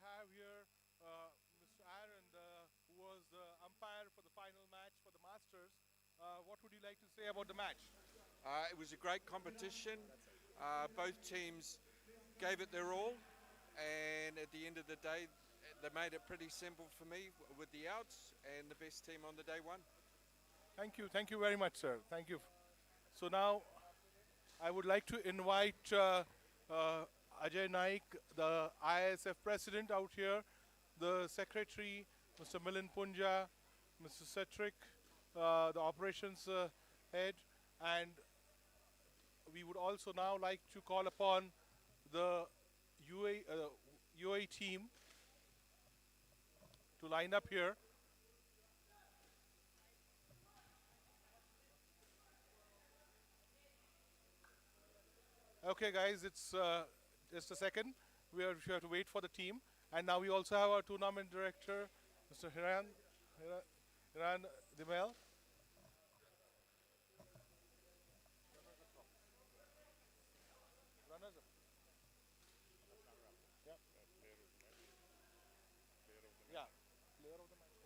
have here Mr. Aaron, who was the umpire for the final match for the Masters. What would you like to say about the match? It was a great competition. Both teams gave it their all, and at the end of the day, they made it pretty simple for me with the outs, and the best team on the day won. Thank you very much, sir. Thank you. So now I would like to invite Ajay Naik, the ISF president, out here, the secretary, Mr. Milan Punja, Mr. Cetric, the operations head, and we would also now like to call upon the U.A.E team to line up here. Okay, guys, it's just a second. We have to wait for the team. And now we also have our tournament director, Mr. Hiran Dimel. Runners up. Yeah. Yeah. Player of the match.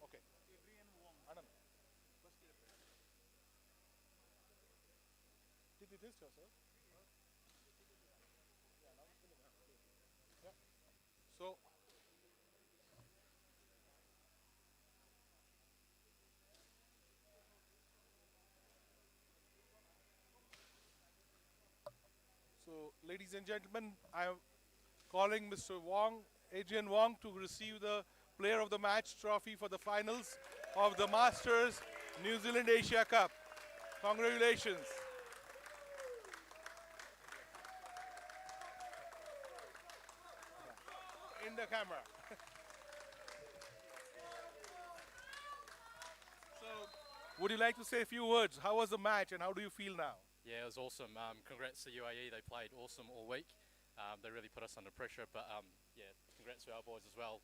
Okay. Anand. Did it is, sir? Yeah. So, ladies and gentlemen, I am calling Mr. Wong, Adrian Wong, to receive the Player of the Match trophy for the finals of the Masters New Zealand Asia Cup. Congratulations. In the camera. So, would you like to say a few words? How was the match and how do you feel now? Yeah, it was awesome. Congrats to U.A.E. They played awesome all week. They really put us under pressure, but yeah, congrats to our boys as well.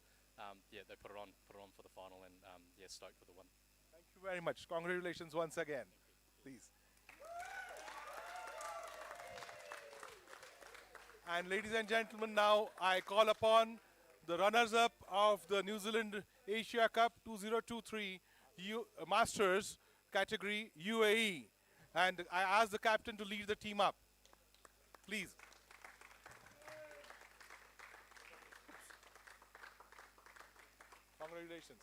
Yeah, they put it on for the final, and yeah, stoked for the win. Thank you very much. Congratulations once again. Please. And ladies and gentlemen, now I call upon the runners-up of the New Zealand Asia Cup 2023 Masters category U.A.E. And I ask the captain to lead the team up. Please. Congratulations.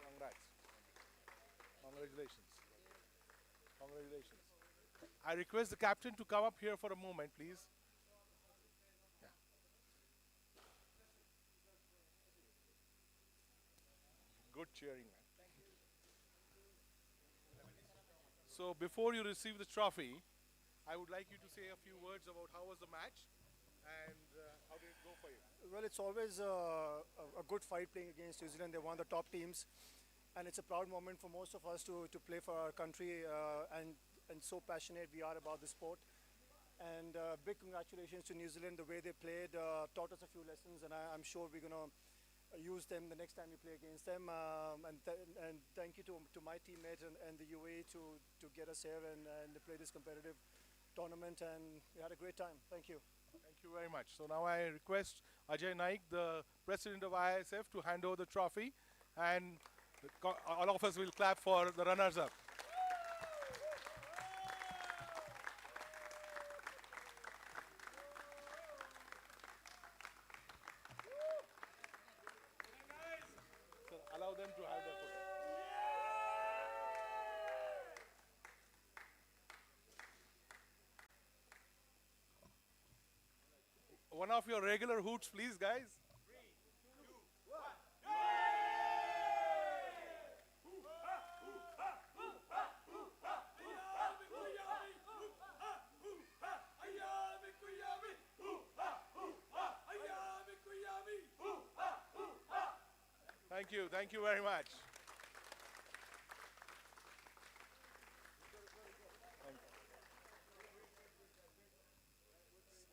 Congrats. Congratulations. Congratulations. I request the captain to come up here for a moment, please. Yeah. Good cheering, man. So before you receive the trophy, I would like you to say a few words about how was the match and how did it go for you? Well, it's always a good fight playing against New Zealand. They're one of the top teams, and it's a proud moment for most of us to play for our country, and so passionate we are about the sport. And big congratulations to New Zealand. The way they played taught us a few lessons, and I'm sure we're going to use them the next time we play against them. And thank you to my teammates and the U.A.E to get us here and play this competitive tournament, and we had a great time. Thank you. Thank you very much. So now I request Ajay Naik, the president of ISF, to hand over the trophy, and all of us will clap for the runners-up. So allow them to have their photo. One of your regular hoots, please, guys. Thank you very much.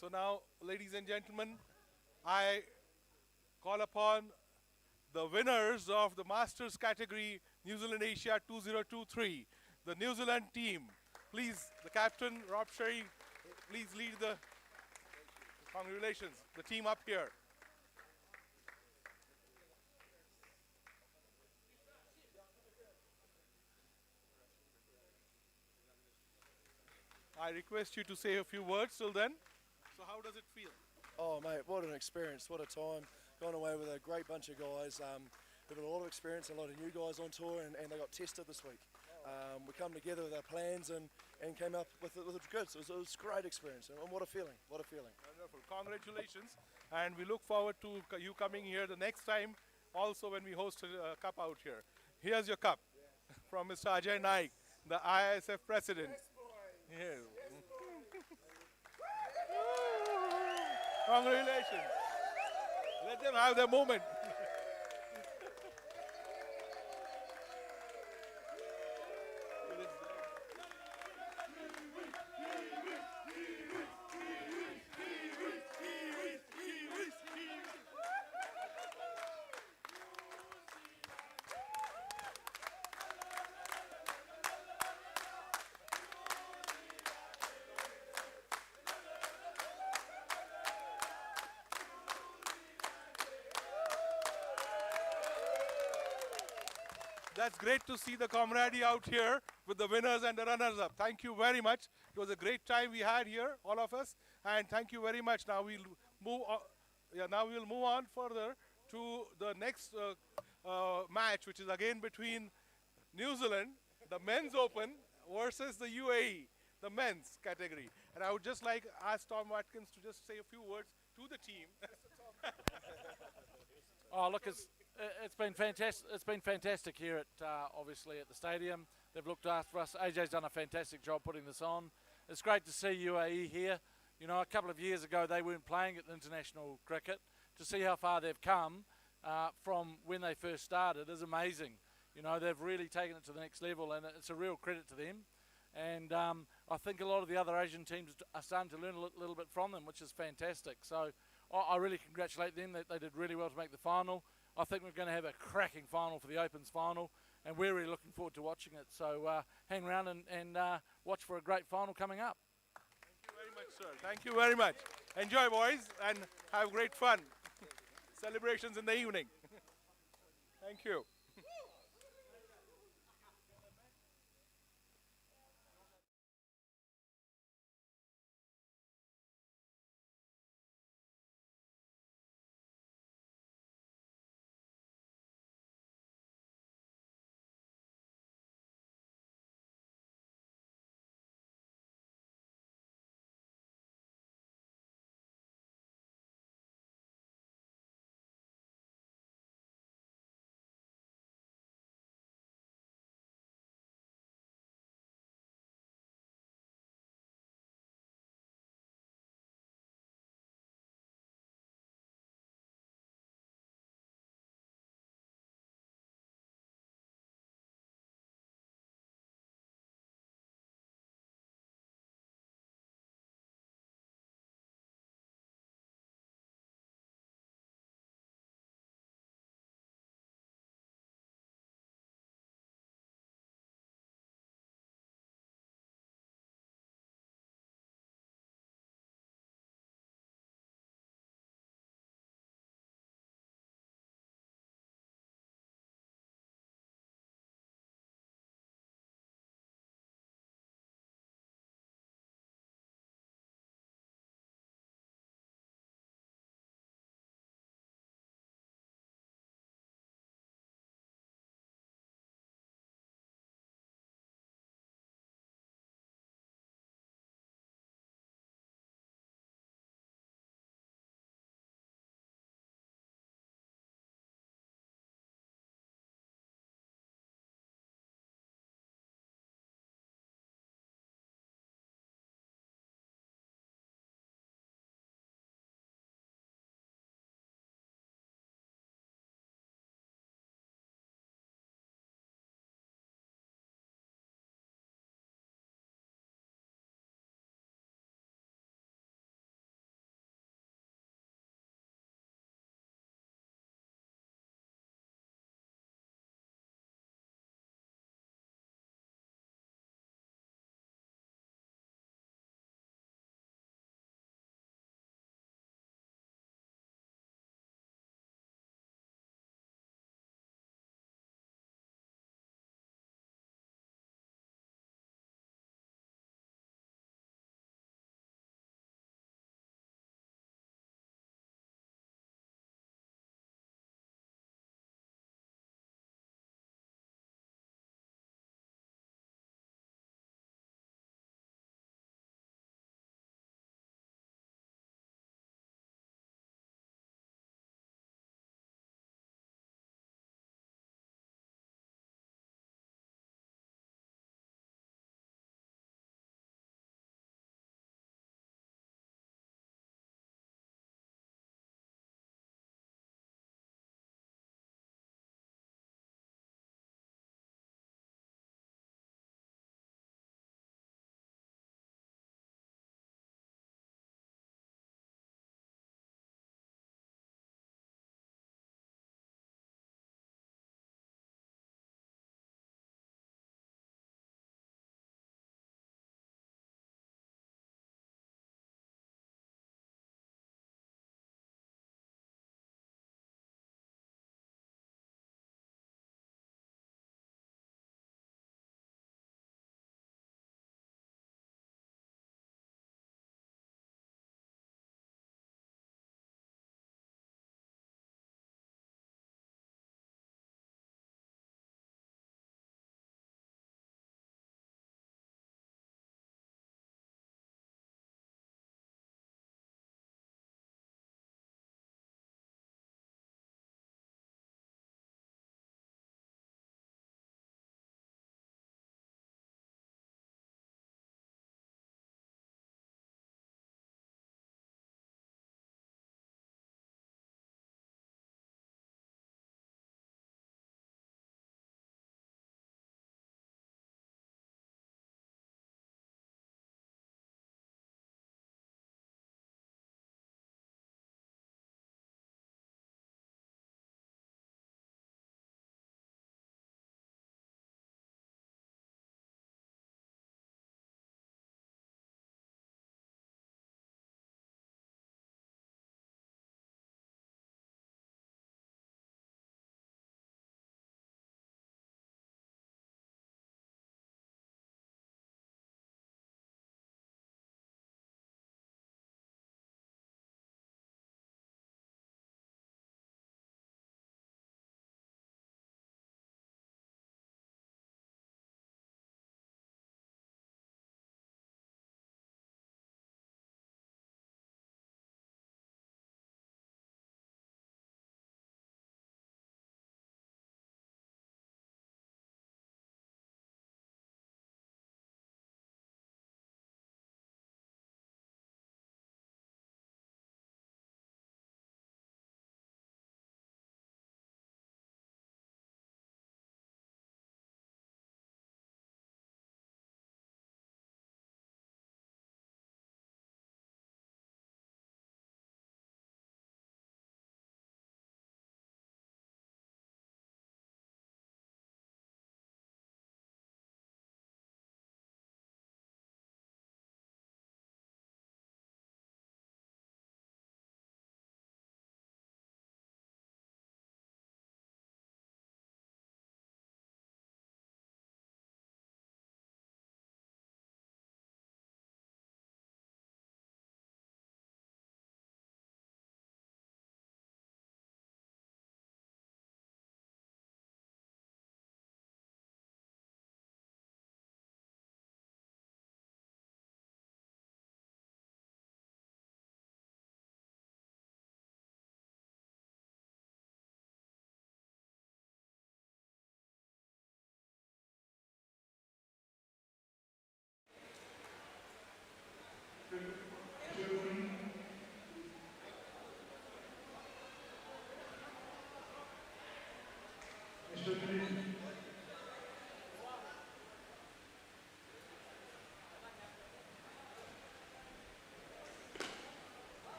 So now, ladies and gentlemen, I call upon the winners of the Masters category New Zealand Asia 2023, the New Zealand team. Please, the captain, Rob Sherry, please lead the congratulations, the team up here. I request you to say a few words till then. So how does it feel? Oh, mate, what an experience, what a time. Gone away with a great bunch of guys who've got a lot of experience and a lot of new guys on tour, and they got tested this week. We come together with our plans and came up with it good. So it was a great experience, and what a feeling, what a feeling. Wonderful. Congratulations. And we look forward to you coming here the next time, also when we host a cup out here. Here's your cup from Mr. Ajay Naik, the ISF president. Yes. Congratulations. Let them have their moment. That's great to see the camaraderie out here with the winners and the runners-up. Thank you very much. It was a great time we had here, all of us, and thank you very much. Now we'll move on. Now we'll move on further to the next match, which is again between New Zealand, the men's open, versus the U.A.E, the men's category. And I would just like ask Tom Watkins to just say a few words to the team. Oh, look, it's been fantastic. It's been fantastic here at obviously at the stadium. They've looked after us. AJ's done a fantastic job putting this on. It's great to see U.A.E here. You know, a couple of years ago they weren't playing at international cricket. To see how far they've come from when they first started is amazing. You know, they've really taken it to the next level, and it's a real credit to them. And I think a lot of the other Asian teams are starting to learn a little bit from them, which is fantastic. So I really congratulate them. They did really well to make the final. I think we're going to have a cracking final for the Opens final, and we're really looking forward to watching it. So hang around and watch for a great final coming up. Thank you very much, sir. Thank you very much. Enjoy, boys, and have great fun. Celebrations in the evening. Thank you.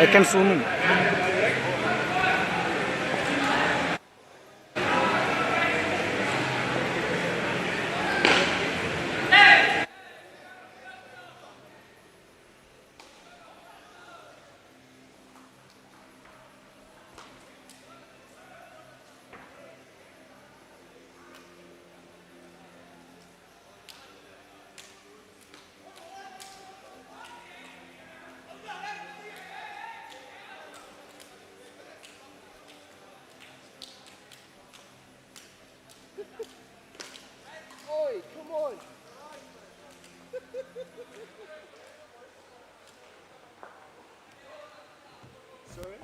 I can zoom in. Oi, come on. Sorry?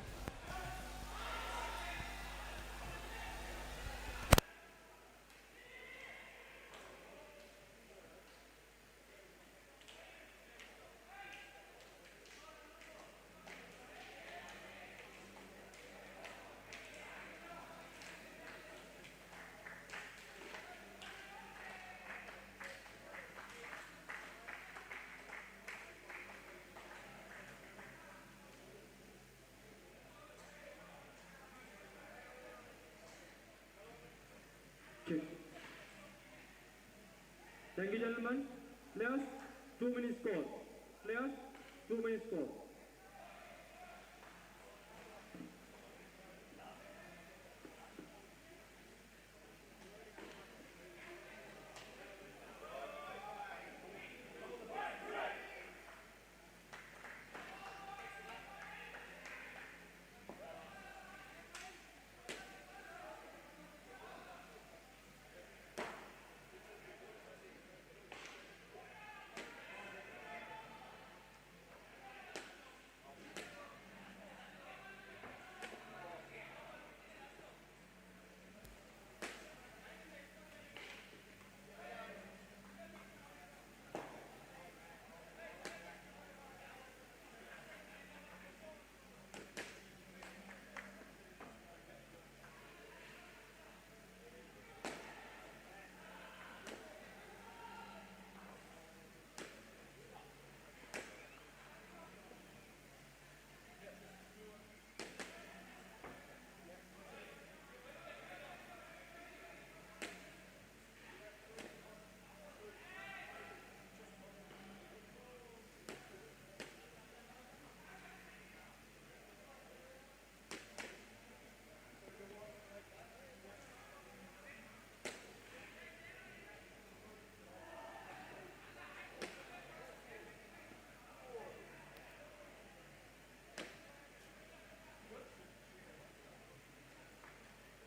Check. Thank you, gentlemen. Players, 2 minutes score. Players, 2 minutes score.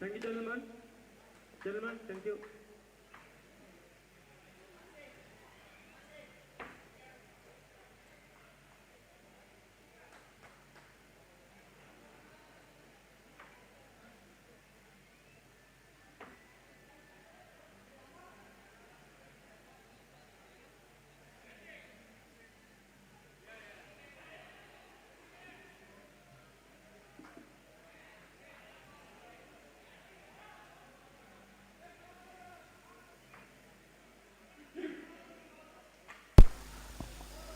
Thank you, gentlemen. Gentlemen, thank you.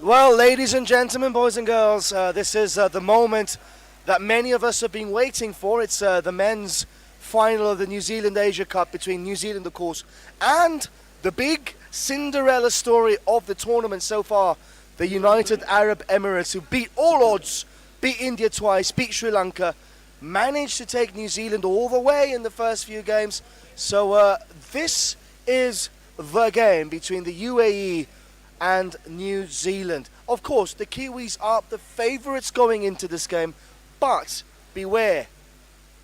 Well, ladies and gentlemen, boys and girls, this is the moment that many of us have been waiting for. It's the men's final of the New Zealand Asia Cup between New Zealand, of course, and the big Cinderella story of the tournament so far, the United Arab Emirates, who beat all odds, beat India twice, beat Sri Lanka, managed to take New Zealand all the way in the first few games. So this is the game between the U.A.E and New Zealand. Of course, the Kiwis are the favourites going into this game, but beware,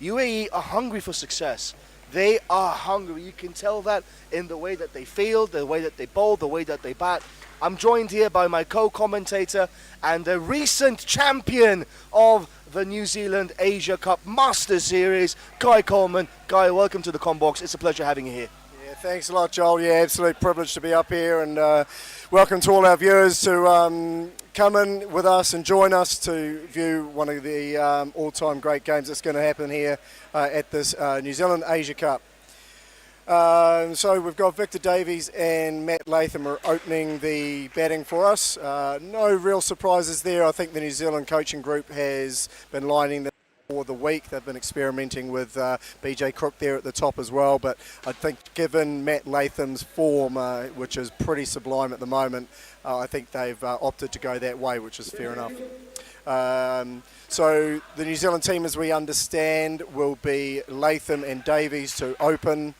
U.A.E are hungry for success. They are hungry. You can tell that in the way that they field, the way that they bowl, the way that they bat. I'm joined here by my co-commentator and the recent champion of the New Zealand Asia Cup Master Series, Guy Coleman. Guy, welcome to the Combox. It's a pleasure having you here. Yeah, thanks a lot, Joel. Yeah, absolute privilege to be up here, and welcome to all our viewers to come in with us and join us to view one of the all-time great games that's going to happen here at this New Zealand Asia Cup. So we've got Victor Davies and Matt Latham are opening the batting for us. No real surprises there. I think the New Zealand coaching group has been lining them for the week. They've been experimenting with BJ Crook there at the top as well, but I think given Matt Latham's form, which is pretty sublime at the moment, I think they've opted to go that way, which is fair enough. So the New Zealand team, as we understand, will be Latham and Davies to open.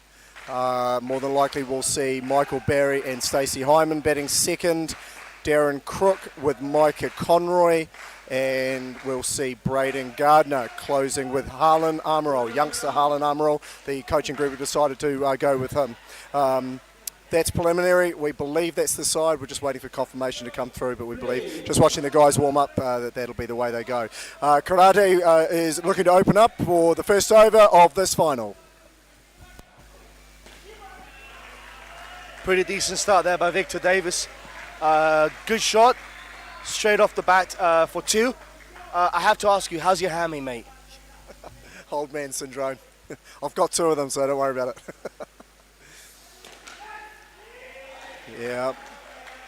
More than likely we'll see Michael Barry and Stacey Hyman batting second, Darren Crook with Micah Conroy, and we'll see Braden Gardner closing with Harlan Amarol, youngster Harlan Amarol. The coaching group have decided to go with him. That's preliminary. We believe that's the side. We're just waiting for confirmation to come through, but we believe, just watching the guys warm up, that'll be the way they go. Karate is looking to open up for the first over of this final. Pretty decent start there by Victor Davis. Good shot, straight off the bat for two. I have to ask you, how's your hammy, mate? Old man syndrome. I've got two of them, so don't worry about it. Yeah.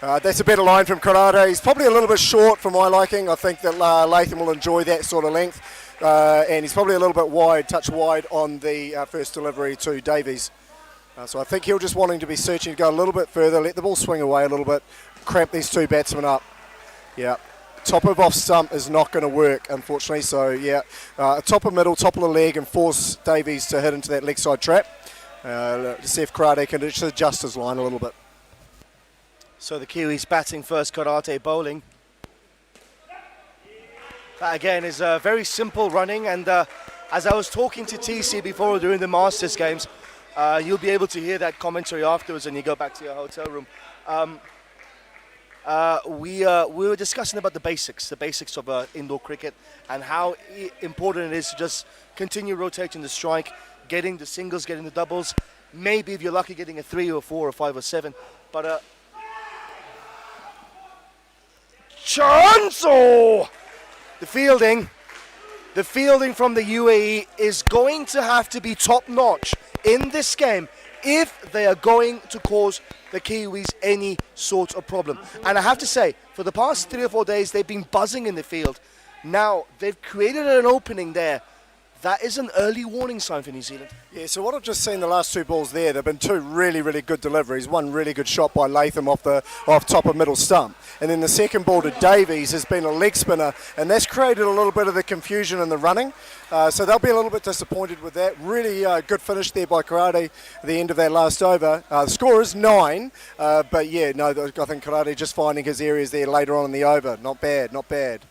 That's a better line from Karate. He's probably a little bit short for my liking. I think that Latham will enjoy that sort of length. And he's probably a little bit wide, touch wide on the first delivery to Davies. So I think he'll just wanting to be searching to go a little bit further, let the ball swing away a little bit, cramp these two batsmen up. Yeah, top of off stump is not going to work, unfortunately. So yeah, top of middle, top of the leg, and force Davies to hit into that leg side trap. To see if Karate can just adjust his line a little bit. So the Kiwis batting first, Karate bowling. That again is very simple running, and as I was talking to TC before during the Masters games, you'll be able to hear that commentary afterwards when you go back to your hotel room. We were discussing about the basics of indoor cricket and how important it is to just continue rotating the strike, getting the singles, getting the doubles, maybe if you're lucky getting a 3 or 4 or 5 or 7. But chance! Oh! The fielding from the U.A.E is going to have to be top notch in this game if they are going to cause the Kiwis any sort of problem. And I have to say, for the past 3 or 4 days, they've been buzzing in the field. Now, they've created an opening there. That is an early warning sign for New Zealand. Yeah, so what I've just seen the last two balls there, there have been two really, really good deliveries. One really good shot by Latham off top of middle stump. And then the second ball to Davies has been a leg spinner, and that's created a little bit of the confusion in the running. So they'll be a little bit disappointed with that. Really good finish there by Karate at the end of that last over. The score is 9, but yeah, no, I think Karate just finding his areas there later on in the over. Not bad, not bad.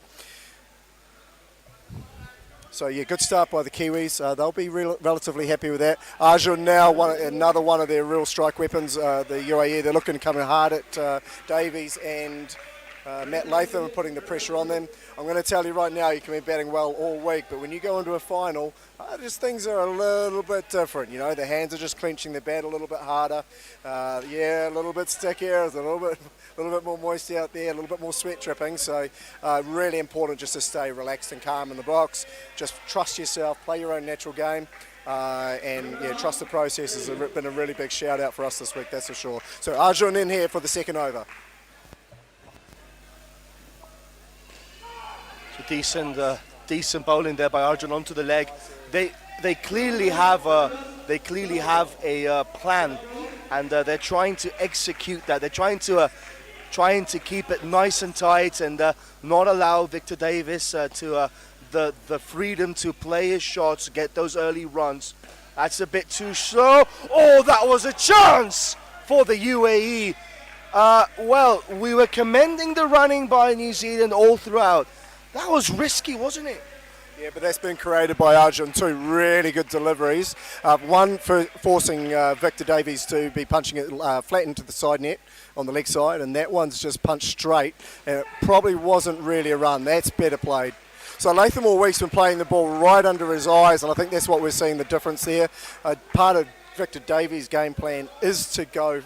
So yeah, good start by the Kiwis. They'll be relatively happy with that. Arjun now, another one of their real strike weapons. The U.A.E, they're looking coming hard at Davies and Matt Latham, putting the pressure on them. I'm going to tell you right now, you can be batting well all week, but when you go into a final, just things are a little bit different. You know, the hands are just clenching the bat a little bit harder. Yeah, a little bit stickier, a little bit more moist out there, a little bit more sweat dripping. So really important just to stay relaxed and calm in the box. Just trust yourself, play your own natural game. And yeah, trust the process has been a really big shout out for us this week, that's for sure. So Arjun in here for the second over. Decent bowling there by Arjun onto the leg. They clearly have a plan, and they're trying to execute that. They're trying to keep it nice and tight and not allow Victor Davis to the freedom to play his shots, get those early runs. That's a bit too slow. Oh, that was a chance for the UAE. Well, we were commending the running by New Zealand all throughout. That was risky, wasn't it? Yeah, but that's been created by Arjun. Two really good deliveries. One for forcing Victor Davies to be punching it flat into the side net on the leg side, and that one's just punched straight, and it probably wasn't really a run. That's better played. So Latham all week's been playing the ball right under his eyes, and I think that's what we're seeing the difference there. Part of Victor Davies' game plan is to go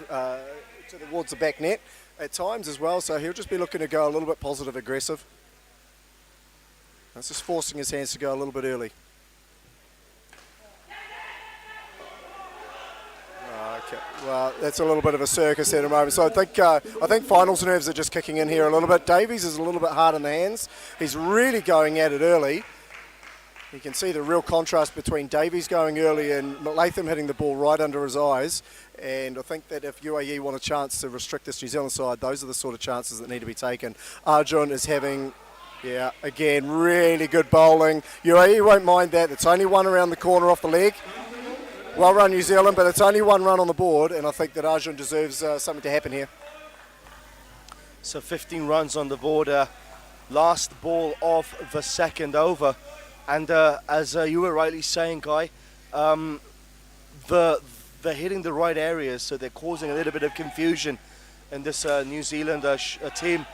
towards the back net at times as well, so he'll just be looking to go a little bit positive aggressive. That's just forcing his hands to go a little bit early. Okay, well, that's a little bit of a circus at the moment. So I think finals nerves are just kicking in here a little bit. Davies is a little bit hard in the hands. He's really going at it early. You can see the real contrast between Davies going early and Latham hitting the ball right under his eyes. And I think that if UAE want a chance to restrict this New Zealand side, those are the sort of chances that need to be taken. Arjun is having... Yeah, again, really good bowling. UAE won't mind that. It's only one around the corner off the leg. Well run, New Zealand, but it's only one run on the board, and I think that Arjun deserves something to happen here. So 15 runs on the board. Last ball of the second over. And as you were rightly saying, Guy, they're hitting the right areas, so they're causing a little bit of confusion in this New Zealand team.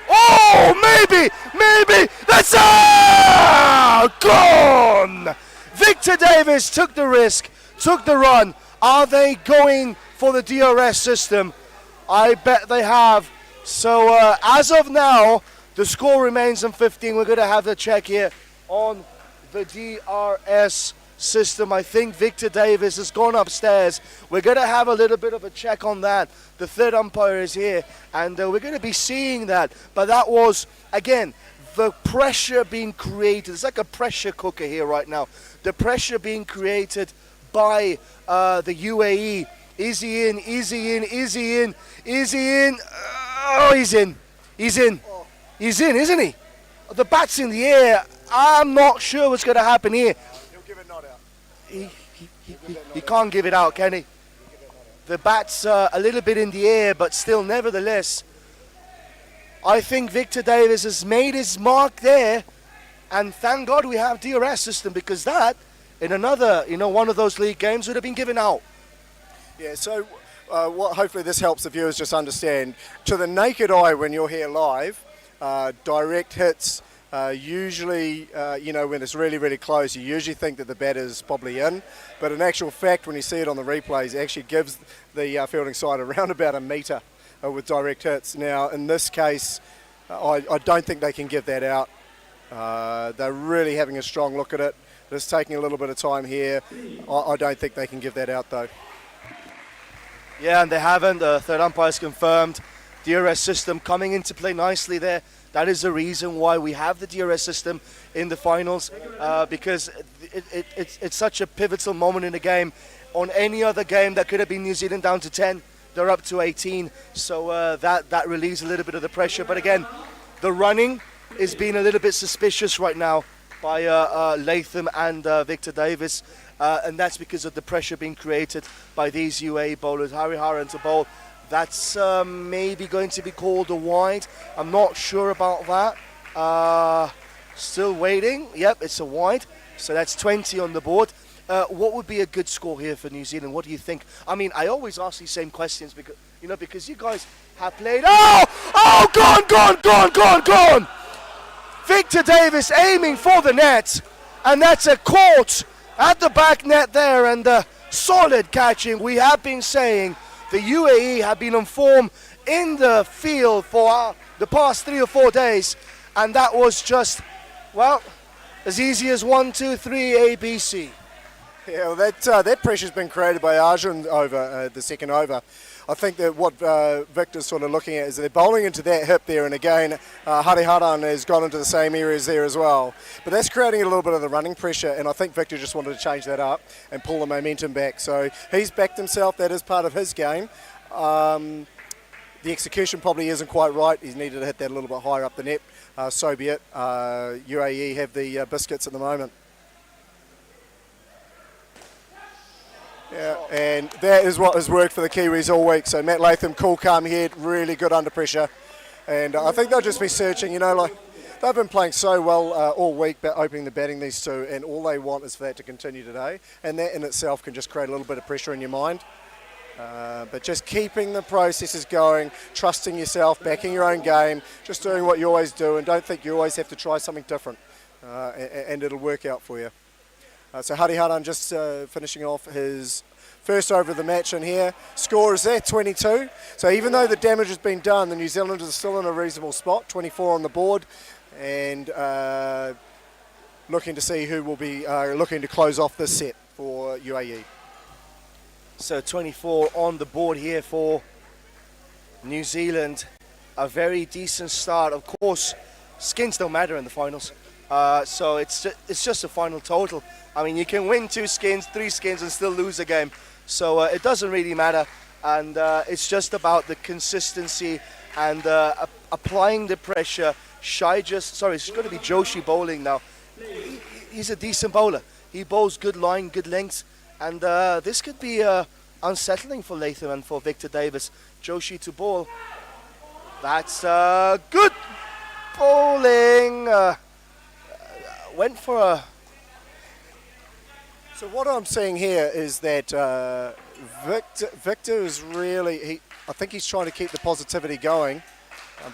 Oh, maybe, that's gone! Victor Davis took the risk, took the run. Are they going for the DRS system? I bet they have. So as of now, the score remains on 15. We're going to have the check here on the DRS system. I think Victor Davis has gone upstairs. We're going to have a little bit of a check on that. The third umpire is here, and we're going to be seeing that. But that was, again, the pressure being created. It's like a pressure cooker here right now. The pressure being created by the UAE. Is he in? Is he in? Is he in? Is he in? Oh, he's in. He's in. He's in, isn't he? The bat's in the air. I'm not sure what's going to happen here. He'll give it not out. He can't give it out, can he? The bat's a little bit in the air, but still, nevertheless, I think Victor Davis has made his mark there, and thank God we have DRS system, because that, in another, one of those league games, would have been given out. Yeah, so hopefully this helps the viewers just understand. To the naked eye, when you're here live, direct hits, usually, when it's really, really close, you usually think that the batter's probably in. But in actual fact, when you see it on the replays, it actually gives the fielding side around about a metre with direct hits. Now, in this case, I don't think they can give that out. They're really having a strong look at it. It's taking a little bit of time here. I don't think they can give that out, though. Yeah, and they haven't. The third umpire's confirmed. DRS system coming into play nicely there. That is the reason why we have the DRS system in the finals, because it's such a pivotal moment in the game. On any other game that could have been New Zealand down to 10, they're up to 18. So that relieves a little bit of the pressure. But again, the running is being a little bit suspicious right now by Latham and Victor Davis. And that's because of the pressure being created by these UAE bowlers. Hariharan to bowl. That's maybe going to be called a wide. I'm not sure about that. Still waiting. Yep, it's a wide. So that's 20 on the board. What would be a good score here for New Zealand? What do you think? I mean, I always ask these same questions because you guys have played. Oh, gone. Victor Davis aiming for the net, and that's a caught at the back net there, and solid catching. We have been saying the UAE have been on form in the field for the past 3 or 4 days, and that was just, well, as easy as 1, 2, 3, ABC. Yeah, well, that pressure's been created by Arjun over the second over. I think that what Victor's sort of looking at is they're bowling into that hip there, and again, Hariharan has gone into the same areas there as well. But that's creating a little bit of the running pressure, and I think Victor just wanted to change that up and pull the momentum back. So he's backed himself. That is part of his game. The execution probably isn't quite right. He's needed to hit that a little bit higher up the net. So be it. U.A.E have the biscuits at the moment. Yeah, and that is what has worked for the Kiwis all week. So Matt Latham, cool, calm head, really good under pressure. And I think they'll just be searching, like they've been playing so well all week, opening the batting, these two, and all they want is for that to continue today. And that in itself can just create a little bit of pressure in your mind. But just keeping the processes going, trusting yourself, backing your own game, just doing what you always do, and don't think you always have to try something different, and it'll work out for you. So Hariharan just finishing off his first over of the match in here. Score is there, 22. So even though the damage has been done, the New Zealanders are still in a reasonable spot, 24 on the board, and looking to see who will be looking to close off this set for U.A.E. So 24 on the board here for New Zealand. A very decent start. Of course, skins don't matter in the finals. So it's just a final total. I mean, you can win 2 skins, 3 skins and still lose a game. So it doesn't really matter. And it's just about the consistency and applying the pressure. It's going to be Joshi bowling now. He's a decent bowler. He bowls good line, good lengths. And this could be unsettling for Latham and for Victor Davis. Joshi to bowl. That's good bowling. Went for a... So what I'm seeing here is that Victor is really... I think he's trying to keep the positivity going,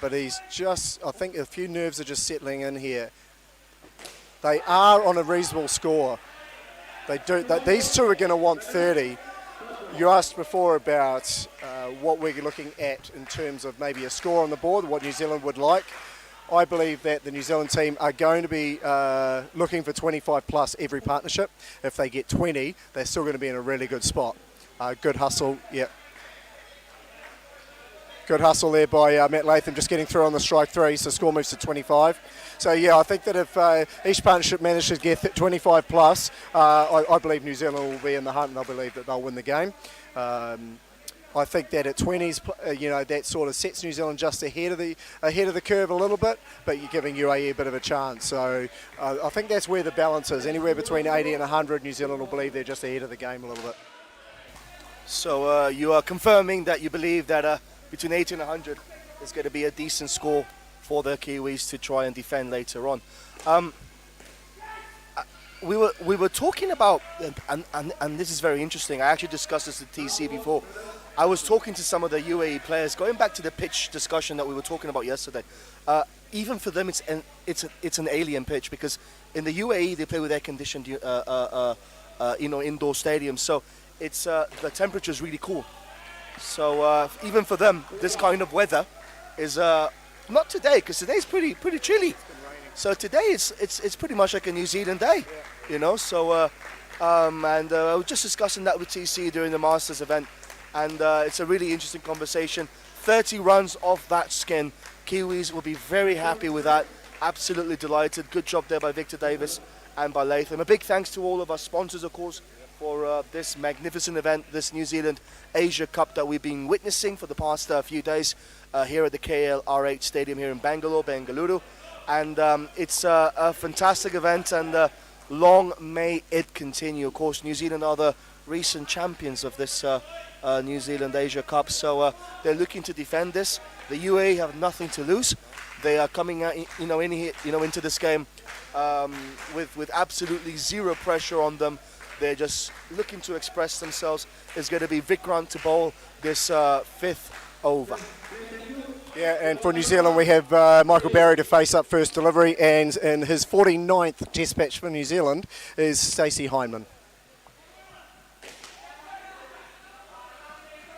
but he's just... I think a few nerves are just settling in here. They are on a reasonable score. These two are going to want 30. You asked before about what we're looking at in terms of maybe a score on the board, what New Zealand would like. I believe that the New Zealand team are going to be looking for 25 plus every partnership. If they get 20, they're still going to be in a really good spot. Good hustle, yeah. Good hustle there by Matt Latham, just getting through on the strike 3, so score moves to 25. So yeah, I think that if each partnership manages to get 25 plus, I believe New Zealand will be in the hunt, and I believe that they'll win the game. I think that at 20s, that sort of sets New Zealand just ahead of the curve a little bit, but you're giving U.A.E a bit of a chance. So I think that's where the balance is. Anywhere between 80 and 100, New Zealand will believe they're just ahead of the game a little bit. So you are confirming that you believe that between 80 and 100 is going to be a decent score for the Kiwis to try and defend later on. We were talking about, and this is very interesting. I actually discussed this with TC before. I was talking to some of the U.A.E players, going back to the pitch discussion that we were talking about yesterday. Even for them, it's an alien pitch, because in the U.A.E they play with air-conditioned, indoor stadiums. So it's the temperature is really cool. So even for them, this kind of weather is not today, because today's pretty chilly. So today it's pretty much like a New Zealand day, So I was just discussing that with TC during the Masters event, and it's a really interesting conversation. 30 runs off that skin. Kiwis will be very happy with that. Absolutely delighted. Good job there by Victor Davis and by Latham. A big thanks to all of our sponsors, of course, for this magnificent event, this New Zealand Asia Cup that we've been witnessing for the past few days here at the KLR8 Stadium here in Bengaluru. And it's a fantastic event, and long may it continue. Of course, New Zealand are the recent champions of this New Zealand Asia Cup, so they're looking to defend this. The U.A.E have nothing to lose. They are coming out, in here, into this game with absolutely zero pressure on them. They're just looking to express themselves. It's going to be Vikrant to bowl this 5th over. Yeah, and for New Zealand we have Michael Barry to face up first delivery, and in his 49th test match for New Zealand is Stacey Hyndman.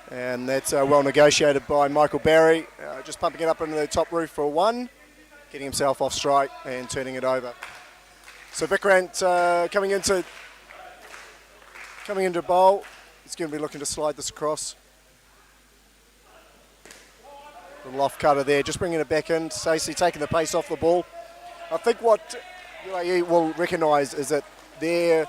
And that's well negotiated by Michael Barry, just pumping it up into the top roof for 1, getting himself off strike and turning it over. So Vikrant coming into bowl. He's going to be looking to slide this across. Little off cutter there, just bringing it back in. Stacey taking the pace off the ball. I think what U.A.E will recognise is that their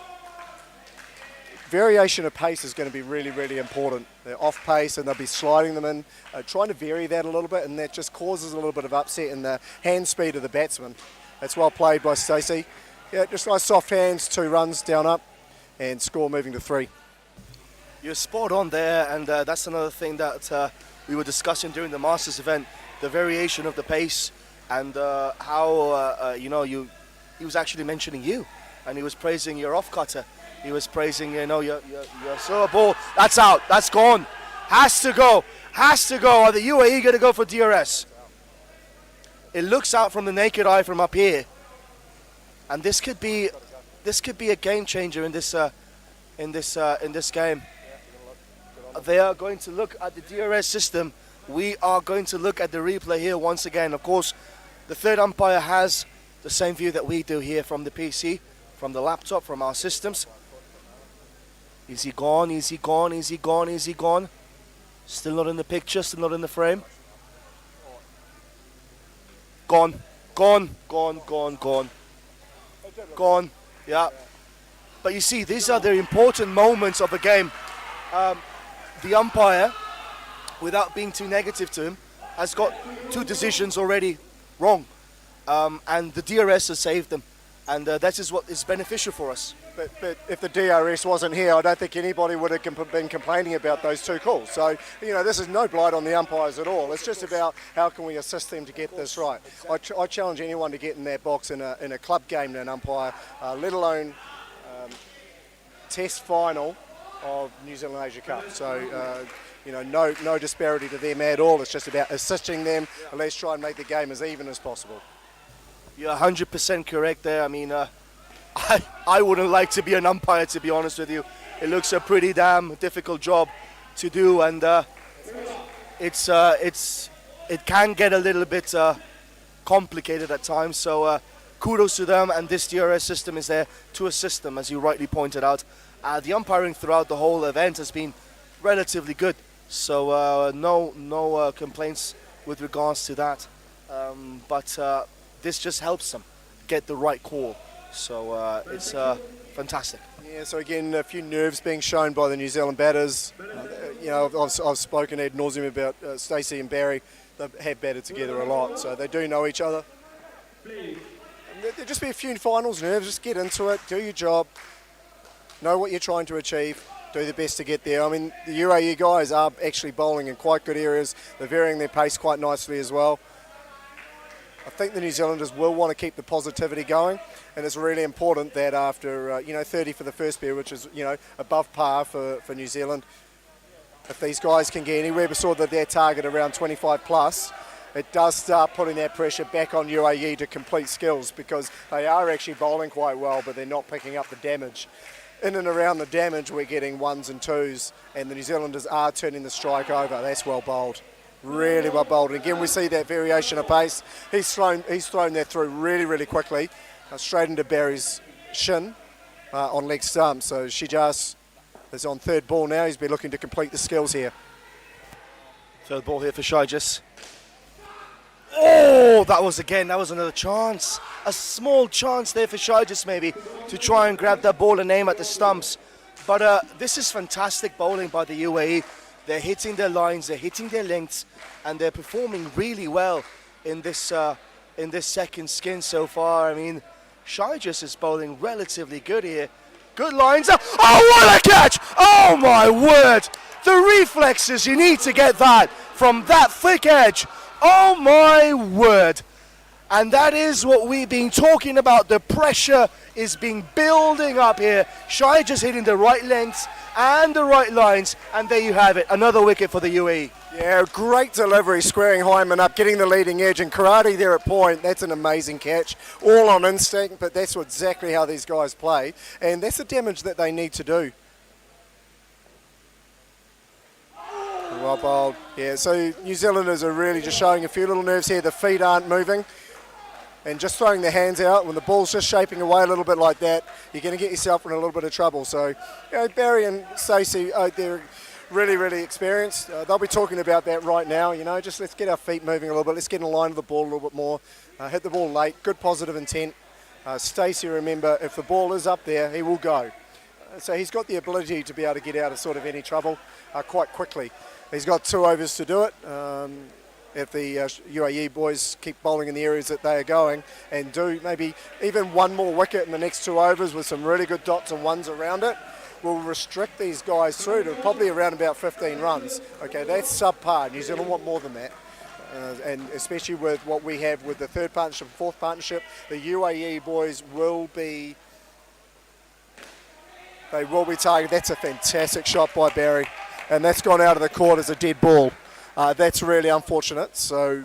variation of pace is going to be really, really important. They're off pace and they'll be sliding them in, trying to vary that a little bit, and that just causes a little bit of upset in the hand speed of the batsman. That's well played by Stacey. Yeah, just nice soft hands, 2 runs down up, and score moving to 3. You're spot on there, and that's another thing that we were discussing during the Masters event, the variation of the pace, and how, he was actually mentioning you, and he was praising your off-cutter. He was praising, your silver ball. That's out. That's gone. Has to go. Has to go. Are the U.A.E going to go for DRS? It looks out from the naked eye from up here, and this could be a game changer in this game. They are going to look at the DRS system. We are going to look at the replay here once again. Of course, the third umpire has the same view that we do here from the PC, from the laptop, from our systems. Is he gone? Is he gone? Is he gone? Is he gone? Still not in the picture, still not in the frame. Gone. Gone. Gone. Gone. Gone. Gone. Yeah. But you see, these are the important moments of a game. The umpire, without being too negative to him, has got 2 decisions already wrong. And the DRS has saved them. And that is what is beneficial for us. But if the DRS wasn't here, I don't think anybody would have been complaining about those 2 calls. So, this is no blight on the umpires at all. It's just about how can we assist them to get this right. I challenge anyone to get in their box in a club game to an umpire, let alone test final of New Zealand Asia Cup. So, no disparity to them at all. It's just about assisting them, and let's try and make the game as even as possible. You're 100% correct there. I mean, I wouldn't like to be an umpire, to be honest with you. It looks a pretty damn difficult job to do, and it can get a little bit complicated at times. So kudos to them, and this DRS system is there to assist them, as you rightly pointed out. The umpiring throughout the whole event has been relatively good, so no complaints with regards to that. But this just helps them get the right call. So it's fantastic. Yeah, so again, a few nerves being shown by the New Zealand batters. I've spoken ad nauseum about Stacey and Barry. They have batted together a lot, so they do know each other. There'll just be a few finals nerves. Just get into it, do your job, know what you're trying to achieve, do the best to get there. I mean, the U.A.E guys are actually bowling in quite good areas. They're varying their pace quite nicely as well. I think the New Zealanders will want to keep the positivity going, and it's really important that after 30 for the first pair, which is above par for New Zealand, if these guys can get anywhere beside their target around 25 plus, it does start putting that pressure back on U.A.E to complete skills, because they are actually bowling quite well, but they're not picking up the damage. In and around the damage, we're getting 1s and 2s, and the New Zealanders are turning the strike over. That's well bowled. Really well bowled. And again, we see that variation of pace. He's thrown that through really, really quickly, straight into Barry's shin on leg stump. So Shijas is on 3rd ball now. He's been looking to complete the skills here. 3rd ball here for Shijas. Oh, that was another chance. A small chance there for Shijas maybe to try and grab that ball and aim at the stumps. But this is fantastic bowling by the U.A.E. They're hitting their lines, they're hitting their lengths, and they're performing really well in this second skin so far. I mean, Shijas is bowling relatively good here. Good lines. Oh, what a catch! Oh my word! The reflexes, you need to get that from that thick edge. Oh my word! And that is what we've been talking about. The pressure is being building up here. Shai just hitting the right lengths and the right lines, and there you have it, another wicket for the U.A.E. Yeah, great delivery, squaring Hyman up, getting the leading edge, and Karate there at point. That's an amazing catch, all on instinct, but that's exactly how these guys play, and that's the damage that they need to do. Well bowled. Yeah, so New Zealanders are really just showing a few little nerves here. The feet aren't moving, and just throwing their hands out when the ball's just shaping away a little bit like that, you're going to get yourself in a little bit of trouble. So, Barry and Stacey, they're really, really experienced. They'll be talking about that right now, you know, just let's get our feet moving a little bit, let's get in line with the ball a little bit more, hit the ball late, good positive intent. Stacey, remember, if the ball is up there, he will go. So he's got the ability to be able to get out of sort of any trouble quite quickly. He's got 2 overs to do it. If the U.A.E boys keep bowling in the areas that they are going and do maybe even one more wicket in the next 2 overs with some really good dots and ones around it, will restrict these guys through to probably around about 15 runs. Okay, that's subpar. New Zealand want more than that. And especially with what we have with the 3rd partnership, 4th partnership, the U.A.E boys will be targeted. That's a fantastic shot by Barry, and that's gone out of the court as a dead ball. That's really unfortunate. So,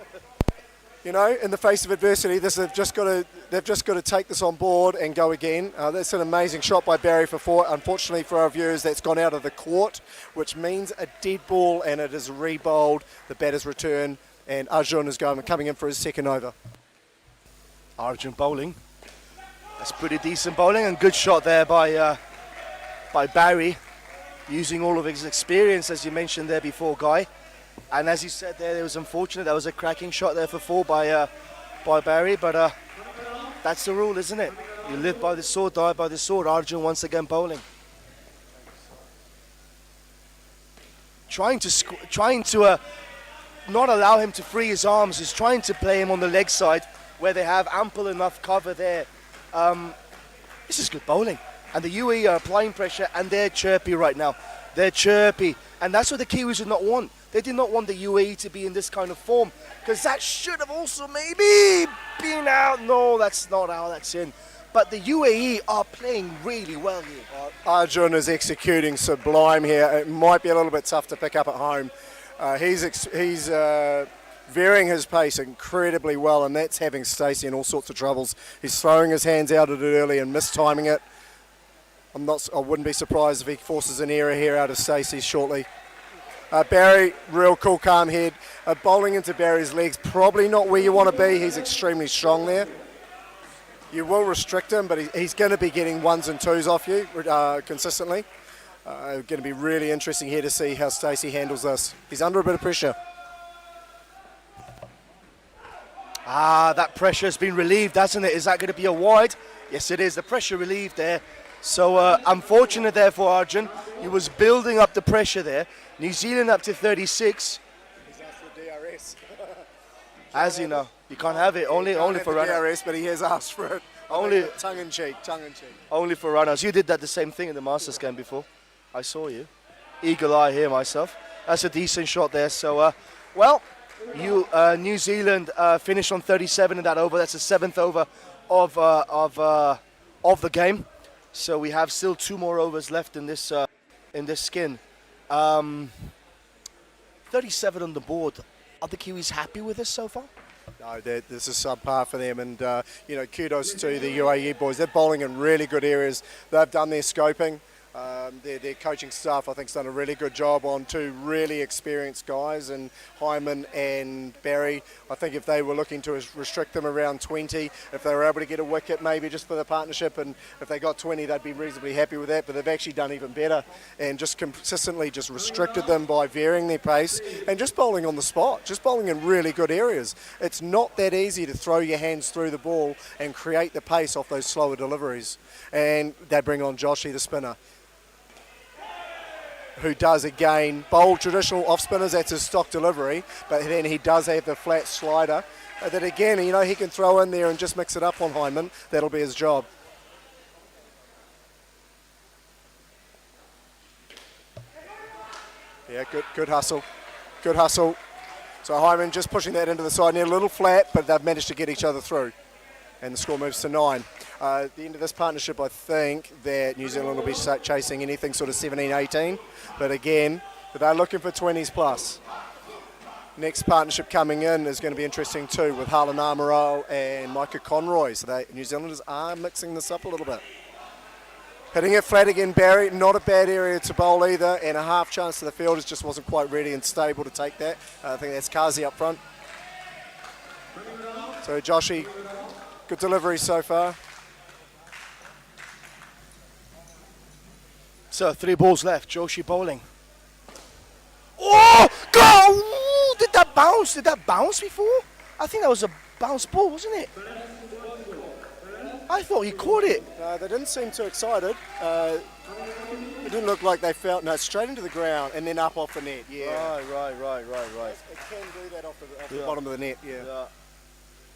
you know, in the face of adversity, they've just got to take this on board and go again. That's an amazing shot by Barry for 4. Unfortunately for our viewers, that's gone out of the court, which means a dead ball, and it is re-bowled. The batter's return, and Arjun is coming in for his 2nd over. Arjun bowling. That's pretty decent bowling, and good shot there by Barry, using all of his experience, as you mentioned there before, Guy. And as you said there, it was unfortunate. That was a cracking shot there for 4 by Barry, but that's the rule, isn't it? You live by the sword, die by the sword. Arjun once again bowling. Trying to not allow him to free his arms. He's trying to play him on the leg side where they have ample enough cover there. This is good bowling. And the U.A.E are applying pressure, and they're chirpy right now. They're chirpy. And that's what the Kiwis did not want. They did not want the U.A.E to be in this kind of form, because that should have also maybe been out. No, that's not how that's in. But the U.A.E are playing really well here. Arjun is executing sublime here. It might be a little bit tough to pick up at home. He's varying his pace incredibly well, and that's having Stacey in all sorts of troubles. He's throwing his hands out at it early and mistiming it. I wouldn't be surprised if he forces an error here out of Stacey shortly. Barry, real cool, calm head. Bowling into Barry's legs, probably not where you want to be. He's extremely strong there. You will restrict him, but he's going to be getting 1s and 2s off you consistently. Going to be really interesting here to see how Stacey handles this. He's under a bit of pressure. That pressure has been relieved, hasn't it? Is that going to be a wide? Yes, it is. The pressure relieved there. So unfortunate there for Arjun. He was building up the pressure there. New Zealand up to 36. He's asked for DRS. As you know, you can't have it. Only for runners. DRS, but he has asked for it. Only tongue in cheek. Only for runners. You did that the same thing in the Masters game before. I saw you. Eagle eye here myself. That's a decent shot there. So, New Zealand finished on 37 in that over. That's the 7th over of the game. So we have still 2 more overs left in this skin. 37 on the board. Are the Kiwis happy with this so far? No, this is subpar for them, and kudos to the U.A.E boys. They're bowling in really good areas. They've done their scoping. Their coaching staff, I think, has done a really good job on 2 really experienced guys, and Hyman and Barry. I think if they were looking to restrict them around 20, if they were able to get a wicket maybe just for the partnership, and if they got 20, they'd be reasonably happy with that. But they've actually done even better and just consistently just restricted them by varying their pace and just bowling on the spot, just bowling in really good areas. It's not that easy to throw your hands through the ball and create the pace off those slower deliveries. And they bring on Joshi, the spinner, who does again bowl traditional off spinners. That's his stock delivery, but then he does have the flat slider that again, he can throw in there and just mix it up on Hyman. That'll be his job. Yeah, good hustle. So Hyman just pushing that into the side near, a little flat, but they've managed to get each other through, and the score moves to 9. At the end of this partnership, I think that New Zealand will be chasing anything sort of 17, 18. But again, they're looking for 20s plus. Next partnership coming in is going to be interesting too, with Harlan Amaral and Micah Conroy. So New Zealanders are mixing this up a little bit. Hitting it flat again, Barry. Not a bad area to bowl either, and a half chance to the fielders, just wasn't quite ready and stable to take that. I think that's Kazi up front. So Joshi, good delivery so far. So 3 balls left. Joshi bowling. bounce? Did that bounce before? I think that was a bounce ball, wasn't it? I thought he caught it. They didn't seem too excited. It didn't look like they felt, no, straight into the ground and then up off the net, yeah. Right. It can do that off the bottom of the net, yeah.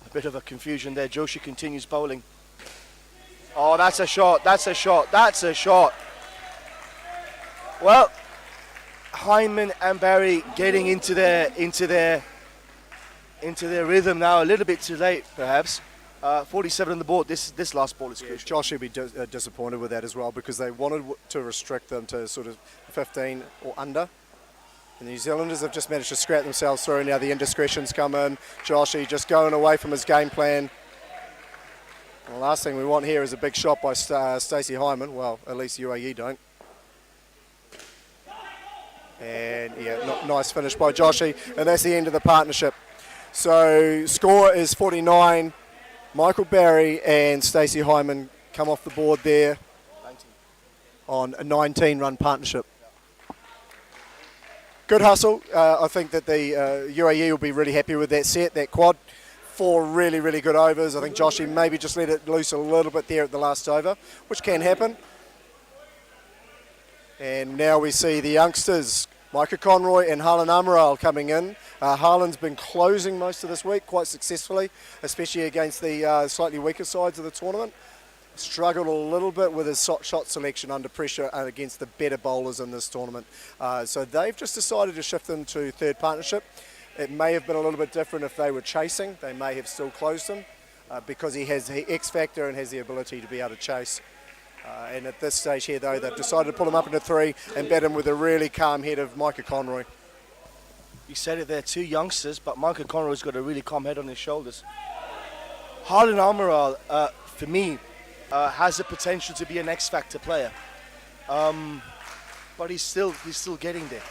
A bit of a confusion there. Joshi continues bowling. Oh, that's a shot. Well, Hyman and Barry getting into their rhythm now. A little bit too late, perhaps. 47 on the board. This last ball is crucial. Josh should be disappointed with that as well because they wanted to restrict them to sort of 15 or under. And the New Zealanders have just managed to scrap themselves through. Now the indiscretions come in. Joshy just going away from his game plan. And the last thing we want here is a big shot by Stacey Hyman. Well, at least U.A.E don't. And yeah, nice finish by Joshy. And that's the end of the partnership. So score is 49. Michael Barry and Stacey Hyman come off the board there 19. On a 19-run partnership. Good hustle. I think that the U.A.E will be really happy with that set, that quad. 4 really, really good overs. I think Joshy maybe just let it loose a little bit there at the last over, which can happen. And now we see the youngsters, Micah Conroy and Harlan Amaral coming in. Harlan's been closing most of this week quite successfully, especially against the slightly weaker sides of the tournament. Struggled a little bit with his shot selection under pressure and against the better bowlers in this tournament. So they've just decided to shift them to third partnership. It may have been a little bit different if they were chasing. They may have still closed him because he has the X factor and has the ability to be able to chase. And at this stage here, though, they've decided to pull him up into 3 and bat him with a really calm head of Micah Conroy. You said it there, 2 youngsters, but Micah Conroy's got a really calm head on his shoulders. Harlan Amaral, for me, has the potential to be an X-factor player, but he's still getting there.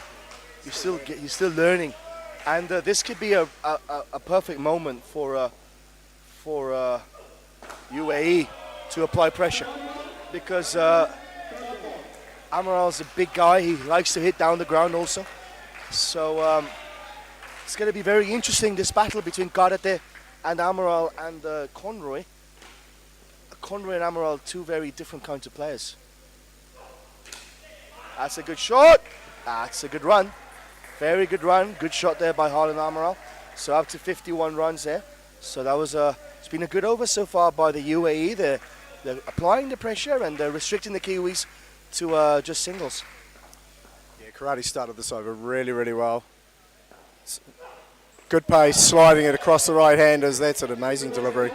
He's still learning, and this could be a perfect moment for U.A.E to apply pressure, because Amaral's a big guy. He likes to hit down the ground also, so it's going to be very interesting, this battle between Karate and Amaral and Conroy. Conroy and Amaral, 2 very different kinds of players. That's a good shot. That's a good run. Very good run. Good shot there by Harlan Amaral. So up to 51 runs there. So that was it's been a good over so far by the U.A.E. They're applying the pressure and they're restricting the Kiwis to just singles. Yeah, Karate started this over really, really well. Good pace, sliding it across the right-handers. That's an amazing delivery.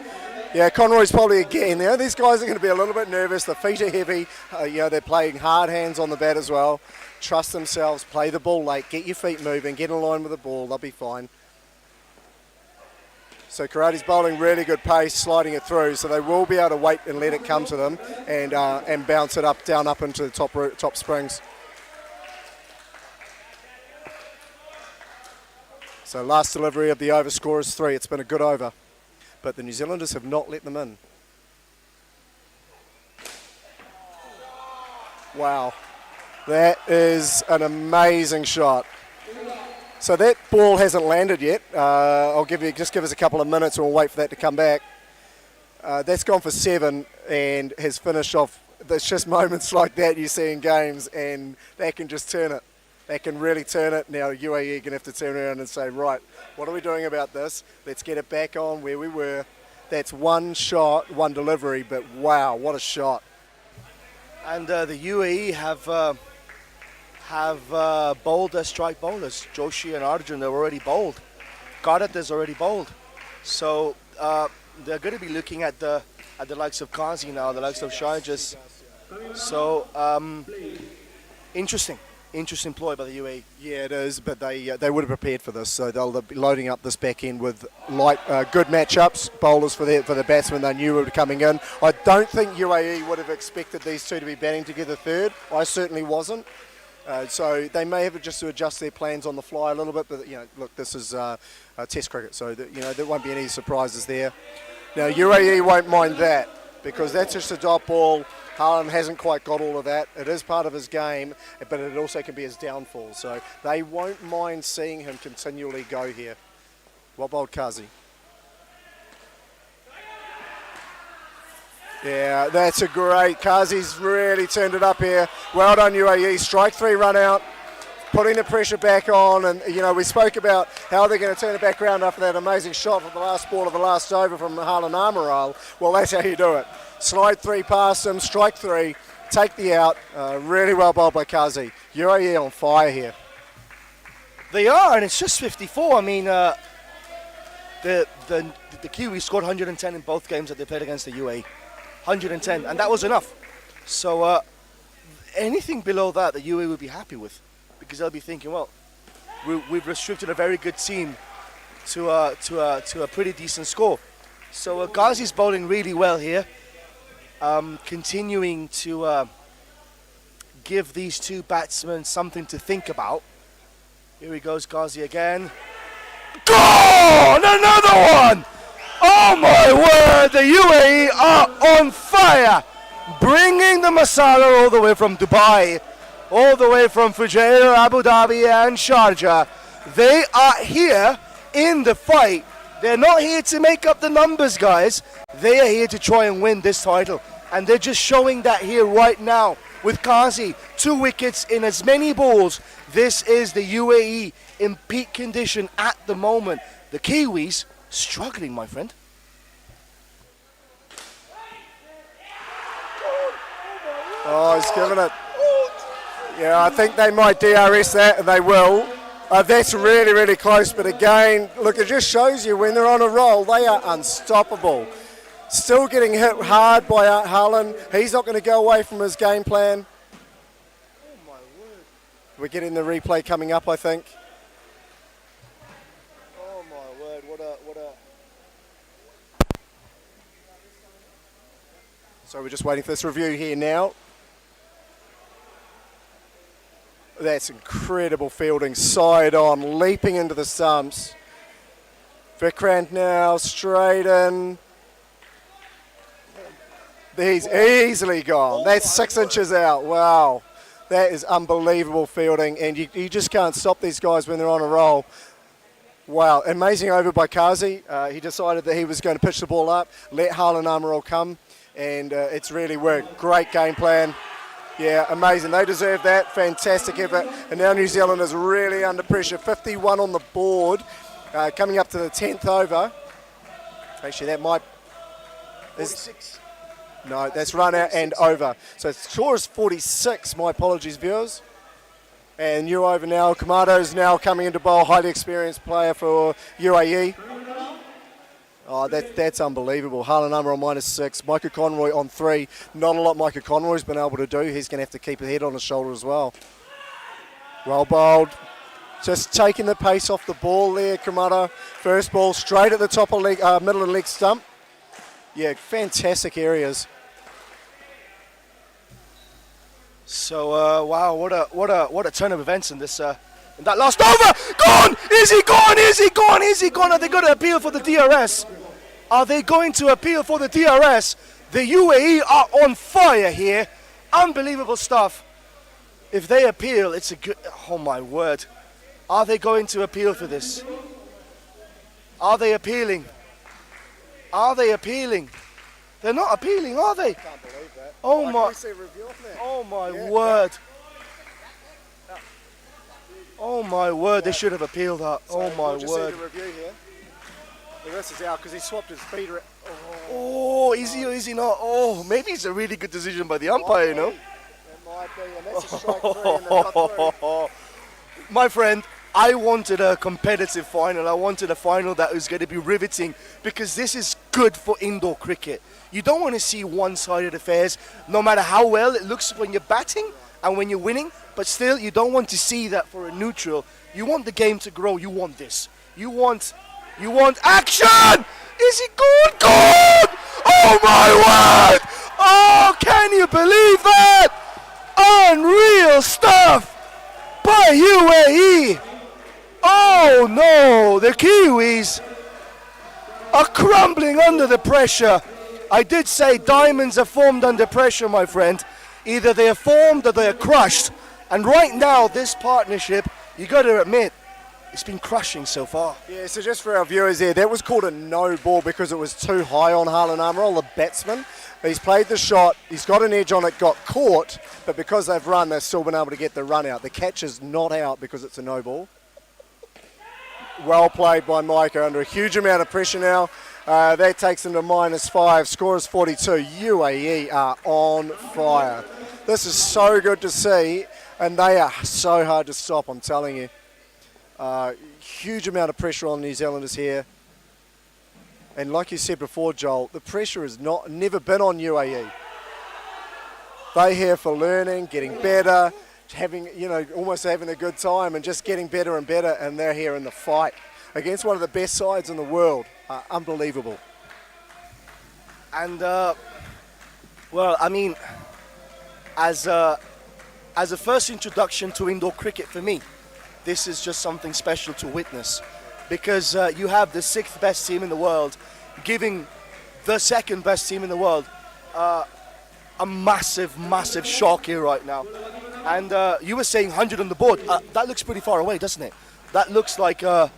Yeah, Conroy's probably again, these guys are going to be a little bit nervous. The feet are heavy. They're playing hard hands on the bat as well. Trust themselves, play the ball late, get your feet moving, get in line with the ball, they'll be fine. So Karate's bowling really good pace, sliding it through, so they will be able to wait and let it come to them and bounce it down up into the top springs. So last delivery of the over score is 3. It's been a good over, but the New Zealanders have not let them in. Wow, that is an amazing shot. So that ball hasn't landed yet. Just give us a couple of minutes and we'll wait for that to come back. That's gone for 7 and has finished off. There's just moments like that you see in games and that can just turn it. That can really turn it. Now U.A.E are going to have to turn around and say, right, what are we doing about this? Let's get it back on where we were. That's 1 shot, 1 delivery, but wow, what a shot. And the U.A.E have bowled their strike bowlers. Joshi and Arjun, they're already bowled. Karat is already bowled. So they're going to be looking at the likes of Kazi now, the likes of Shaijas. So interesting ploy by the U.A.E. Yeah, it is, but they would have prepared for this, so they'll be loading up this back end with good matchups, bowlers for the batsmen they knew were coming in. I don't think U.A.E would have expected these 2 to be batting together third. I certainly wasn't. So they may have just to adjust their plans on the fly a little bit, but look, this is Test cricket, so there won't be any surprises there. Now U.A.E won't mind that because that's just a dot ball. Harlan hasn't quite got all of that. It is part of his game, but it also can be his downfall. So they won't mind seeing him continually go here. What bowled Kazi? Yeah, that's a great. Kazi's really turned it up here. Well done, U.A.E. Strike 3 run out, putting the pressure back on. And, you know, we spoke about how they're going to turn it back around after that amazing shot from the last ball of the last over from Harlan Amaral. Well, that's how you do it. Slide 3 past them, strike 3, take the out. Really well bowled by Kazi. U.A.E. on fire here. They are, and it's just 54. I mean, the Kiwis scored 110 in both games that they played against the U.A.E. 110, and that was enough. So anything below that, the U.A.E. would be happy with, because they'll be thinking, well, we've restricted a very good team to a pretty decent score. So Ghazi's bowling really well here, continuing to give these two batsmen something to think about. Here he goes, Ghazi again. Gone! Another one! Oh my word, the U.A.E. are on fire! Bringing the masala all the way from Dubai, all the way from Fujairah, Abu Dhabi and Sharjah. They are here in the fight. They're not here to make up the numbers, guys. They are here to try and win this title. And they're just showing that here right now with Ghazi. 2 wickets in as many balls. This is the U.A.E. in peak condition at the moment. The Kiwis struggling, my friend. Oh, he's given it. Yeah, I think they might DRS that, and they will. That's really, really close, but again, look, it just shows you when they're on a roll, they are unstoppable. Still getting hit hard by Harlan. He's not going to go away from his game plan. Oh my word. We're getting the replay coming up, I think. Oh my word, what a... So we're just waiting for this review here now. That's incredible fielding, side on, leaping into the stumps. Vikrant now, straight in. He's easily gone. That's 6 inches out. Wow. That is unbelievable fielding, and you just can't stop these guys when they're on a roll. Wow, amazing over by Kazi. He decided that he was going to pitch the ball up, let Harlan Amaral come, and it's really worked. Great game plan. Yeah, amazing. They deserve that. Fantastic effort. And now New Zealand is really under pressure. 51 on the board, coming up to the 10th over. Actually, that might... 46. No, that's run out and over. So score is 46. My apologies, viewers. And new over now. Kamado's now coming into bowl. Highly experienced player for U.A.E. Oh, that's unbelievable. Harlan Amaral -6. Micah Conroy on 3. Not a lot Micah Conroy's been able to do. He's going to have to keep his head on his shoulder as well. Well bowled. Just taking the pace off the ball there, Kamado. First ball straight at the top of leg, middle of the leg stump. Yeah, fantastic areas. So wow, what a turn of events in this in that last over. Gone! Is he gone? Is he gone? Is he gone? Are they going to appeal for the DRS? Are they going to appeal for the DRS? The U.A.E. are on fire here. Unbelievable stuff. If they appeal, it's a good... Oh my word. Are they going to appeal for this? Are they appealing? Are they appealing? They're not appealing, are they? Can't believe that. Oh my... Oh my word. Oh my word, they should have appealed that. Oh my we'll just word. see the review here. The rest is out because he swapped his feet. Oh, is he or is he not? Oh, maybe it's a really good decision by the umpire, you know? It might be, and that's a strike 3 and they've got 3. My friend, I wanted a competitive final. I wanted a final that was going to be riveting because this is good for indoor cricket. You don't want to see one-sided affairs, no matter how well it looks when you're batting and when you're winning, but still you don't want to see that for a neutral. You want the game to grow. You want this. You want action! Is he gone? Gone! Oh my word! Oh, can you believe that? Unreal stuff by U.A.E. Oh no, the Kiwis are crumbling under the pressure. I did say diamonds are formed under pressure, my friend. Either they are formed or they are crushed. And right now, this partnership, you got to admit, it's been crushing so far. Yeah, so just for our viewers there, that was called a no ball because it was too high on Harlan Amaral, the batsman. He's played the shot, he's got an edge on it, got caught, but because they've run, they've still been able to get the run out. The catch is not out because it's a no ball. Well played by Micah under a huge amount of pressure now. That takes them to -5. Score is 42. UAE are on fire. This is so good to see, and they are so hard to stop, I'm telling you. Huge amount of pressure on New Zealanders here. And like you said before, Joel, the pressure has never been on UAE. They're here for learning, getting better, almost having a good time and just getting better and better, and they're here in the fight against one of the best sides in the world. Unbelievable. And, well, I mean, as a first introduction to indoor cricket for me, this is just something special to witness, because you have the 6th best team in the world giving the 2nd best team in the world a massive, massive shock here right now. And you were saying 100 on the board. That looks pretty far away, doesn't it? That looks like a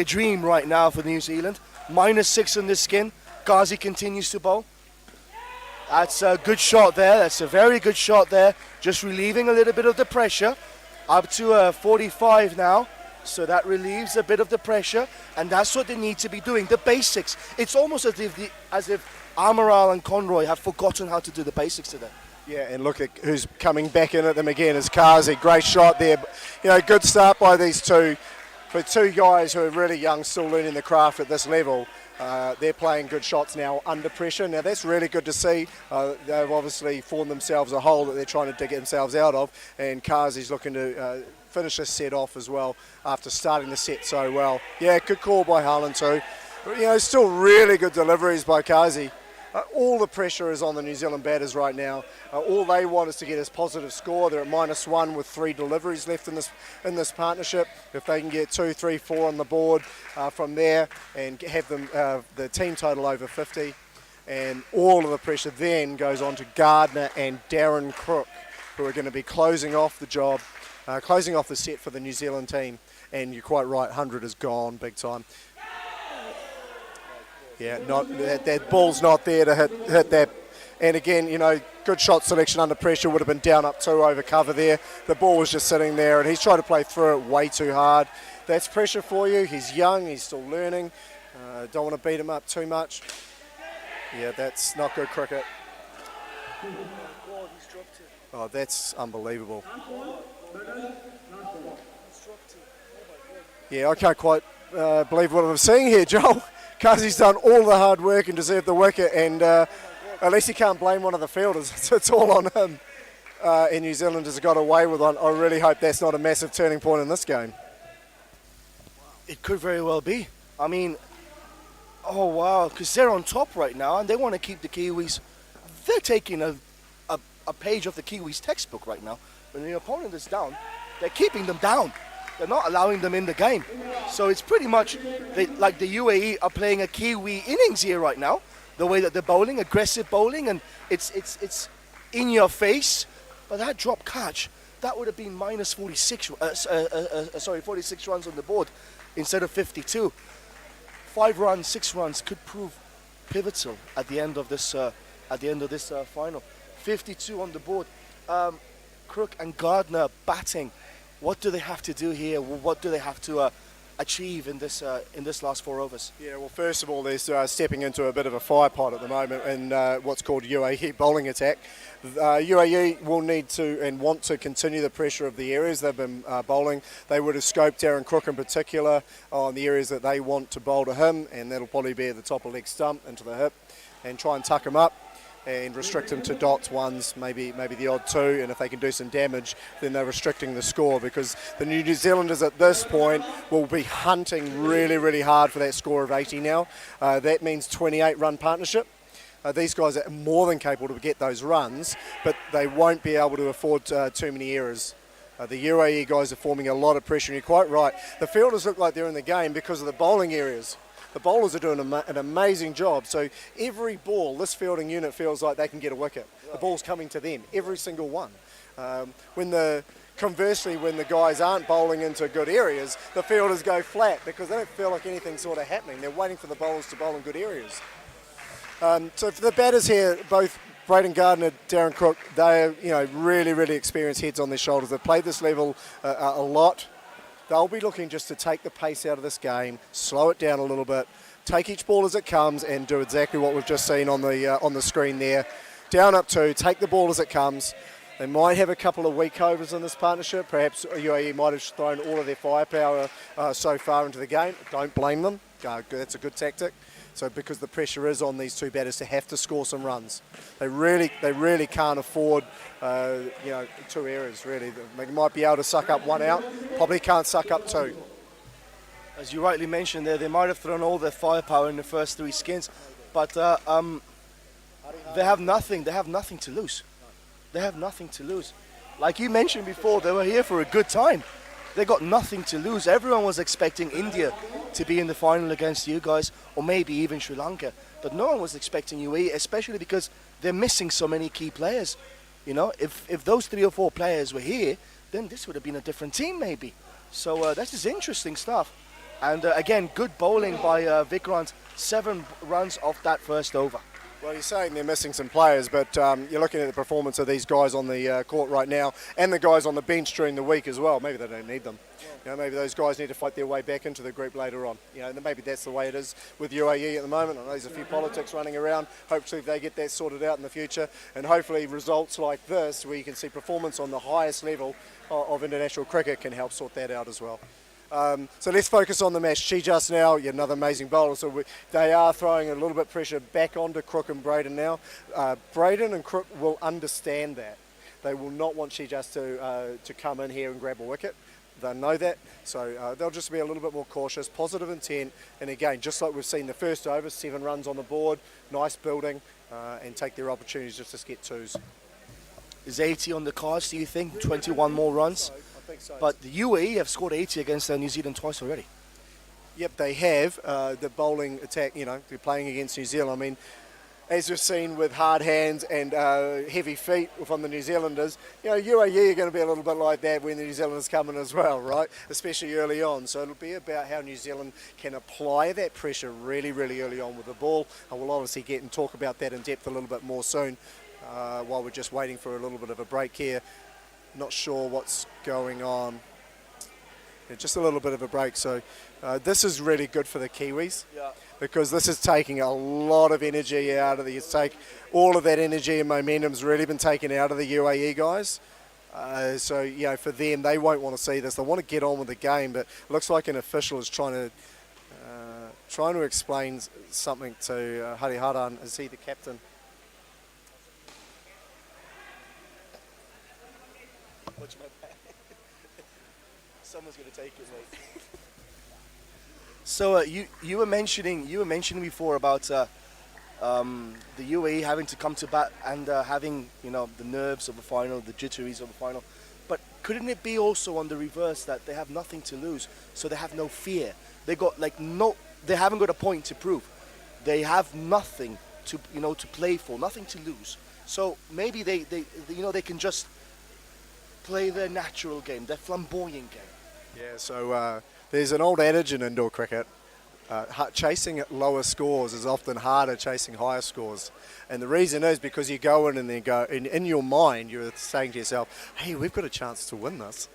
dream right now for New Zealand. -6 on the skin. Ghazi continues to bowl. That's a good shot there. That's a very good shot there. Just relieving a little bit of the pressure. Up to 45 now. So that relieves a bit of the pressure. And that's what they need to be doing. The basics. It's almost as if Amaral and Conroy have forgotten how to do the basics today. Yeah, and look at who's coming back in at them again is Kazi. Great shot there. Good start by these two. For two guys who are really young, still learning the craft at this level, they're playing good shots now under pressure. Now that's really good to see. They've obviously formed themselves a hole that they're trying to dig themselves out of, and Kazi's looking to finish this set off as well after starting the set so well. Yeah, good call by Harlan too. Still really good deliveries by Kazi. All the pressure is on the New Zealand batters right now. All they want is to get a positive score. They're at -1 with 3 deliveries left in this partnership. If they can get 2, 3, 4 on the board from there and have them the team total over 50, and all of the pressure then goes on to Gardner and Darren Crook, who are going to be closing off the job, closing off the set for the New Zealand team. And you're quite right, 100 is gone big time. Yeah, that ball's not there to hit that. And again, good shot selection under pressure. Would have been down up 2 over cover there. The ball was just sitting there, and he's trying to play through it way too hard. That's pressure for you. He's young. He's still learning. Don't want to beat him up too much. Yeah, that's not good cricket. Oh, that's unbelievable. Yeah, I can't quite believe what I'm seeing here, Joel. Kazi's done all the hard work and deserved the wicket, and at least he can't blame one of the fielders. It's all on him. And New Zealand has got away with one. I really hope that's not a massive turning point in this game. It could very well be. I mean, oh wow, because they're on top right now, and they want to keep the Kiwis. They're taking a page of the Kiwis textbook right now. When the opponent is down, they're keeping them down. They're not allowing them in the game. So it's pretty much like the UAE are playing a Kiwi innings here right now. The way that they're bowling, aggressive bowling, and it's in your face. But that drop catch, that would have been -46. 46 runs on the board instead of 52. 5 runs, 6 runs could prove pivotal at the end of this final. 52 on the board. Crook and Gardner batting. What do they have to do here? What do they have to achieve in this last 4 overs? Yeah, well, first of all, they're stepping into a bit of a fire pot at the moment in what's called UAE bowling attack. UAE will need to and want to continue the pressure of the areas they've been bowling. They would have scoped Darren Crook in particular on the areas that they want to bowl to him, and that'll probably be at the top of leg stump into the hip, and try and tuck him up and restrict them to dots, ones, maybe the odd 2, and if they can do some damage, then they're restricting the score, because the New Zealanders at this point will be hunting really, really hard for that score of 80 now. That means 28 run partnership. These guys are more than capable to get those runs, but they won't be able to afford too many errors. The UAE guys are forming a lot of pressure, and you're quite right. The fielders look like they're in the game because of the bowling areas. The bowlers are doing an amazing job. So every ball, this fielding unit feels like they can get a wicket. The ball's coming to them, every single one. When the conversely, when the guys aren't bowling into good areas, the fielders go flat because they don't feel like anything's sort of happening. They're waiting for the bowlers to bowl in good areas. So for the batters here, both Braden Gardner, Darren Crook, they're really, really experienced heads on their shoulders. They've played this level a lot. They'll be looking just to take the pace out of this game, slow it down a little bit, take each ball as it comes, and do exactly what we've just seen on the screen there. Down up 2, take the ball as it comes. They might have a couple of weak overs in this partnership. Perhaps UAE might have thrown all of their firepower so far into the game. Don't blame them. That's a good tactic. So because the pressure is on these two batters to have to score some runs, they really can't afford 2 errors. Really, they might be able to suck up 1 out. Probably can't suck up 2. As you rightly mentioned there, they might have thrown all their firepower in the first 3 skins, but they have nothing. They have nothing to lose. They have nothing to lose. Like you mentioned before, they were here for a good time. They got nothing to lose. Everyone was expecting India to be in the final against you guys, or maybe even Sri Lanka. But no one was expecting U.A.E, especially because they're missing so many key players. If those 3 or 4 players were here, then this would have been a different team maybe. So this is interesting stuff. And again, good bowling by Vikrant. 7 runs off that first over. Well, you're saying they're missing some players, but you're looking at the performance of these guys on the court right now and the guys on the bench during the week as well. Maybe they don't need them. Maybe those guys need to fight their way back into the group later on. Maybe that's the way it is with U.A.E at the moment. I know there's a few politics running around. Hopefully they get that sorted out in the future, and hopefully results like this, where you can see performance on the highest level of international cricket, can help sort that out as well. So let's focus on the match. She just now, another amazing bowler. So they are throwing a little bit of pressure back onto Crook and Braden now. Braden and Crook will understand that. They will not want She just to come in here and grab a wicket. They know that. So they'll just be a little bit more cautious, positive intent. And again, just like we've seen the first over, 7 runs on the board, nice building, and take their opportunities just to get 2s. Is 80 on the cards, do you think? 21 more runs? I think so. But the U.A.E have scored 80 against New Zealand twice already. Yep, they have. The bowling attack, they're playing against New Zealand. I mean, as we've seen with hard hands and heavy feet from the New Zealanders, U.A.E are going to be a little bit like that when the New Zealanders come in as well, right? Especially early on. So it'll be about how New Zealand can apply that pressure really, really early on with the ball. And we'll obviously get and talk about that in depth a little bit more soon while we're just waiting for a little bit of a break here. Not sure what's going on. Yeah, just a little bit of a break. So this is really good for the Kiwis, because this is taking a lot of energy out of all of that energy and momentum's really been taken out of the U.A.E guys. So for them, they won't want to see this. They want to get on with the game, but it looks like an official is trying to explain something to Hariharan. Is he the captain? Watch my back. Someone's going to take it, mate. So you were mentioning before about the U.A.E having to come to bat and having the nerves of the final, the jitteries of the final. But couldn't it be also on the reverse that they have nothing to lose, so they have no fear? They got they haven't got a point to prove. They have nothing to to play for, nothing to lose. So maybe they can just play their natural game, their flamboyant game. Yeah, so there's an old adage in indoor cricket, chasing at lower scores is often harder chasing higher scores. And the reason is because you go in and then in your mind, you're saying to yourself, hey, we've got a chance to win this.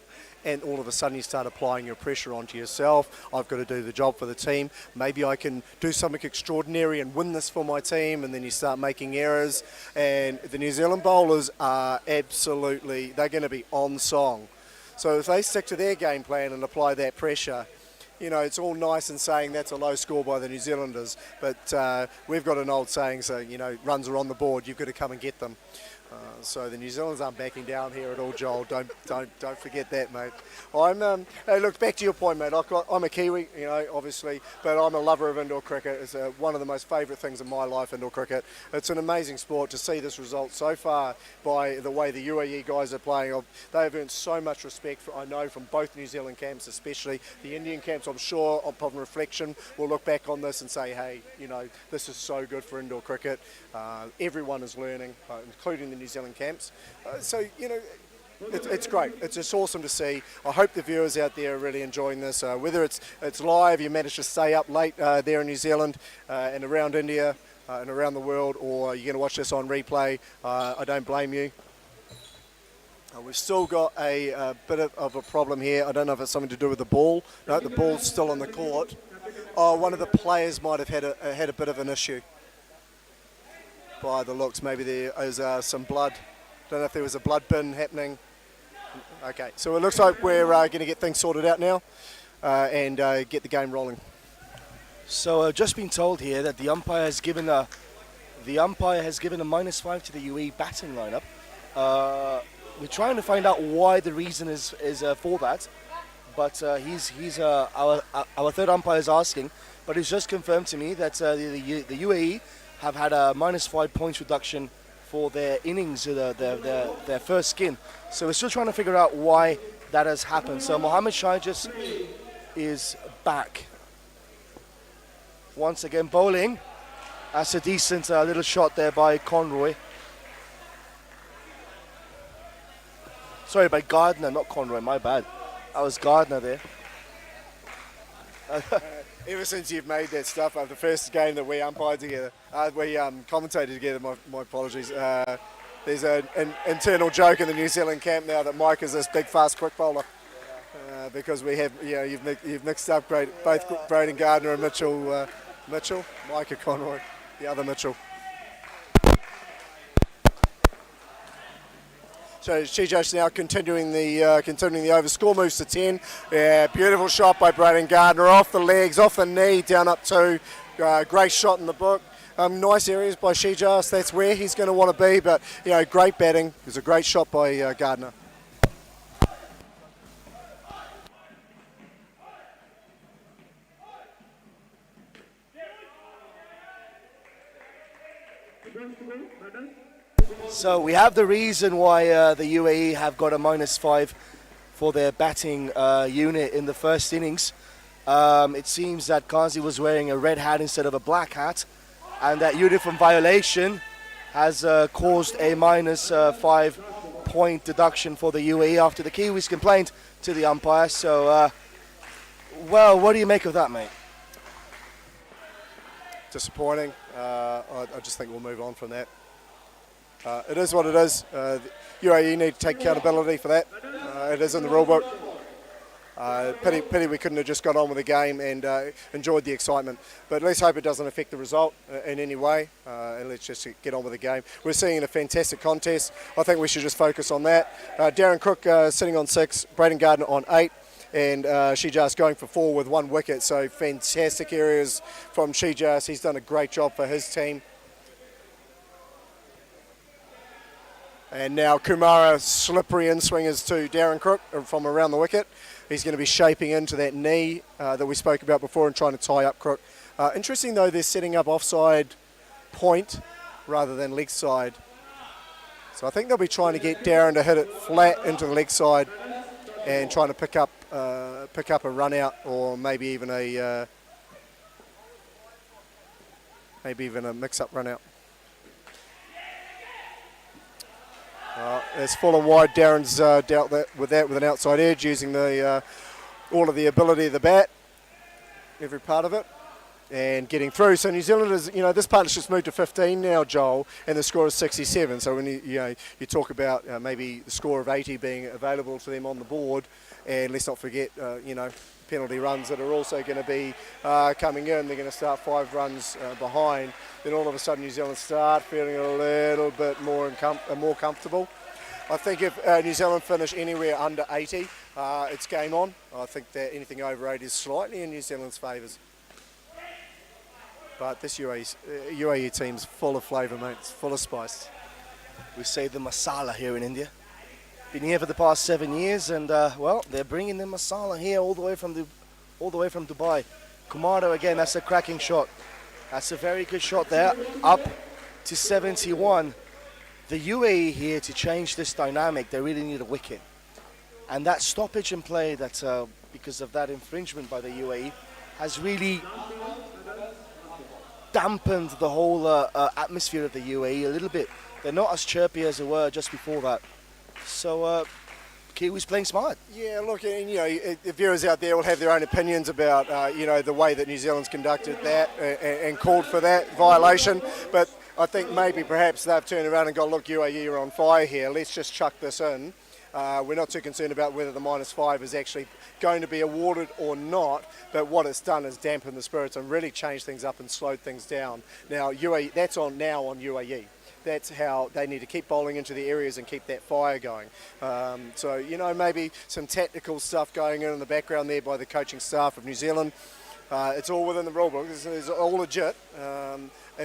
And all of a sudden you start applying your pressure onto yourself. I've got to do the job for the team. Maybe I can do something extraordinary and win this for my team. And then you start making errors. And the New Zealand bowlers are they're going to be on song. So if they stick to their game plan and apply that pressure, it's all nice and saying that's a low score by the New Zealanders. But we've got an old saying, so, runs are on the board, you've got to come and get them. So the New Zealanders aren't backing down here at all, Joel. Don't forget that, mate. Hey, look, back to your point, mate. I'm a Kiwi, obviously, but I'm a lover of indoor cricket. It's one of the most favourite things in my life, indoor cricket. It's an amazing sport to see this result so far by the way the U.A.E guys are playing. They've earned so much respect, I know, from both New Zealand camps, especially the Indian camps. I'm sure, upon reflection, will look back on this and say, hey, this is so good for indoor cricket. Everyone is learning, including the New Zealand camps. So, it's great. It's just awesome to see. I hope the viewers out there are really enjoying this. Whether it's live, you manage to stay up late there in New Zealand and around India and around the world, or you're going to watch this on replay, I don't blame you. We've still got a bit of a problem here. I don't know if it's something to do with the ball. No, the ball's still on the court. Oh, one of the players might have had a bit of an issue. By the looks, maybe there is some blood. Don't know if there was a blood bin happening. Okay, so it looks like we're going to get things sorted out now and get the game rolling. So I've just been told here that the umpire has given a -5 to the U.A.E batting lineup. We're trying to find out why the reason is for that, but our third umpire is asking, but it's just confirmed to me that the U.A.E have had a -5 points reduction for their innings, their first skin. So we're still trying to figure out why that has happened. So Mohammed Shaijas is back. Once again bowling. That's a decent little shot there by Conroy. Sorry, by Gardner, not Conroy, my bad. That was Gardner there. Ever since you've made that stuff up, the first game that we umpired together, we commentated together, my apologies, there's an internal joke in the New Zealand camp now that Mike is this big, fast, quick bowler. Because we have, you've mixed up both Braden Gardner and Mitchell, Micah Conroy, the other Mitchell. So Shaijas now continuing the over. Score moves to 10. Yeah, beautiful shot by Braden Gardner off the legs, off the knee, down up 2. Great shot in the book. Nice areas by Shaijas. That's where he's going to want to be. But great batting. It was a great shot by Gardner. So we have the reason why the U.A.E have got a -5 for their batting unit in the first innings. It seems that Kazi was wearing a red hat instead of a black hat, and that uniform violation has caused a -5 point deduction for the U.A.E after the Kiwis complained to the umpire. So, well, what do you make of that, mate? Disappointing. I just think we'll move on from that. It is what it is. U.A.E need to take accountability for that. It is in the rule book. Pity we couldn't have just got on with the game and enjoyed the excitement. But let's hope it doesn't affect the result in any way. And let's just get on with the game. We're seeing a fantastic contest. I think we should just focus on that. Darren Cook sitting on 6, Braden Gardner on 8. And Shaijas going for 4 with 1 wicket. So fantastic areas from Shaijas. He's done a great job for his team. And now Kumara slippery in swingers to Darren Crook from around the wicket. He's going to be shaping into that knee that we spoke about before and trying to tie up Crook. Interesting though, they're setting up offside point rather than leg side. So I think they'll be trying to get Darren to hit it flat into the leg side and trying to pick up a run out, or maybe even a mix-up run out. It's full and wide. Darren's dealt with that with an outside edge, using all of the ability of the bat, every part of it, and getting through. So New Zealand is, this partnership's moved to 15 now, Joel, and the score is 67. So when you talk about maybe the score of 80 being available to them on the board, and let's not forget, penalty runs that are also going to be coming in. They're going to start 5 runs behind. Then all of a sudden New Zealand start feeling a little bit more comfortable. I think if New Zealand finish anywhere under 80, it's game on. I think that anything over 80 is slightly in New Zealand's favours. But this U.A.E team's full of flavour, mate. It's full of spice. We say the masala here in India. Been here for the past 7 years, and well, they're bringing the masala here all the way from Dubai. Kumaro again. That's a cracking shot. That's a very good shot there. Up to 71. The U.A.E here, to change this dynamic, they really need a wicket. And that stoppage in play, that because of that infringement by the U.A.E, has really dampened the whole atmosphere of the U.A.E a little bit. They're not as chirpy as they were just before that. So Kiwis playing smart. Yeah, look, and the viewers out there will have their own opinions about the way that New Zealand's conducted that and called for that violation. But I think maybe perhaps they've turned around and gone, look, UAE are on fire here. Let's just chuck this in. We're not too concerned about whether the -5 is actually going to be awarded or not, but what it's done is dampen the spirits and really changed things up and slowed things down. Now, UAE, that's on UAE. That's how they need to keep bowling into the areas and keep that fire going. So, maybe some tactical stuff going in the background there by the coaching staff of New Zealand. It's all within the rule book. It's all legit.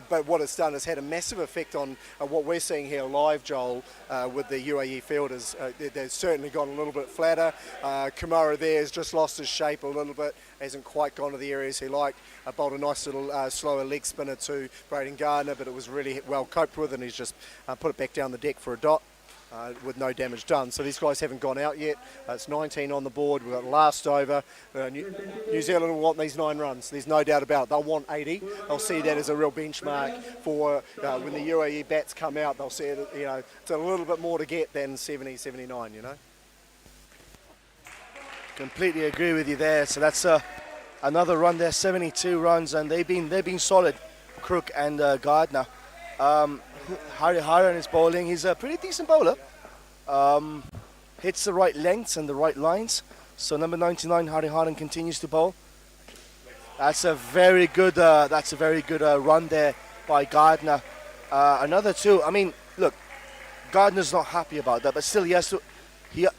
But what it's done is had a massive effect on what we're seeing here live, Joel, with the UAE fielders. They've certainly gone a little bit flatter. Kamara there has just lost his shape a little bit, hasn't quite gone to the areas he liked. Bowled a nice little slower leg spinner to Braden Gardner, but it was really well coped with, and he's just put it back down the deck for a dot. With no damage done. So these guys haven't gone out yet. It's 19 on the board. We've got last over. New Zealand will want these 9 runs. There's no doubt about it. They'll want 80. They'll see that as a real benchmark for when the UAE bats come out. They'll see it, it's a little bit more to get than 70, 79, Completely agree with you there. So that's another run there, 72 runs, and they've been solid, Crook and Gardner. Harry Haran is bowling. He's a pretty decent bowler. Hits the right lengths and the right lines. So number 99, Harry Haran, continues to bowl. That's a very good run there by Gardner. Another 2. I mean, look, Gardner's not happy about that, but still he has to. Yeah,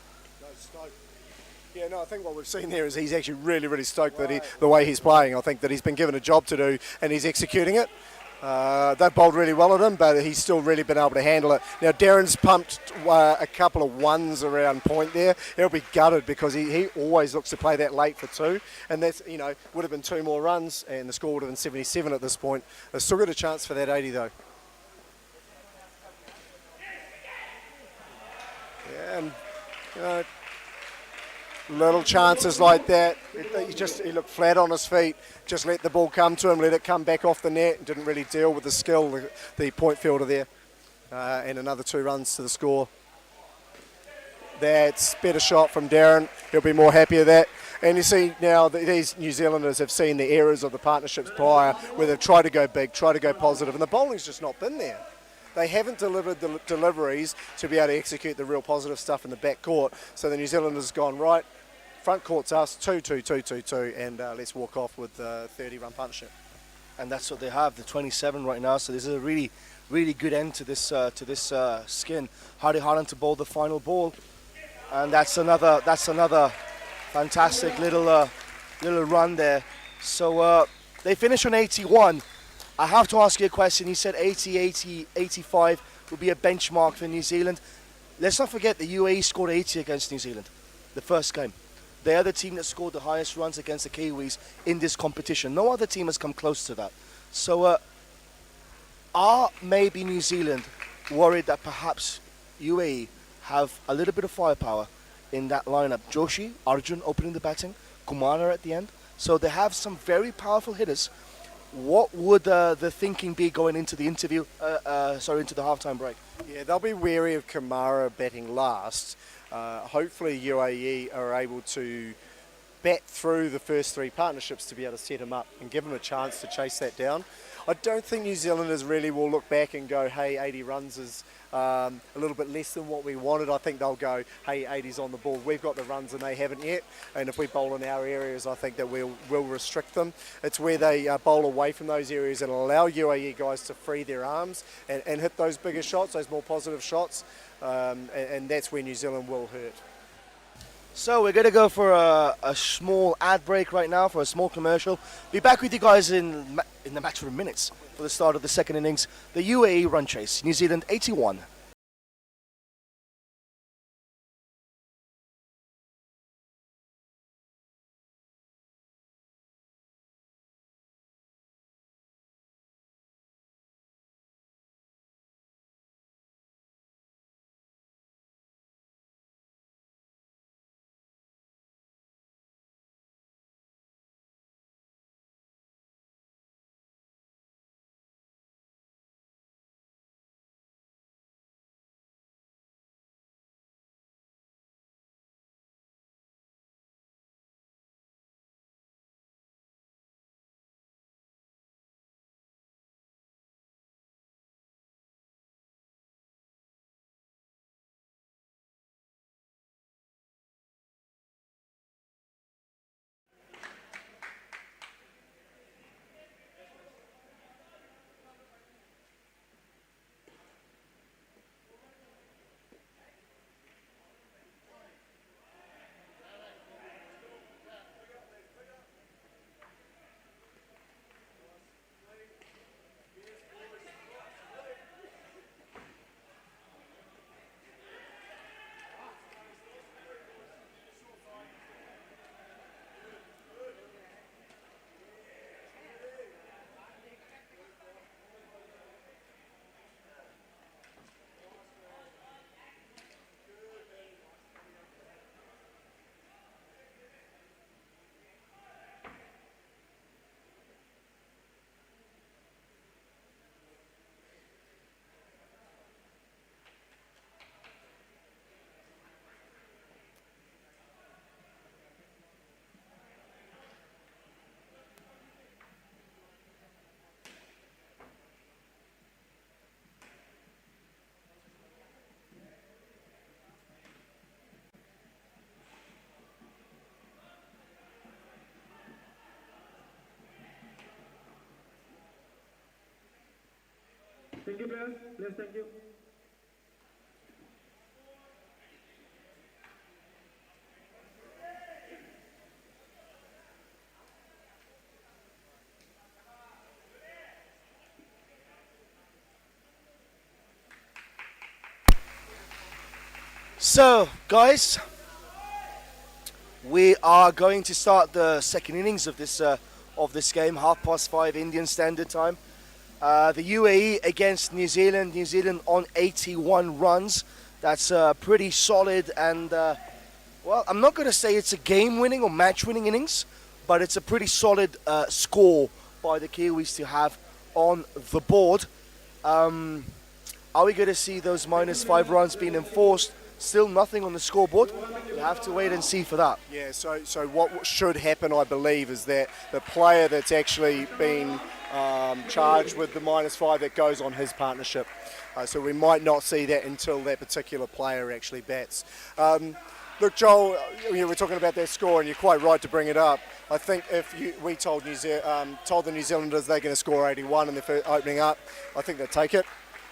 no, I think what we've seen there is he's actually really, really stoked that the way he's playing. I think that he's been given a job to do and he's executing it. They've bowled really well at him, but he's still really been able to handle it. Now, Darren's pumped a couple of 1s around point there. He'll be gutted because he always looks to play that late for 2. And that's, would have been 2 more runs and the score would have been 77 at this point. They've still got a chance for that 80, though. Yeah, and, little chances like that. He looked flat on his feet. Just let the ball come to him, let it come back off the net. Didn't really deal with the skill, the point fielder there. And another 2 runs to the score. That's better shot from Darren. He'll be more happy with that. And you see now that these New Zealanders have seen the errors of the partnerships prior, where they've tried to go big, tried to go positive, and the bowling's just not been there. They haven't delivered the deliveries to be able to execute the real positive stuff in the back court. So the New Zealanders have gone, right, front court's us, 2-2-2-2-2, and let's walk off with the 30-run partnership. And that's what they have, the 27 right now. So this is a really, really good end to this skin. Hardy Haran to bowl the final ball, and that's another fantastic little run there. So they finish on 81. I have to ask you a question. You said 80, 80, 85 would be a benchmark for New Zealand. Let's not forget the UAE scored 80 against New Zealand, the first game. They are the team that scored the highest runs against the Kiwis in this competition. No other team has come close to that. So are maybe New Zealand worried that perhaps UAE have a little bit of firepower in that lineup? Joshi, Arjun opening the batting, Kumara at the end. So they have some very powerful hitters. What would the thinking be going into the into the halftime break? Yeah, they'll be wary of Kamara batting last. Hopefully UAE are able to bat through the first 3 partnerships to be able to set him up and give him a chance to chase that down. I don't think New Zealanders really will look back and go, hey, 80 runs is a little bit less than what we wanted. I think they'll go, hey, 80's on the board. We've got the runs and they haven't yet. And if we bowl in our areas, I think that we'll restrict them. It's where they bowl away from those areas and allow UAE guys to free their arms and hit those bigger shots, those more positive shots. And that's where New Zealand will hurt. So we're going to go for a small ad break right now, for a small commercial. Be back with you guys in the matter of minutes for the start of the second innings. The UAE run chase, New Zealand 81, players. Players, thank you. So, guys, we are going to start the second innings of this game, 5:30 Indian Standard Time. The UAE against New Zealand. New Zealand on 81 runs. That's pretty solid, and well, I'm not going to say it's a game-winning or match-winning innings, but it's a pretty solid score by the Kiwis to have on the board. Are we going to see those -5 runs being enforced? Still nothing on the scoreboard. We have to wait and see for that. Yeah, so what should happen, I believe, is that the player that's actually been charged with the -5, that goes on his partnership. So we might not see that until that particular player actually bats. Look, Joel, we're talking about that score, and you're quite right to bring it up. I think if we told the New Zealanders they're going to score 81 in their opening up, I think they'd take it.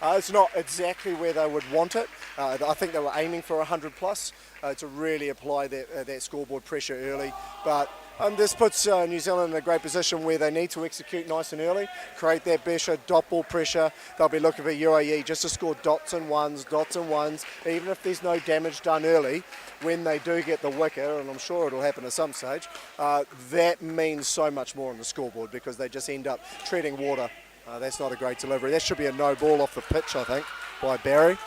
It's not exactly where they would want it. I think they were aiming for 100 plus to really apply that scoreboard pressure early. But this puts New Zealand in a great position where they need to execute nice and early, create that pressure, dot ball pressure. They'll be looking for U.A.E. just to score dots and ones, even if there's no damage done early. When they do get the wicket, and I'm sure it'll happen at some stage, that means so much more on the scoreboard because they just end up treading water. That's not a great delivery. That should be a no ball off the pitch, I think, by Barry.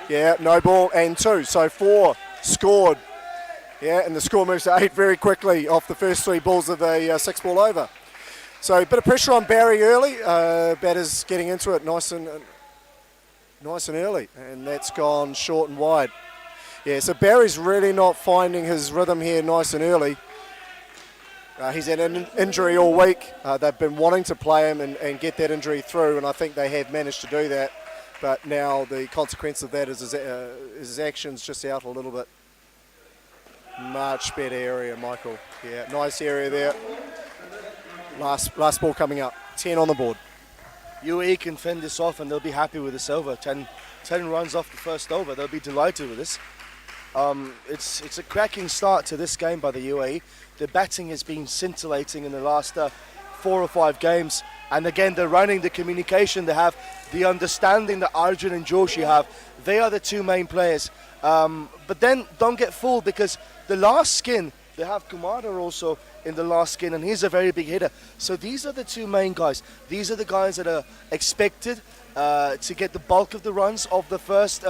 Yeah, no ball and 2. So 4 scored. Yeah, and the score moves to 8 very quickly off the first 3 balls of the 6-ball over. So a bit of pressure on Barry early. Batter's getting into it nice and early. And that's gone short and wide. Yeah, so Barry's really not finding his rhythm here nice and early. He's had an injury all week. They've been wanting to play him and get that injury through, and I think they have managed to do that. But now the consequence of that is his actions just out a little bit. Much better area, Michael. Yeah, nice area there. Last ball coming up. 10 on the board. UAE can fend this off, and they'll be happy with this over. 10 runs off the first over. They'll be delighted with this. It's a cracking start to this game by the UAE. The batting has been scintillating in the last 4 or 5 games. And again, the running, the communication they have, the understanding that Arjun and Joshi have, they are the 2 main players. But then don't get fooled because the last skin, they have Kumar also in the last skin, and he's a very big hitter. So these are the 2 main guys. These are the guys that are expected to get the bulk of the runs of the first,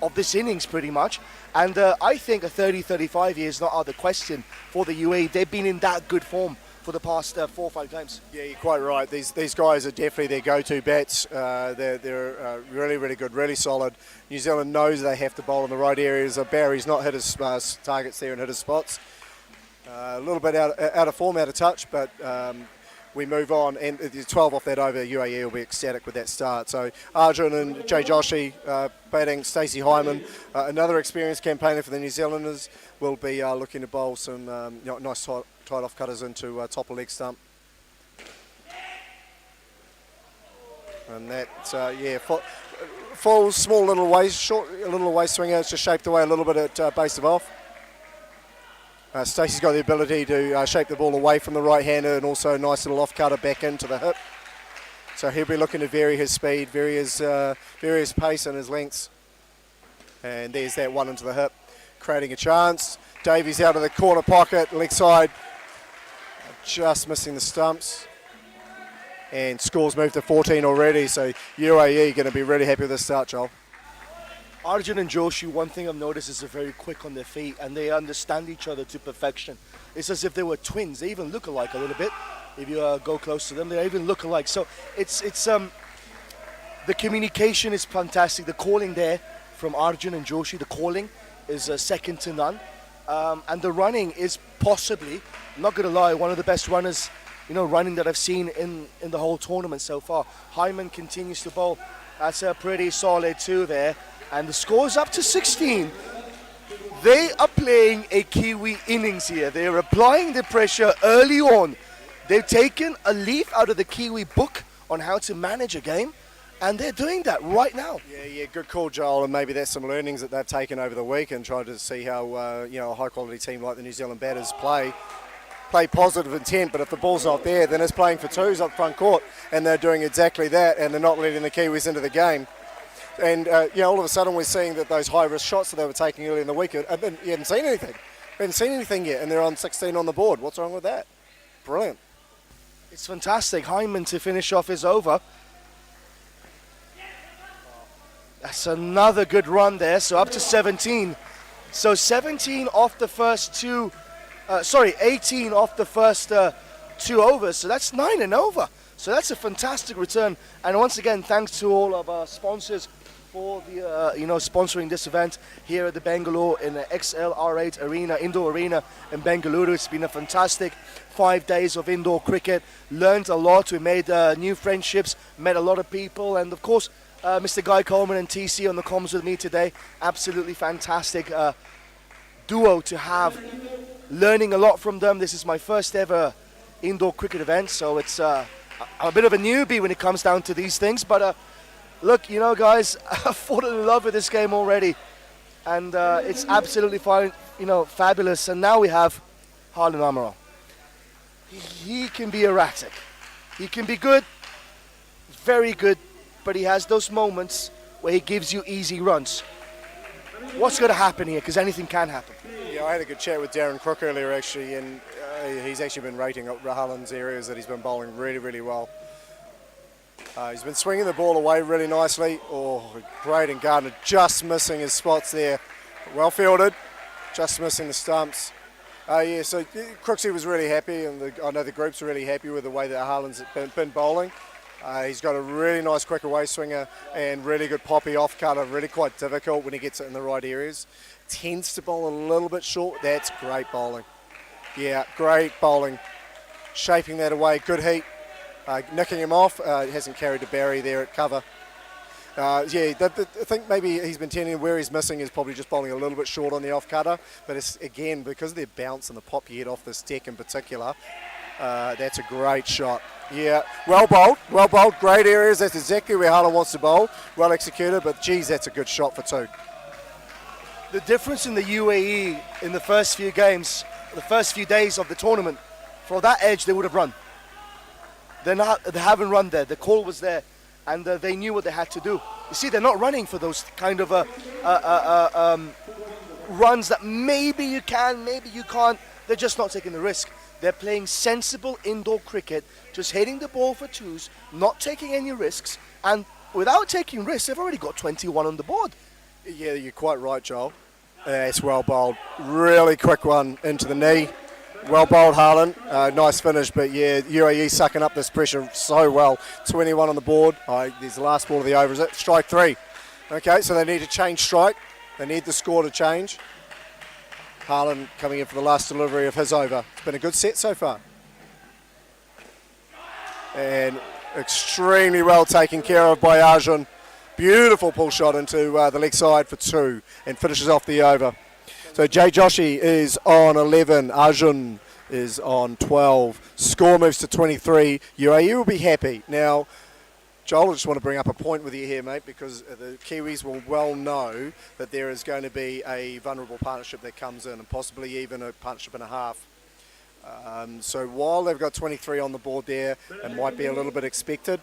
of this innings pretty much. And I think a 30-35 year is not out of the question for the UAE. They've been in that good form for the past 4 or 5 games. Yeah, you're quite right. These guys are definitely their go-to bats. They're really, really good, really solid. New Zealand knows they have to bowl in the right areas. Barry's not hit his targets there and hit his spots. A little bit out of form, out of touch, but we move on. And the 12 off that over, UAE will be ecstatic with that start. So Arjun and Jay Joshi batting, Stacey Hyman, another experienced campaigner for the New Zealanders, will be looking to bowl some nice tight off cutters into top of leg stump. And that, full, small little waist, short, a little waist swinger. It's just shaped away a little bit at base of off. Stacey's got the ability to shape the ball away from the right-hander and also a nice little off-cutter back into the hip. So he'll be looking to vary his speed, vary his pace and his lengths. And there's that one into the hip, creating a chance. Davies out of the corner pocket, leg side, just missing the stumps. And scores moved to 14 already, so U.A.E. going to be really happy with this start, Joel. Arjun and Joshi, one thing I've noticed is they're very quick on their feet and they understand each other to perfection. It's as if they were twins. They even look alike a little bit. If you go close to them, they even look alike. So it's the communication is fantastic. The calling there from Arjun and Joshi, the calling is second to none. And the running is possibly, I'm not going to lie, one of the best runners, running that I've seen in the whole tournament so far. Hyman continues to bowl. That's a pretty solid 2 there. And the score's up to 16. They are playing a Kiwi innings here. They're applying the pressure early on. They've taken a leaf out of the Kiwi book on how to manage a game, and they're doing that right now. Yeah, good call, Joel, and maybe that's some learnings that they've taken over the week and tried to see how a high-quality team like the New Zealand Batters play positive intent, but if the ball's not there, then it's playing for twos up front court, and they're doing exactly that, and they're not letting the Kiwis into the game. And all of a sudden we're seeing that those high-risk shots that they were taking early in the week, you haven't seen anything. We haven't seen anything yet, and they're on 16 on the board. What's wrong with that? Brilliant. It's fantastic. Hyman to finish off his over. That's another good run there, so up to 17. So 17 off the first 18 off the first 2 overs, so that's 9 and over. So that's a fantastic return. And once again, thanks to all of our sponsors for the sponsoring this event here at the Bangalore in the XLR8 Arena, indoor arena in Bengaluru. It's been a fantastic 5 days of indoor cricket. Learned a lot. We made new friendships, met a lot of people, and of course, Mr. Guy Coleman and TC on the comms with me today. Absolutely fantastic duo to have. Learning a lot from them. This is my first ever indoor cricket event, so it's I'm a bit of a newbie when it comes down to these things, but look, guys, I've fallen in love with this game already, and it's absolutely fine, fabulous. And now we have Harlan Amaral. He can be erratic. He can be good, very good, but he has those moments where he gives you easy runs. What's going to happen here? Because anything can happen. Yeah, I had a good chat with Darren Crook earlier, actually, and he's actually been rating Harlan's areas that he's been bowling really, really well. He's been swinging the ball away really nicely. Oh, great, and Gardner just missing his spots there. Well fielded, just missing the stumps. So Crooksy was really happy, and I know the group's really happy with the way that Harlan's been bowling. He's got a really nice quick away swinger and really good poppy off cutter, really quite difficult when he gets it in the right areas. Tends to bowl a little bit short. That's great bowling. Yeah, great bowling. Shaping that away, good heat. Nicking him off. He hasn't carried to Barry there at cover. I think maybe he's been tending where he's missing is probably just bowling a little bit short on the off cutter. But it's, again, because of their bounce and the pop you hit off this deck in particular, that's a great shot. Yeah, well bowled, great areas. That's exactly where Harlan wants to bowl. Well executed, but geez, that's a good shot for 2. The difference in the U.A.E. in the first few games, the first few days of the tournament, for that edge they would have run. They haven't run there. The call was there, and they knew what they had to do. You see, they're not running for those kind of runs that maybe you can, maybe you can't. They're just not taking the risk. They're playing sensible indoor cricket, just hitting the ball for 2s, not taking any risks, and without taking risks, they've already got 21 on the board. Yeah, you're quite right, Joel. It's well bowled. Really quick one into the knee. Well bowled, Harlan. Nice finish, but yeah, U.A.E. sucking up this pressure so well. 21 on the board. There's the last ball of the over, is it? Strike 3. Okay, so they need to change strike. They need the score to change. Harlan coming in for the last delivery of his over. It's been a good set so far. And extremely well taken care of by Arjun. Beautiful pull shot into the leg side for 2 and finishes off the over. So Jay Joshi is on 11. Arjun is on 12. Score moves to 23. U.A.E. will be happy. Now, Joel, I just want to bring up a point with you here, mate, because the Kiwis will well know that there is going to be a vulnerable partnership that comes in, and possibly even a partnership and a half. So while they've got 23 on the board there, it might be a little bit expected.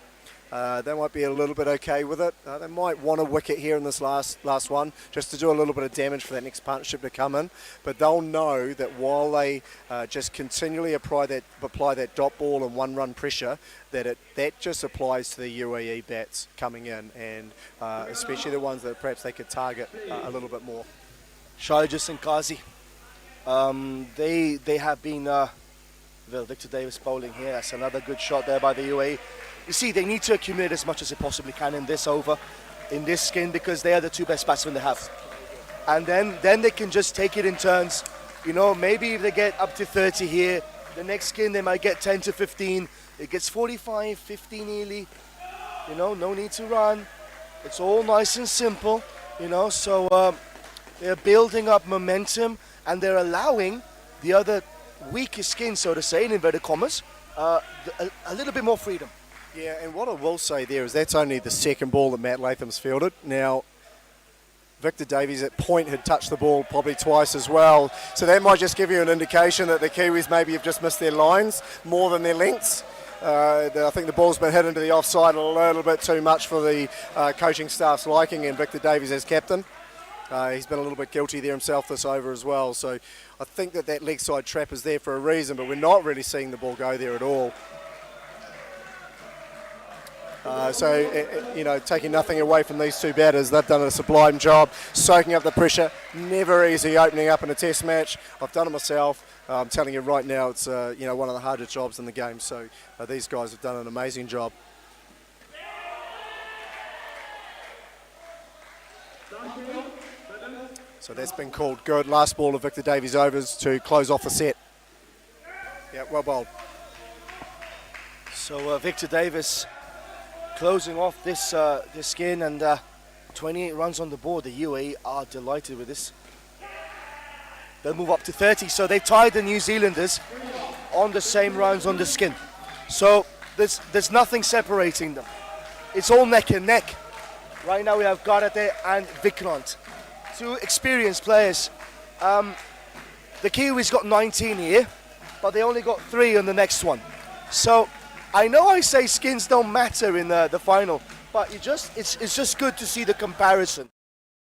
They might be a little bit okay with it. They might want a wicket here in this last one just to do a little bit of damage for that next partnership to come in. But they'll know that while they just continually apply that dot ball and one-run pressure, that just applies to the U.A.E. bats coming in, and especially the ones that perhaps they could target a little bit more. Sharjah and Qazi, they have been. Victor Davis bowling here. That's another good shot there by the U.A.E. You see, they need to accumulate as much as they possibly can in this over, in this skin, because they are the 2 best batsmen they have. And then they can just take it in turns. Maybe if they get up to 30 here, the next skin they might get 10 to 15. It gets 45, 50 nearly. No need to run. It's all nice and simple. So they're building up momentum, and they're allowing the other weaker skin, so to say, in inverted commas, a little bit more freedom. Yeah, and what I will say there is that's only the second ball that Matt Latham's fielded. Now, Victor Davies at point had touched the ball probably twice as well. So that might just give you an indication that the Kiwis maybe have just missed their lines more than their lengths. I think the ball's been hit into the offside a little bit too much for the coaching staff's liking, and Victor Davies as captain. He's been a little bit guilty there himself this over as well. So I think that leg side trap is there for a reason, but we're not really seeing the ball go there at all. Taking nothing away from these two batters, they've done a sublime job soaking up the pressure. Never easy opening up in a test match. I've done it myself. I'm telling you right now, it's one of the hardest jobs in the game. So these guys have done an amazing job. So that's been called good. Last ball of Victor Davies overs to close off the set. Yeah, well bowled. So Victor Davis closing off this skin, and 28 runs on the board. The U.A.E are delighted with this. They'll move up to 30, so they tied the New Zealanders on the same runs on the skin. So there's nothing separating them. It's all neck and neck. Right now we have Garate and Vikrant, two experienced players. The Kiwis got 19 here, but they only got 3 on the next one. So I know I say skins don't matter in the final, but it's just good to see the comparison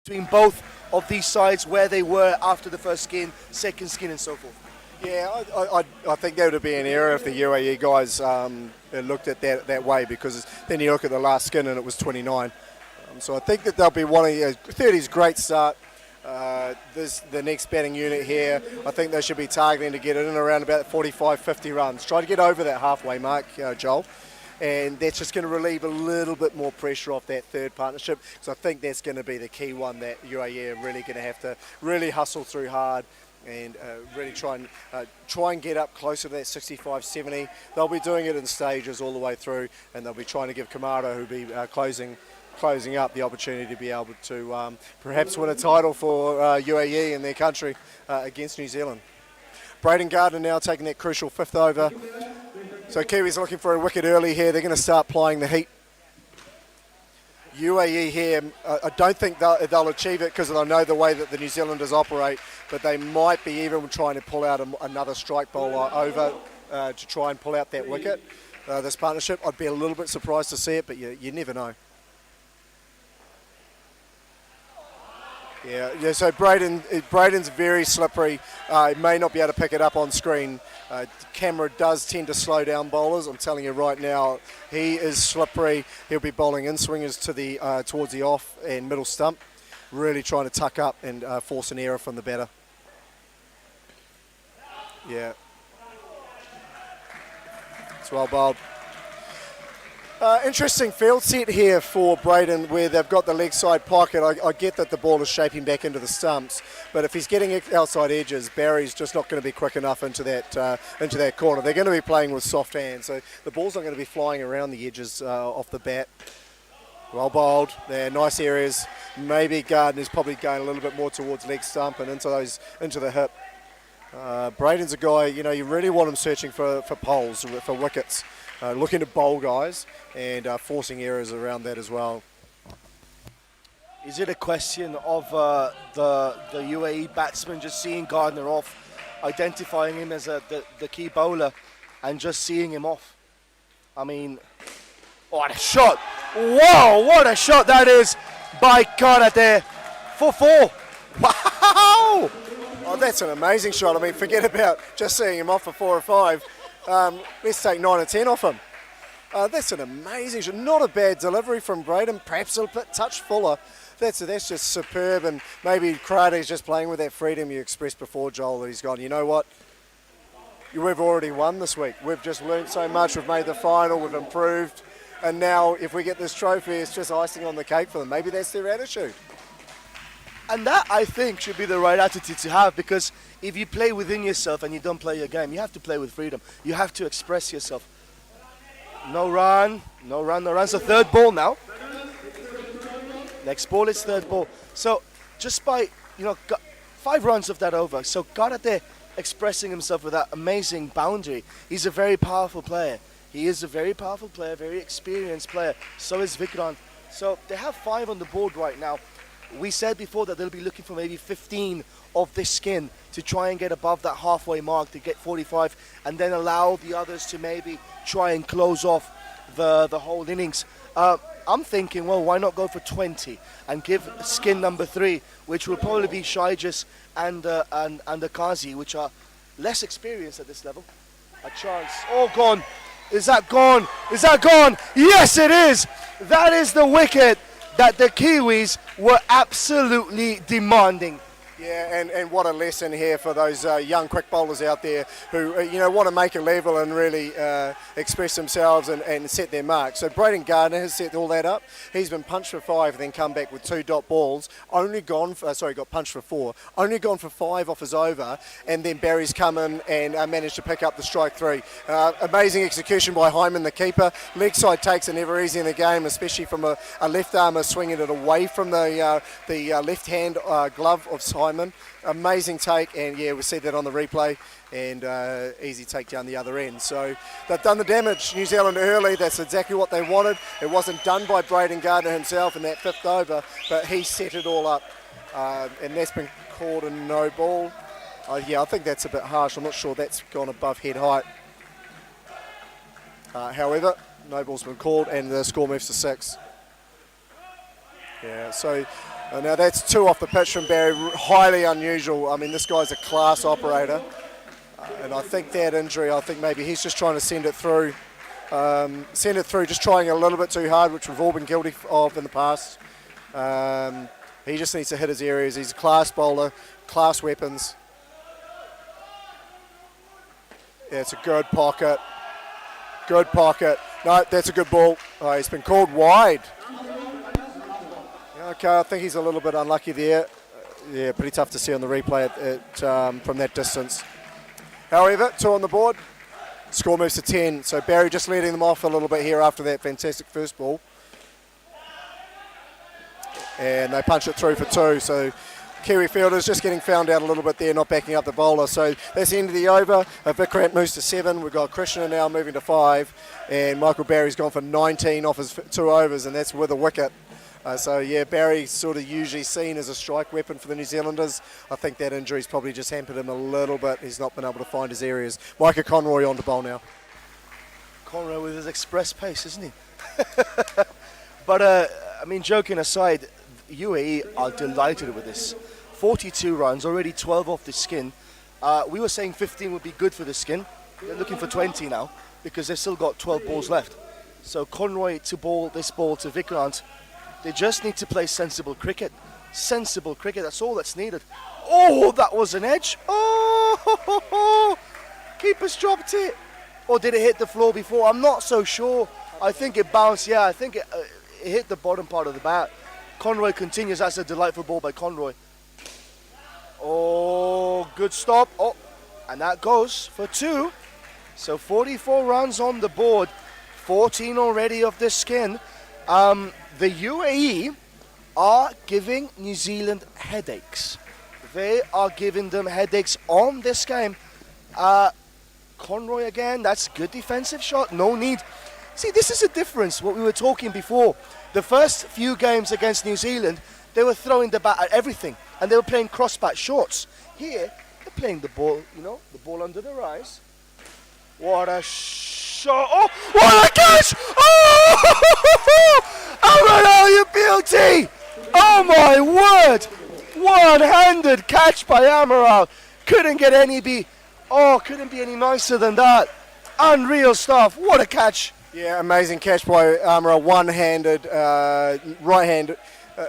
between both of these sides, where they were after the first skin, second skin, and so forth. Yeah, I think that would be an error if the U.A.E guys looked at that way, because then you look at the last skin and it was 29. So I think that they'll be wanting 30's great start. The next batting unit here, I think they should be targeting to get it in around about 45, 50 runs. Try to get over that halfway mark, Joel. And that's just going to relieve a little bit more pressure off that third partnership. So I think that's going to be the key one that U.A.E are really going to have to really hustle through hard and really try and get up closer to that 65, 70. They'll be doing it in stages all the way through, and they'll be trying to give Kamara, who'll be closing up, the opportunity to be able to perhaps win a title for U.A.E in their country against New Zealand. Braden Gardner now taking that crucial 5th over. So Kiwis looking for a wicket early here. They're going to start applying the heat. U.A.E here, I don't think they'll achieve it because I know the way that the New Zealanders operate, but they might be even trying to pull out another strike bowler over to try and pull out that wicket. This partnership, I'd be a little bit surprised to see it, but you never know. Yeah. So Braden's very slippery. He may not be able to pick it up on screen. The camera does tend to slow down bowlers. I'm telling you right now, he is slippery. He'll be bowling in swingers to the towards the off and middle stump, really trying to tuck up and force an error from the batter. Yeah. It's well bowled. Interesting field set here for Braden, where they've got the leg side pocket. I get that the ball is shaping back into the stumps, but if he's getting outside edges, Barry's just not going to be quick enough into that corner. They're going to be playing with soft hands, so the ball's not going to be flying around the edges off the bat. Well bowled. They're nice areas. Maybe Gardner's probably going a little bit more towards leg stump and into the hip. Braden's a guy, you really want him searching for poles, for wickets. Looking to bowl guys and forcing errors around that as well. Is it a question of the U.A.E batsman just seeing Gardner off, identifying him as the key bowler, and just seeing him off? I mean, what a shot! Whoa, what a shot that is by Garate for 4. Wow! Oh, that's an amazing shot. I mean, forget about just seeing him off for 4 or 5. Let's take 9 or 10 off him. That's an amazing shot. Not a bad delivery from Braden. Perhaps a bit touch fuller. That's just superb. And maybe Karate's just playing with that freedom you expressed before, Joel, that he's gone, you know what? We've already won this week. We've just learned so much. We've made the final. We've improved. And now if we get this trophy, it's just icing on the cake for them. Maybe that's their attitude. And that, I think, should be the right attitude to have, because if you play within yourself and you don't play your game, you have to play with freedom. You have to express yourself. No run. So third ball now. Next ball is third ball. So just by, 5 runs of that over. So Garate expressing himself with that amazing boundary. He's a very powerful player. He is a very powerful player, very experienced player. So is Vikrant. So they have 5 on the board right now. We said before that they'll be looking for maybe 15 of this skin to try and get above that halfway mark to get 45, and then allow the others to maybe try and close off the whole innings. I'm thinking, well, why not go for 20 and give skin number 3, which will probably be Shaijas and Akazi, which are less experienced at this level, a chance. Oh, gone. Is that gone? Is that gone? Yes, it is. That is the wicket that the Kiwis were absolutely demanding. Yeah, and what a lesson here for those young quick bowlers out there who, want to make a level and really express themselves and set their mark. So Braden Gardner has set all that up. He's been punched for 5, then come back with 2 dot balls. Got punched for 4. Only gone for 5 off his over, and then Barry's come in and managed to pick up the strike 3. Amazing execution by Hyman, the keeper. Leg side takes are never easy in the game, especially from a left armer swinging it away from the left hand glove of Hyman. Amazing take, and yeah, we see that on the replay, and easy take down the other end. So they've done the damage, New Zealand, early. That's exactly what they wanted. It wasn't done by Braden Gardner himself in that 5th over, but he set it all up, and that's been called a no ball. Yeah, I think that's a bit harsh. I'm not sure that's gone above head height. However, no ball's been called, and the score moves to 6. Yeah, so now that's 2 off the pitch from Barry, highly unusual. I mean, this guy's a class operator, and I think that injury, maybe he's just trying to send it through, just trying a little bit too hard, which we've all been guilty of in the past. He just needs to hit his areas. He's a class bowler, class weapons. Yeah, it's a good pocket. Good pocket. No, that's a good ball. He's been called wide. Okay, I think he's a little bit unlucky there. Yeah, pretty tough to see on the replay from that distance. However, 2 on the board. Score moves to 10. So Barry just leading them off a little bit here after that fantastic first ball. And they punch it through for 2. So Kiwi fielders just getting found out a little bit there, not backing up the bowler. So that's the end of the over. Vikrant moves to 7. We've got Krishna now moving to 5. And Michael Barry's gone for 19 off his 2 overs, and that's with a wicket. So yeah, Barry's sort of usually seen as a strike weapon for the New Zealanders. I think that injury's probably just hampered him a little bit. He's not been able to find his areas. Micah Conroy on to bowl now. Conroy with his express pace, isn't he? But I mean, joking aside, U.A.E are delighted with this. 42 runs, already 12 off the skin. We were saying 15 would be good for the skin. They're looking for 20 now because they've still got 12 balls left. So Conroy to bowl this ball to Vikrant. They just need to play sensible cricket. Sensible cricket, that's all that's needed. Oh, that was an edge. Oh, keeper's dropped it. Or did it hit the floor before? I'm not so sure. I think it bounced, yeah, I think it hit the bottom part of the bat. Conroy continues, that's a delightful ball by Conroy. Oh, good stop. Oh, and that goes for 2. So 44 runs on the board. 14 already of this skin. The U.A.E are giving New Zealand headaches. They are giving them headaches on this game. Conroy again, that's good defensive shot, no need. See, this is a difference, what we were talking before. The first few games against New Zealand, they were throwing the bat at everything, and they were playing cross-bat shorts. Here, they're playing the ball, the ball under their eyes. What a shot. Oh, what a catch! Oh, Amaral, you beauty! Oh my word! One-handed catch by Amaral. Couldn't be any nicer than that. Unreal stuff. What a catch. Yeah, amazing catch by Amaral. One-handed, right-handed.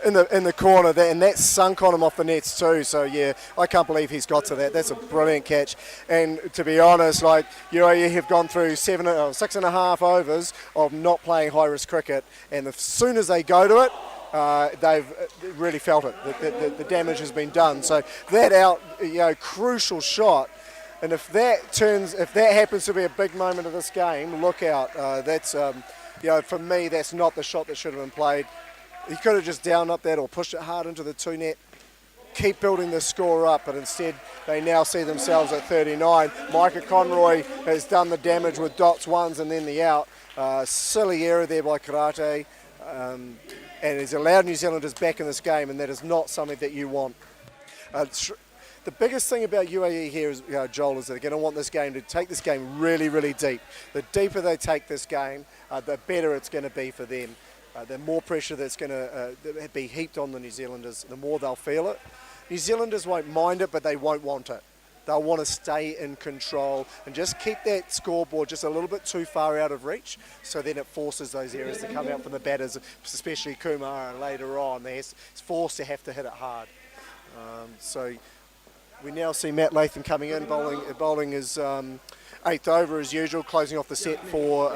In the corner there, and that sunk on him off the nets too. So yeah, I can't believe he's got to that. That's a brilliant catch. And to be honest, like U.A.E have gone through 6.5 overs of not playing high risk cricket, and as soon as they go to it, they've really felt it. The damage has been done. So that crucial shot. And if that happens to be a big moment of this game, look out. That's for me, that's not the shot that should have been played. He could have just downed up that or pushed it hard into the 2 net. keep building the score up, but instead they now see themselves at 39. Micah Conroy has done the damage with dots, ones, and then the out. Silly error there by Karate, and has allowed New Zealanders back in this game, and that is not something that you want. The biggest thing about UAE here, is, Joel, is that they're going to want this game to take this game really, really deep. The deeper they take this game, the better it's going to be for them. The more pressure that's going to be heaped on the New Zealanders, the more they'll feel it. New Zealanders won't mind it, but they won't want it. They'll want to stay in control and just keep that scoreboard just a little bit too far out of reach, so then it forces those errors to come out from the batters, especially Kumar, and later on they're forced to have to hit it hard. So we now see Matt Latham coming in, bowling his 8th over as usual, closing off the set for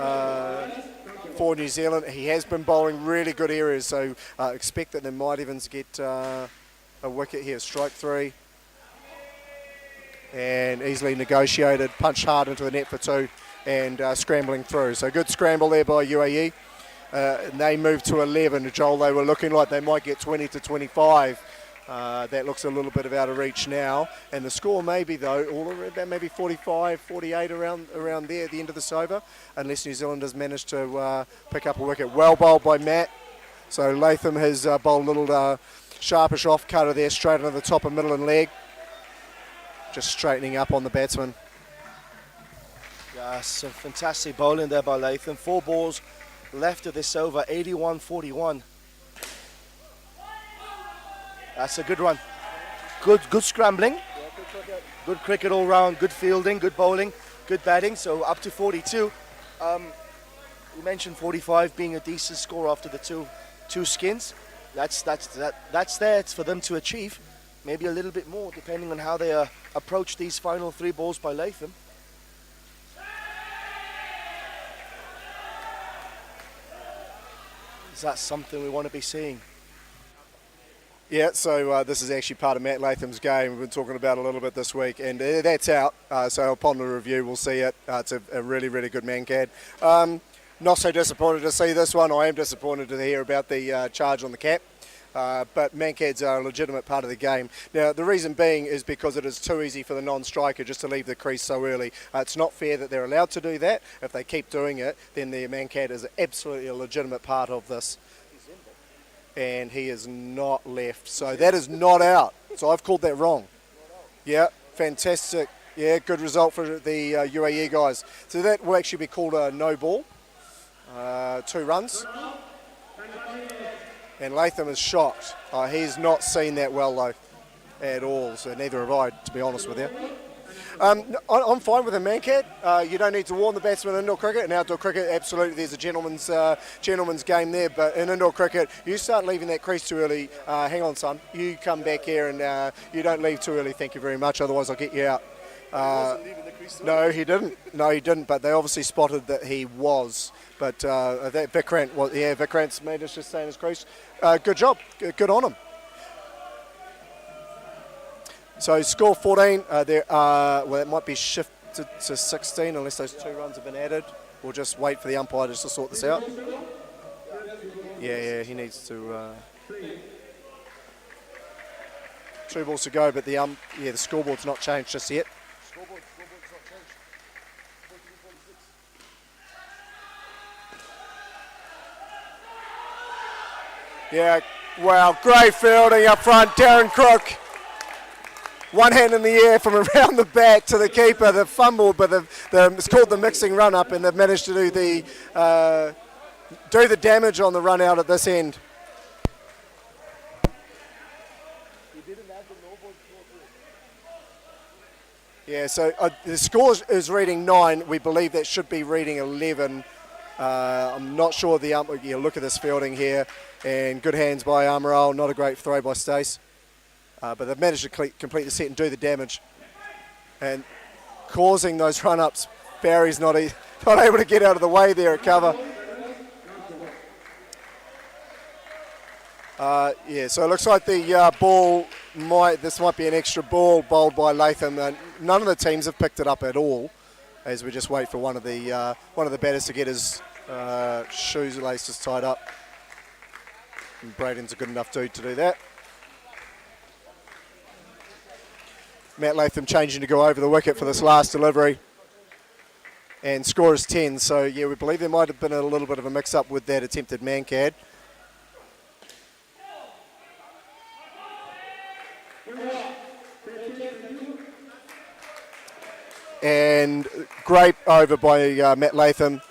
New Zealand. He has been bowling really good areas, so expect that they might even get a wicket here. Strike 3. And easily negotiated, punched hard into the net for 2, and scrambling through. So good scramble there by UAE. And they move to 11. Joel, they were looking like they might get 20 to 25. That looks a little bit out of reach now. And the score maybe, though, all about maybe 45, 48 around there at the end of this over, unless New Zealanders manage to pick up a wicket. Well bowled by Matt. So Latham has bowled a little sharpish off-cutter there, straight into the top of middle and leg. Just straightening up on the batsman. Yeah, some fantastic bowling there by Latham. 4 balls left of this over, 81-41. That's a good run. Good scrambling. Good cricket all round. Good fielding. Good bowling. Good batting. So up to 42. We mentioned 45 being a decent score after the two skins. That's there for them to achieve. Maybe a little bit more, depending on how they approach these final 3 balls by Latham. Is that something we want to be seeing? Yeah, so this is actually part of Matt Latham's game. We've been talking about it a little bit this week, and that's out. So upon the review, we'll see it. It's a really, really good man-cad. Not so disappointed to see this one. I am disappointed to hear about the charge on the cap. But man-cads are a legitimate part of the game. Now, the reason being is because it is too easy for the non-striker just to leave the crease so early. It's not fair that they're allowed to do that. If they keep doing it, then the man-cad is absolutely a legitimate part of this. And he is not left. So that is not out. So I've called that wrong. Yeah, fantastic. Yeah, good result for the UAE guys. So that will actually be called a no ball. 2 runs. And Latham is shocked. He's not seen that well, though, at all. So neither have I, to be honest with you. I'm fine with a man-cat. You don't need to warn the batsman in indoor cricket. In outdoor cricket, absolutely, there's a gentleman's game there. But in indoor cricket, you start leaving that crease too early. Hang on, son. You come back here and you don't leave too early. Thank you very much. Otherwise, I'll get you out. No, he didn't. No, he didn't. But they obviously spotted that he was. But that Vikrant was. Yeah, Vikrant's made us just stay in his crease. Good job. Good on him. So score 14. Well, it might be shifted to 16 unless those 2 runs have been added. We'll just wait for the umpire just to sort this out. Yeah, he needs to. 2 balls to go, but the scoreboard's not changed just yet. Scoreboard's not changed. Yeah, wow, great fielding up front, Darren Crook. One hand in the air from around the back to the keeper. The fumble, but it's called the mixing run up, and they've managed to do the damage on the run out at this end. Yeah, so the score is reading 9. We believe that should be reading 11. I'm not sure the look at this fielding here, and good hands by Amaral. Not a great throw by Stace. But they've managed to complete the set and do the damage. And causing those run-ups, Barry's not able to get out of the way there at cover. So it looks like the ball this might be an extra ball bowled by Latham. None of the teams have picked it up at all, as we just wait for one of the batters to get his shoelaces tied up. And Braden's a good enough dude to do that. Matt Latham changing to go over the wicket for this last delivery. And score is 10, so yeah, we believe there might have been a little bit of a mix-up with that attempted mankad. And great over by Matt Latham.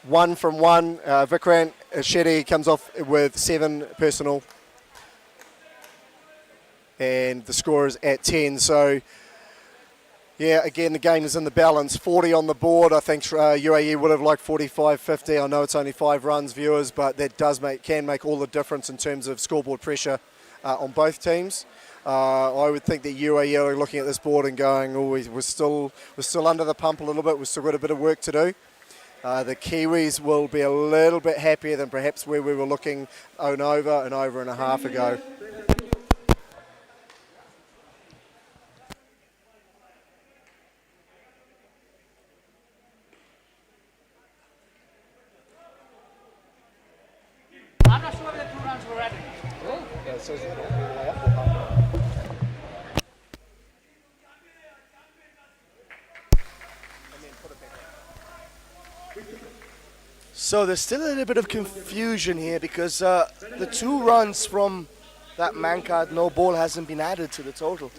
1 from 1. Vikrant Shetty comes off with 7 personal. And the score is at 10. So, yeah, again, the game is in the balance. 40 on the board. I think UAE would have liked 45, 50. I know it's only 5 runs, viewers, but that can make all the difference in terms of scoreboard pressure on both teams. I would think that UAE are looking at this board and going, oh, we're still under the pump a little bit. We've still got a bit of work to do. The Kiwis will be a little bit happier than perhaps where we were looking an over and a half ago. I'm not sure whether 2 runs were added. So there's still a little bit of confusion here because the 2 runs from that mankad, no ball, hasn't been added to the total.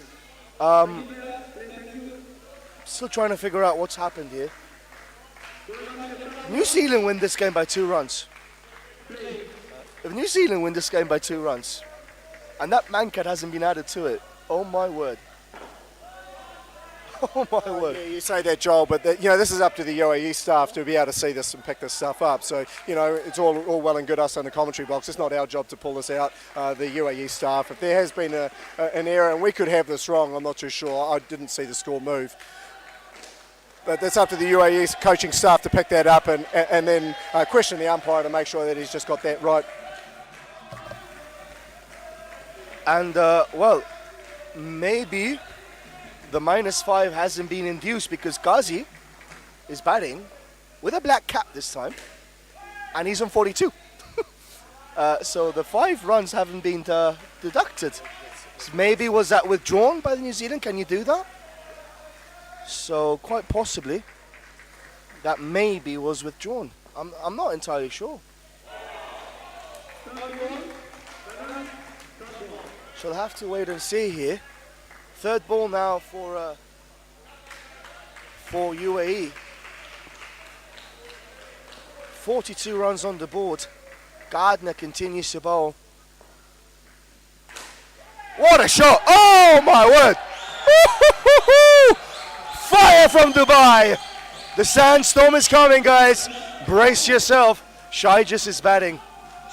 Still trying to figure out what's happened here. New Zealand win this game by 2 runs. If New Zealand win this game by 2 runs, and that mankad hasn't been added to it, oh my word. Oh my word. Yeah, you say that, Joel, but this is up to the U.A.E. staff to be able to see this and pick this stuff up. So, it's all well and good us in the commentary box. It's not our job to pull this out. The U.A.E. staff, if there has been an error, and we could have this wrong, I'm not too sure. I didn't see the score move. But it's up to the U.A.E. coaching staff to pick that up and then question the umpire to make sure that he's just got that right. And, maybe the -5 hasn't been induced because Ghazi is batting with a black cap this time, and he's on 42. So the 5 runs haven't been deducted. So maybe was that withdrawn by the New Zealand? Can you do that? So quite possibly that maybe was withdrawn. I'm not entirely sure. So we'll have to wait and see here. 3rd ball now for UAE. 42 runs on the board. Gardner continues to bowl. What a shot! Oh my word! Fire from Dubai! The sandstorm is coming, guys. Brace yourself. Shaijas is batting.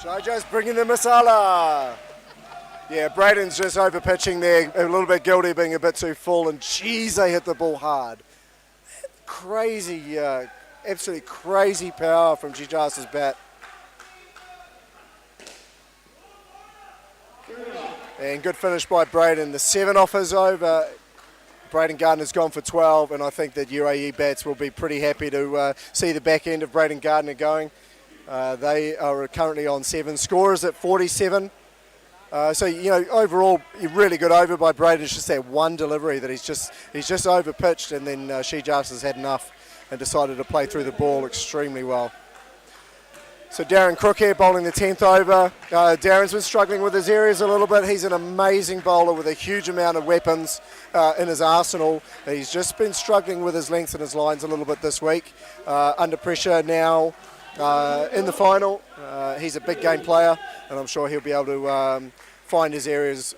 Shaijas bringing the masala. Yeah, Braden's just over pitching there, a little bit guilty, being a bit too full, and geez, they hit the ball hard. Crazy, absolutely crazy power from Shaijas' bat. And good finish by Braden. The 7 off is over. Braden Gardner's gone for 12, and I think that UAE bats will be pretty happy to see the back end of Braden Gardner going. They are currently on 7. Score is at 47. So overall, a really good over by Braden. It's just that one delivery that he's just over pitched, and then Shaijas has had enough and decided to play through the ball extremely well. So Darren Crook here bowling the 10th over. Darren's been struggling with his areas a little bit. He's an amazing bowler with a huge amount of weapons in his arsenal. He's just been struggling with his lengths and his lines a little bit this week. Under pressure now in the final. He's a big game player, and I'm sure he'll be able to find his areas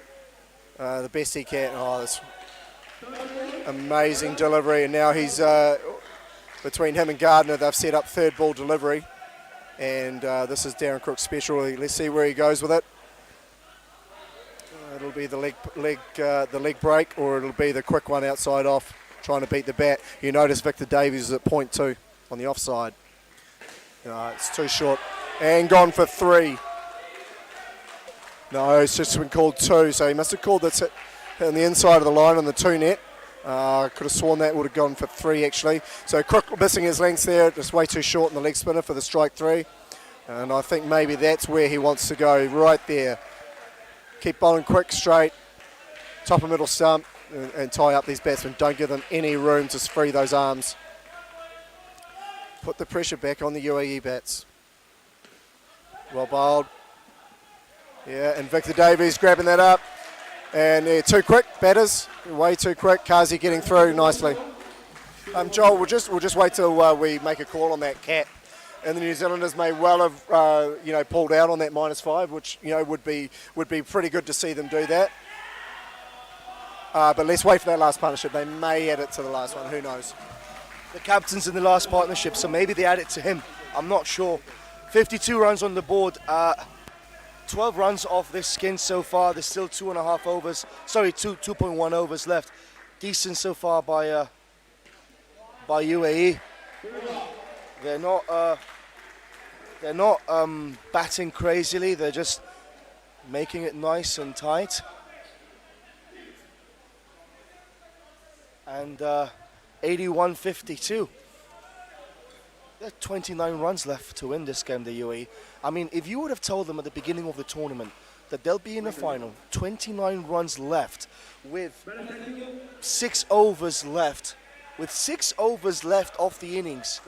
the best he can. Oh, this amazing delivery, and now he's between him and Gardner, they've set up 3rd ball delivery. And this is Darren Crook's special. Let's see where he goes with it. It'll be the leg break, or it'll be the quick one outside off, trying to beat the bat. You notice Victor Davies is at point 2 on the offside. It's too short. And gone for 3. No, it's just been called 2, so he must have called that on the inside of the line on the 2 net. Could have sworn that would have gone for 3 actually. So Crook missing his lengths there, just way too short in the leg spinner for the strike 3. And I think maybe that's where he wants to go, right there. Keep bowling quick, straight. top of middle stump and tie up these batsmen. Don't give them any room to free those arms. Put the pressure back on the UAE bats. Well bowled. Yeah, and Victor Davies grabbing that up. And they're too quick, batters. Way too quick. Kazi getting through nicely. Joel, we'll just wait till we make a call on that cat. And the New Zealanders may well have, pulled out on that -5, which would be pretty good to see them do that. But let's wait for that last partnership. They may add it to the last one. Who knows? The captain's in the last partnership, so maybe they add it to him. I'm not sure. 52 runs on the board. 12 runs off this skin so far. There's still 2.5 overs. Sorry, 2.1 overs left. Decent so far by UAE. They're not batting crazily. They're just making it nice and tight. And 81-52. There are 29 runs left to win this game, the UAE. I mean, if you would have told them at the beginning of the tournament that they'll be in the final, 29 runs left with 6 overs left, off the innings,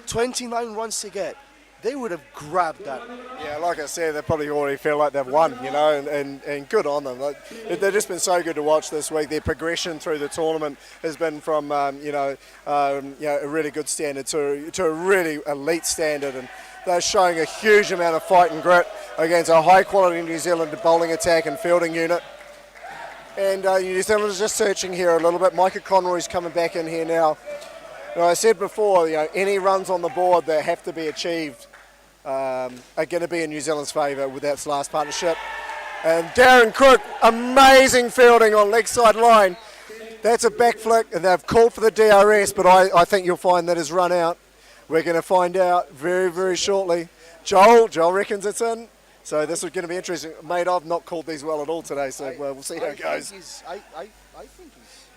29 runs to get, they would have grabbed that. Yeah, like I said, they probably already feel like they've won, and good on them. They've just been so good to watch this week. Their progression through the tournament has been from, a really good standard to a really elite standard, and they're showing a huge amount of fight and grit against a high-quality New Zealand bowling attack and fielding unit. And New Zealand is just searching here a little bit. Micah Conroy's coming back in here now. I said before, any runs on the board that have to be achieved are going to be in New Zealand's favour with that last partnership. And Darren Crook, amazing fielding on leg side line. That's a back flick, and they've called for the DRS, but I think you'll find that is run out. We're going to find out very, very shortly. Joel reckons it's in. So this is going to be interesting. Mate, I've not called these well at all today, so we'll see how it goes. I think he's...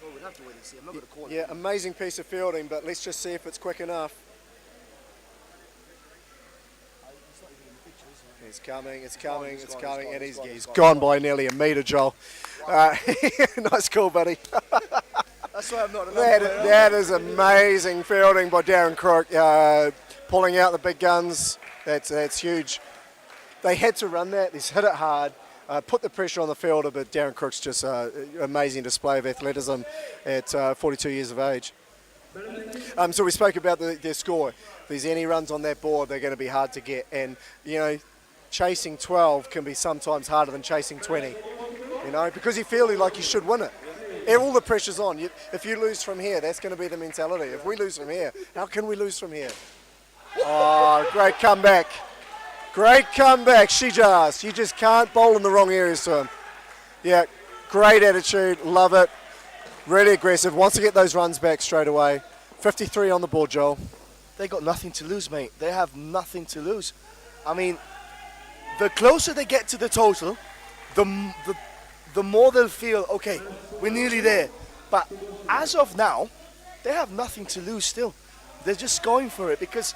Well, we'll have to wait and see. I'm not going to call it. Yeah, amazing piece of fielding, but let's just see if it's quick enough. It's coming, and he's gone by nearly a metre, Joel. Nice call, buddy. That's why I'm not... That is amazing fielding by Darren Crook, pulling out the big guns. That's huge. They had to run that. He's hit it hard, put the pressure on the fielder, but Darren Crook's just an amazing display of athleticism at 42 years of age. So we spoke about their score. If there's any runs on that board, they're going to be hard to get. And, chasing 12 can be sometimes harder than chasing 20, because you feel like you should win it. All the pressure's on. If you lose from here, that's going to be the mentality. If we lose from here, how can we lose from here? Oh, great comeback. Great comeback, Shijaz. You just can't bowl in the wrong areas to him. Yeah, great attitude, love it. Really aggressive, wants to get those runs back straight away. 53 on the board, Joel. They got nothing to lose, mate. They have nothing to lose. I mean, the closer they get to the total, the more they'll feel, okay, we're nearly there. But as of now, they have nothing to lose still. They're just going for it because,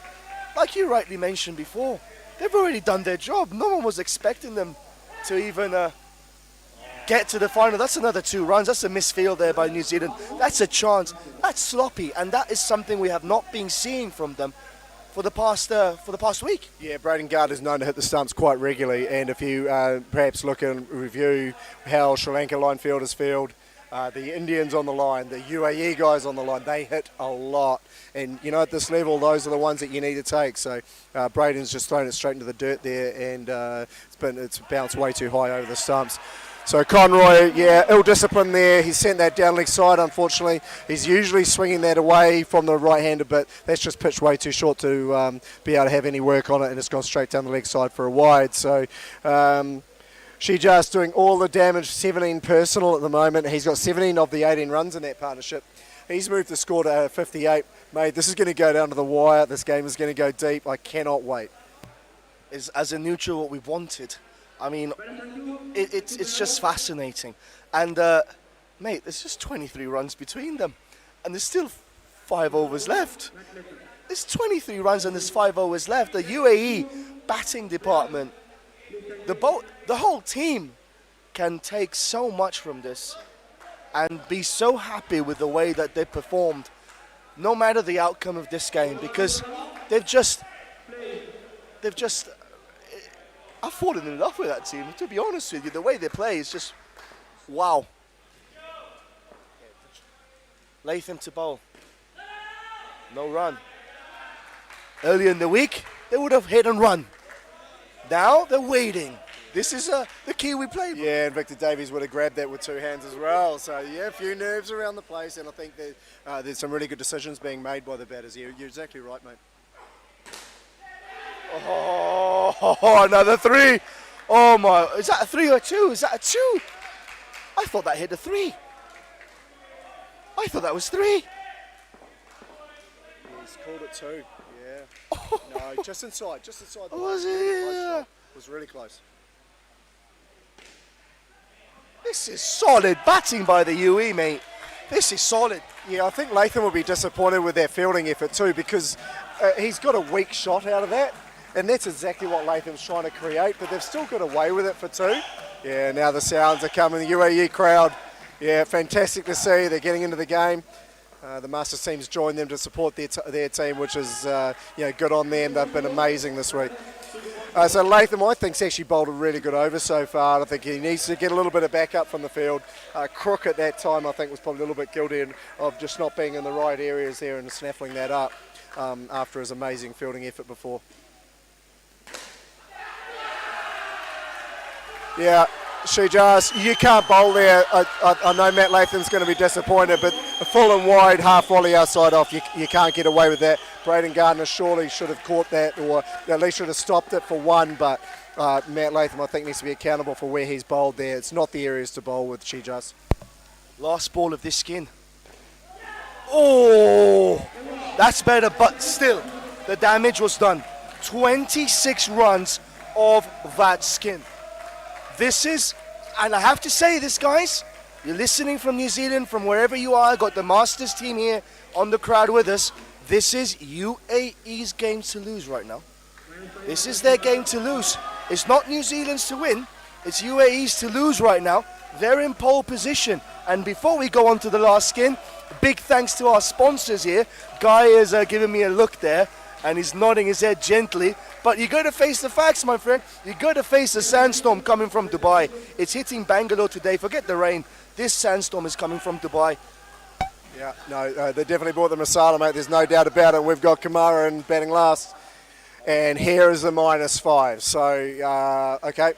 like you rightly mentioned before, they've already done their job. No one was expecting them to even get to the final. That's another 2 runs. That's a misfield there by New Zealand. That's a chance. That's sloppy, and that is something we have not been seeing from them for the past week. Yeah, Braden Gard is known to hit the stumps quite regularly, and if you perhaps look and review how Sri Lanka line fielders field, the Indians on the line, the U.A.E guys on the line, they hit a lot. And, at this level, those are the ones that you need to take. So Braden's just thrown it straight into the dirt there, and it's bounced way too high over the stumps. So Conroy, ill-disciplined there. He sent that down leg side, unfortunately. He's usually swinging that away from the right-hander, but that's just pitched way too short to be able to have any work on it, and it's gone straight down the leg side for a wide. So Shijaz doing all the damage, 17 personal at the moment. He's got 17 of the 18 runs in that partnership. He's moved the score to 58. Mate, this is going to go down to the wire. This game is going to go deep. I cannot wait. As a neutral, what we wanted. I mean, it's just fascinating. And, mate, there's just 23 runs between them. And there's still 5 overs left. There's 23 runs and there's 5 overs left. The UAE batting department, the whole team can take so much from this and be so happy with the way that they performed, no matter the outcome of this game, because they've just I've fallen in love with that team, to be honest with you. The way they play is just wow. Latham to bowl. No run. Earlier in the week, they would have hit and run. Now they're waiting. This is the Kiwi playbook. Yeah, and Victor Davies would have grabbed that with two hands as well. So, yeah, a few nerves around the place, and I think that there's some really good decisions being made by the batters here. You're exactly right, mate. Oh, another three. Oh, my. Is that a 3 or a 2? Is that a 2? I thought that hit a 3. I thought that was 3. He's called it 2, yeah. No, just inside the Was line. it? Really close Yeah. shot. It was really close. This is solid batting by the U.A.E, mate. This is solid. Yeah, I think Latham will be disappointed with their fielding effort too, because he's got a weak shot out of that, and that's exactly what Latham's trying to create, but they've still got away with it for 2. Yeah, now the sounds are coming, the U.A.E crowd. Yeah, fantastic to see. They're getting into the game. The Masters team's joined them to support their team, which is good on them. They've been amazing this week. So Latham, I think, has actually bowled a really good over so far. I think he needs to get a little bit of backup from the field. Crook at that time, I think, was probably a little bit guilty of just not being in the right areas there and snaffling that up after his amazing fielding effort before. Yeah, Shujas, you can't bowl there. I know Matt Latham's going to be disappointed, but a full and wide half volley outside off, you can't get away with that. Braden Gardner surely should have caught that, or at least should have stopped it for 1, but Matt Latham, I think, needs to be accountable for where he's bowled there. It's not the areas to bowl with Shujas. Last ball of this skin. Oh, that's better, but still, the damage was done. 26 runs of that skin. This is, and I have to say this, guys, you're listening from New Zealand, from wherever you are, got the Masters team here on the crowd with us. This is U.A.E.'s game to lose right now. This is their game to lose. It's not New Zealand's to win, it's U.A.E.'s to lose right now. They're in pole position. And before we go on to the last skin, big thanks to our sponsors here. Guy is giving me a look there, and he's nodding his head gently. But you got to face the facts, my friend. You got to face the sandstorm coming from Dubai. It's hitting Bangalore today. Forget the rain. This sandstorm is coming from Dubai. Yeah, no, they definitely bought the masala, mate. There's no doubt about it. We've got Kamara in batting last. And here is the -5. So, okay.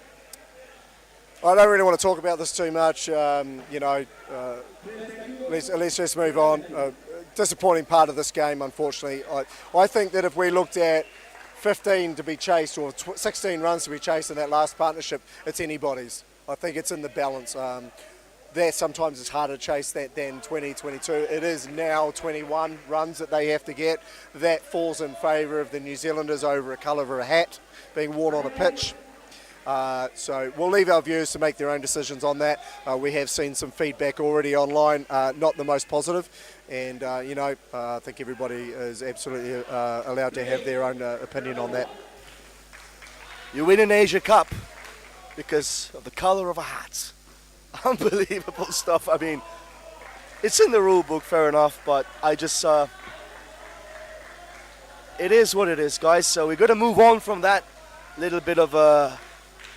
I don't really want to talk about this too much. Let's just move on. Disappointing part of this game, unfortunately. I think that if we looked at 15 to be chased or 16 runs to be chased in that last partnership, it's anybody's. I think it's in the balance. There sometimes it's harder to chase that than 20, 22. It is now 21 runs that they have to get. That falls in favour of the New Zealanders over a colour of a hat being worn on a pitch. So we'll leave our viewers to make their own decisions on that. We have seen some feedback already online, not the most positive, and I think everybody is absolutely allowed to have their own opinion on that. You win an Asia Cup because of the colour of a hat. Unbelievable stuff. I mean, it's in the rule book, fair enough, but I just it is what it is, guys. So we're going to move on from that little bit of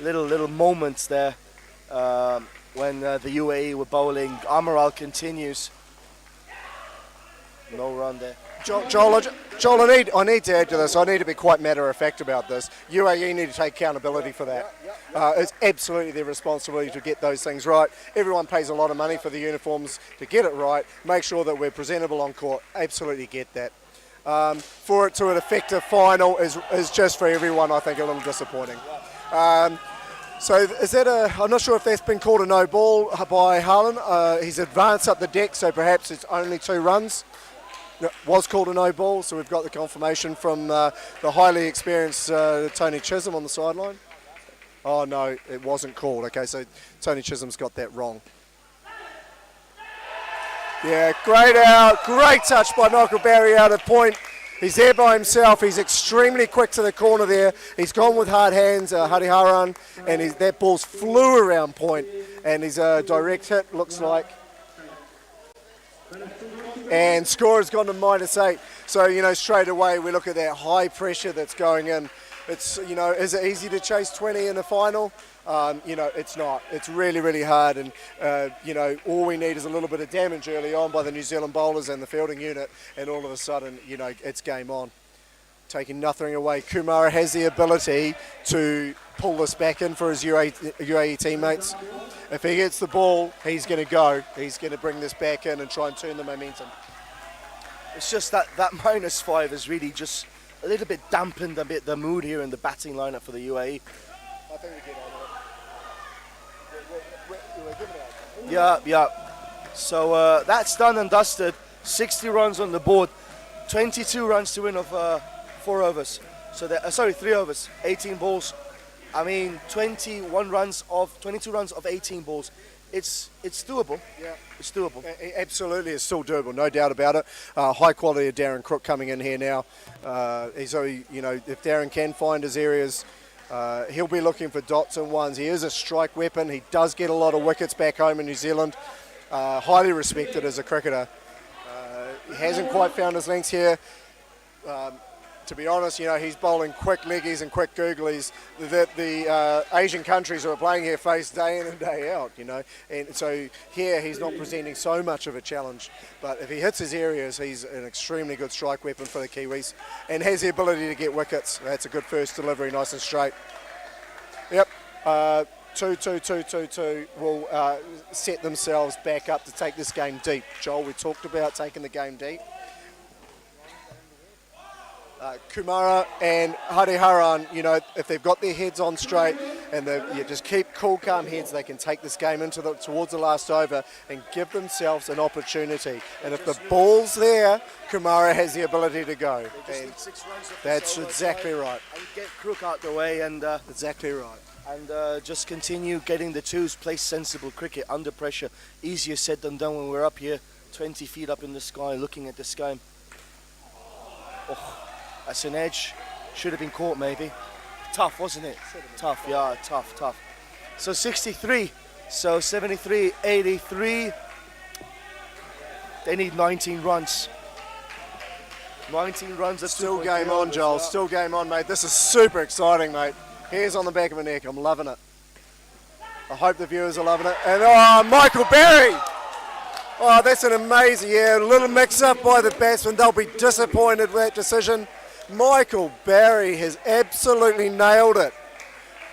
little moments there when the U.A.E were bowling. Continues. No run there. Joel, I need to add to this. I need to be quite matter-of-fact about this. U.A.E need to take accountability for that. It's absolutely their responsibility to get those things right. Everyone pays a lot of money for the uniforms to get it right. Make sure that we're presentable on court. Absolutely get that. For it to an effective final is just for everyone, I think, a little disappointing. So is that I'm not sure if that's been called a no ball by Harlan. He's advanced up the deck, so perhaps it's only 2 runs. It was called a no ball, so we've got the confirmation from the highly experienced Tony Chisholm on the sideline. Oh no, it wasn't called. Okay, so Tony Chisholm's got that wrong. Yeah, great out, great touch by Michael Barry out at point. He's there by himself. He's extremely quick to the corner there. He's gone with hard hands, Hariharan, and that ball's flew around point. And he's a direct hit, looks like. And score has gone to -8. So, straight away we look at that high pressure that's going in. It's, is it easy to chase 20 in the final? It's not. It's really, really hard. And, all we need is a little bit of damage early on by the New Zealand bowlers and the fielding unit. And all of a sudden, it's game on. Taking nothing away. Kumara has the ability to pull this back in for his UAE teammates. If he gets the ball, he's going to go. He's going to bring this back in and try and turn the momentum. It's just that -5 has really just a little bit dampened a bit the mood here in the batting lineup for the UAE. I think we get on it. Yeah. So that's done and dusted. 60 runs on the board, 22 runs to win of 4 overs. So 3 overs, 18 balls. I mean, 22 runs of 18 balls. It's doable. Yeah, it's doable. Absolutely, it's still doable, no doubt about it. High quality of Darren Crook coming in here now. So if Darren can find his areas, he'll be looking for dots and ones. He is a strike weapon. He does get a lot of wickets back home in New Zealand. Highly respected as a cricketer. He hasn't quite found his links here. To be honest, he's bowling quick leggies and quick googlies that the Asian countries who are playing here face day in and day out, And so here he's not presenting so much of a challenge. But if he hits his areas, he's an extremely good strike weapon for the Kiwis and has the ability to get wickets. That's a good first delivery, nice and straight. Yep. 2 will set themselves back up to take this game deep. Joel, we talked about taking the game deep. Kumara and Hariharan, if they've got their heads on straight and they just keep cool, calm heads, they can take this game towards the last over and give themselves an opportunity. And if the ball's there, Kumara has the ability to go. And 6 runs that's exactly right. And get Crook out the way and exactly right. And just continue getting the twos, play sensible cricket under pressure. Easier said than done when we're up here, 20 feet up in the sky, looking at the sky. Oh. That's an edge. Should have been caught, maybe. Tough, wasn't it? Tough, yeah, tough. So 63. So 73, 83. They need 19 runs. 19 runs. Still game on, Joel. Still game on, mate. This is super exciting, mate. Hairs on the back of my neck. I'm loving it. I hope the viewers are loving it. And Michael Berry. Oh, that's an amazing, a little mix-up by the batsman. They'll be disappointed with that decision. Michael Barry has absolutely nailed it.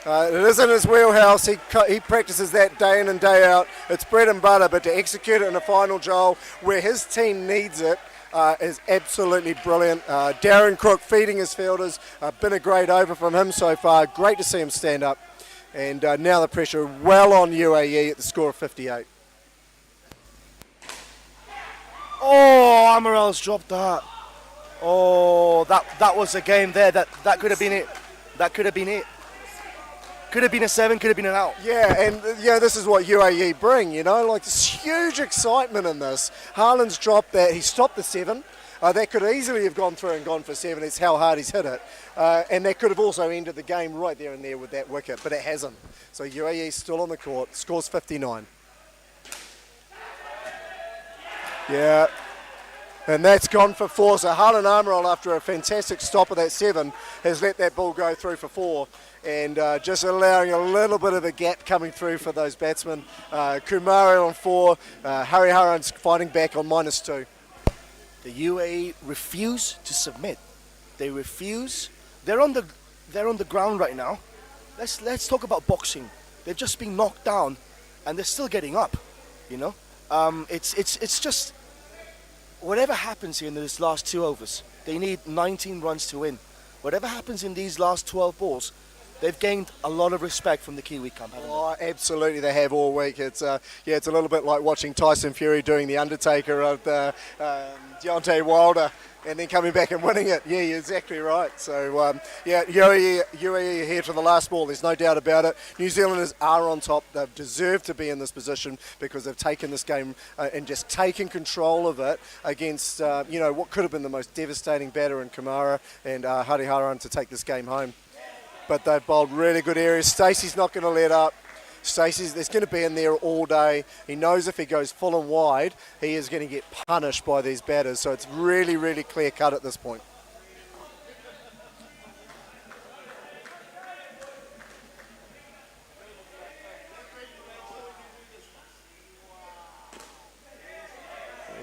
It isn't his wheelhouse. He practices that day in and day out. It's bread and butter, but to execute it in a final, Joel, where his team needs it, is absolutely brilliant. Darren Crook feeding his fielders. Been a great over from him so far. Great to see him stand up. And now the pressure well on UAE at the score of 58. Oh, Amaral's dropped that. Oh, that was a game there. That could have been it. That could have been it. Could have been a 7, could have been an out. Yeah, and this is what UAE bring, like this huge excitement in this. Haaland's dropped that. He stopped the 7. That could easily have gone through and gone for 7. It's how hard he's hit it. And that could have also ended the game right there and there with that wicket, but it hasn't. So UAE still on the court. Scores 59. Yeah. And that's gone for 4. So Haaland Amaral, after a fantastic stop of that 7, has let that ball go through for 4. And just allowing a little bit of a gap coming through for those batsmen. Kumara on 4. Hariharan's fighting back on -2. The UAE refuse to submit. They refuse. They're on the ground right now. Let's talk about boxing. They've just been knocked down, and they're still getting up. It's just. Whatever happens here in these last 2 overs, they need 19 runs to win. Whatever happens in these last 12 balls, they've gained a lot of respect from the Kiwi camp, haven't they? Oh, absolutely, they have all week. It's it's a little bit like watching Tyson Fury doing the Undertaker of Deontay Wilder. and then coming back and winning it. Yeah, you're exactly right. So, U.A.E here to the last ball. There's no doubt about it. New Zealanders are on top. They've deserved to be in this position because they've taken this game and just taken control of it against, what could have been the most devastating batter in Kumara and Hariharan to take this game home. But they've bowled really good areas. Stacey's not going to let up. Stacey's going to be in there all day. He knows if he goes full and wide, he is going to get punished by these batters. So it's really, really clear cut at this point.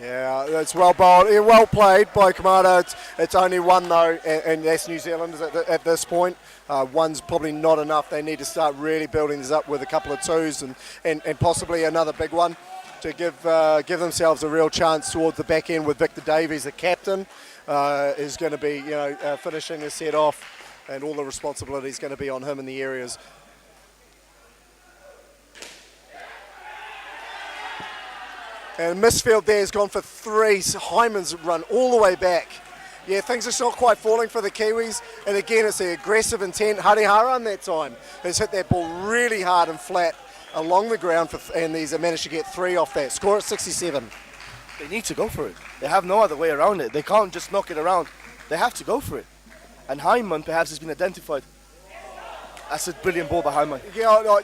Yeah, that's well bowled. Well played by Kamada. It's only one though, and that's New Zealanders at this point. One's probably not enough. They need to start really building this up with a couple of twos and possibly another big one to give themselves a real chance towards the back end with Victor Davies, the captain, is going to be finishing the set off, and all the responsibility is going to be on him in the areas. And Misfield there has gone for three. So Hyman's run all the way back. Yeah, things are not quite falling for the Kiwis. And again, it's the aggressive intent. Hariharan that time has hit that ball really hard and flat along the ground, and he's managed to get three off that. Score at 67. They need to go for it. They have no other way around it. They can't just knock it around. They have to go for it. And Hyman perhaps has been identified. That's a brilliant ball by Hyman. Yeah,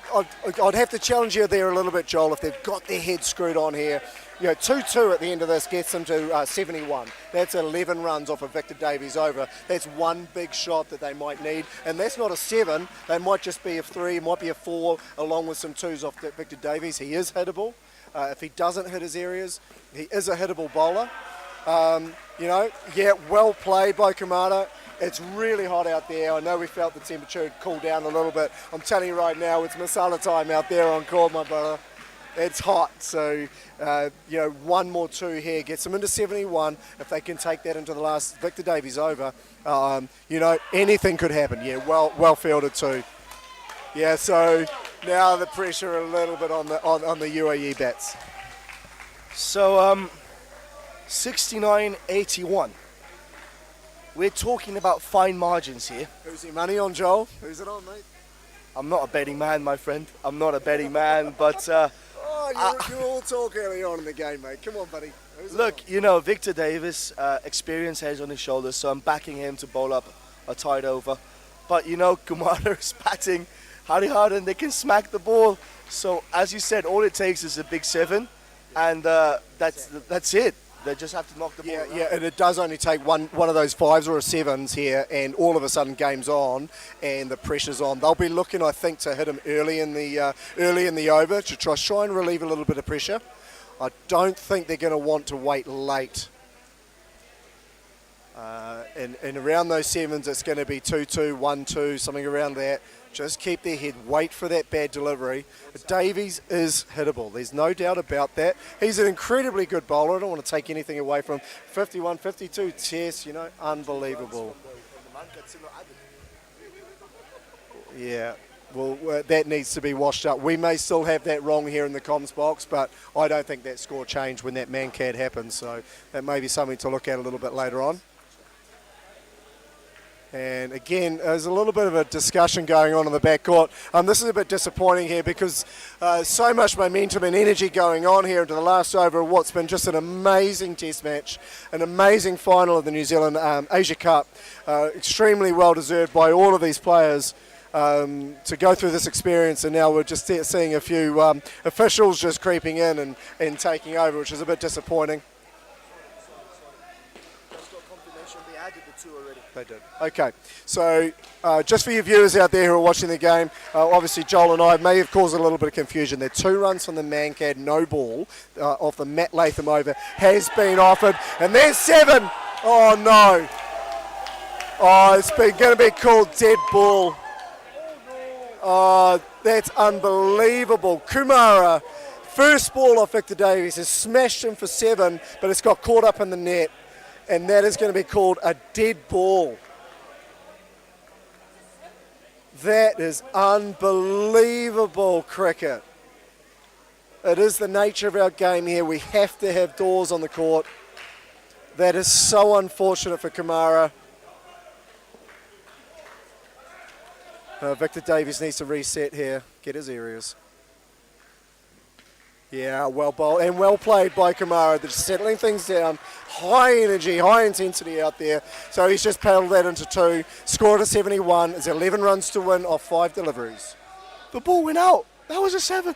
I'd have to challenge you there a little bit, Joel, if they've got their head screwed on here. 2-2 at the end of this gets them to 71. That's 11 runs off of Victor Davies over. That's one big shot that they might need. And that's not a 7. They might just be a 3, might be a 4, along with some 2s off Victor Davies. He is hittable. If he doesn't hit his areas, he is a hittable bowler. Well played by Kamada. It's really hot out there. I know we felt the temperature had cooled down a little bit. I'm telling you right now, it's masala time out there on court, my brother. It's hot, so one more 2 here gets them into 71. If they can take that into the last Victor Davies over, anything could happen. Yeah, well fielded too. Yeah, so now the pressure a little bit on the U.A.E bats. So 69-81. We're talking about fine margins here. Who's your money on, Joel? Who's it on, mate? I'm not a betting man, my friend. I'm not a betting man, but you all talk early on in the game, mate. Come on, buddy. Look, Victor Davis, experience heads on his shoulders, so I'm backing him to bowl up a tight over. But, Kumar is batting Hariharan, they can smack the ball. So, as you said, all it takes is a big 7, and that's it. They just have to knock the ball around. Yeah, and it does only take one of those 5s or a 7s here, and all of a sudden game's on, and the pressure's on. They'll be looking, I think, to hit him early in the over to try and relieve a little bit of pressure. I don't think they're going to want to wait late. And around those 7s, it's going to be 2-2, 1-2, something around that. Just keep their head, wait for that bad delivery. Davies is hittable. There's no doubt about that. He's an incredibly good bowler. I don't want to take anything away from him. 51, 52 tests, unbelievable. Yeah, well, that needs to be washed up. We may still have that wrong here in the comms box, but I don't think that score changed when that man-cad happened. So that may be something to look at a little bit later on. And again, there's a little bit of a discussion going on in the backcourt. This is a bit disappointing here because so much momentum and energy going on here into the last over of what's been just an amazing test match, an amazing final of the New Zealand Asia Cup. Extremely well deserved by all of these players to go through this experience, and now we're just seeing a few officials just creeping in and taking over, which is a bit disappointing. They did. Okay, so just for your viewers out there who are watching the game, obviously Joel and I may have caused a little bit of confusion. There 2 runs from the man-cad, no ball off the Matt Latham over has been offered, and there's 7. Oh no! Oh, it's going to be called dead ball. Oh, that's unbelievable. Kumara, first ball off Victor Davies, has smashed him for 7, but it's got caught up in the net. And that is going to be called a dead ball. That is unbelievable cricket. It is the nature of our game here. We have to have doors on the court. That is so unfortunate for Kamara. Victor Davies needs to reset here, get his areas. Yeah, well bowled and well played by Kamara. They're settling things down. High energy, high intensity out there. So he's just paddled that into 2. Scored a 71. It's 11 runs to win off 5 deliveries. The ball went out. That was a 7.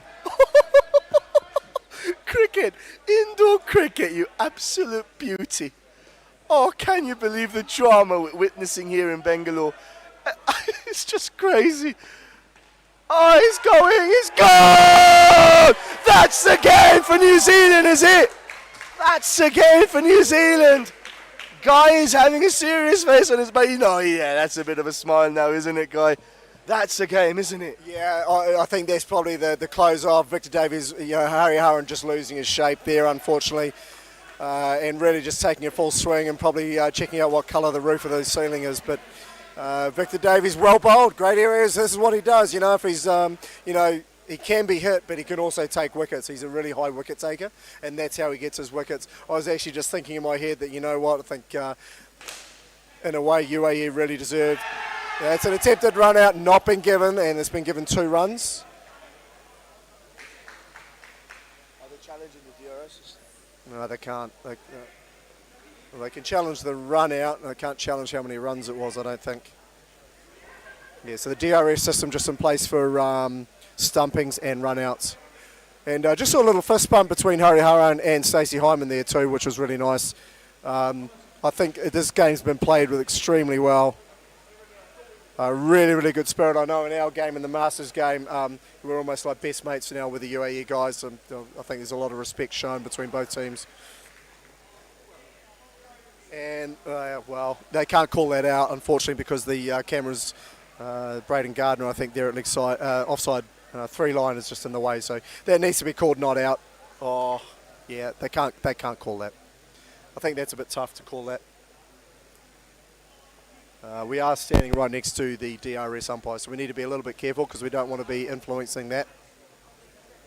Cricket, indoor cricket, you absolute beauty. Oh, can you believe the drama we're witnessing here in Bangalore? It's just crazy. Oh, he's going, he's gone! That's the game for New Zealand, is it? That's the game for New Zealand. Guy is having a serious face on his face. No, yeah, that's a bit of a smile now, isn't it, Guy? That's the game, isn't it? Yeah, I think that's probably the close of Victor Davies. Harry Haran just losing his shape there, unfortunately, and really just taking a full swing and probably checking out what colour the roof of the ceiling is. But Victor Davies, well bowled, great areas. This is what he does. If he's, he can be hit, but he can also take wickets. He's a really high wicket taker, and that's how he gets his wickets. I was actually just thinking in my head that, I think in a way U.A.E really deserved. Yeah, it's an attempted run out, not been given, and it's been given 2 runs. Are they challenging the DRS? No, they can't. They can challenge the run out, and they can't challenge how many runs it was, I don't think. Yeah, so the DRS system just in place for stumpings and run outs. And just saw a little fist bump between Harry Haran and Stacey Hyman there too, which was really nice. I think this game's been played with extremely well. Really, really good spirit. I know in our game, in the Masters game, we're almost like best mates now with the U.A.E guys. And I think there's a lot of respect shown between both teams. And, well, they can't call that out, unfortunately, because the cameras, Braden Gardner, I think they're at leg side, offside 3 line is just in the way. So that needs to be called not out. Oh, yeah, they can't call that. I think that's a bit tough to call that. We are standing right next to the DRS umpire, so we need to be a little bit careful because we don't want to be influencing that.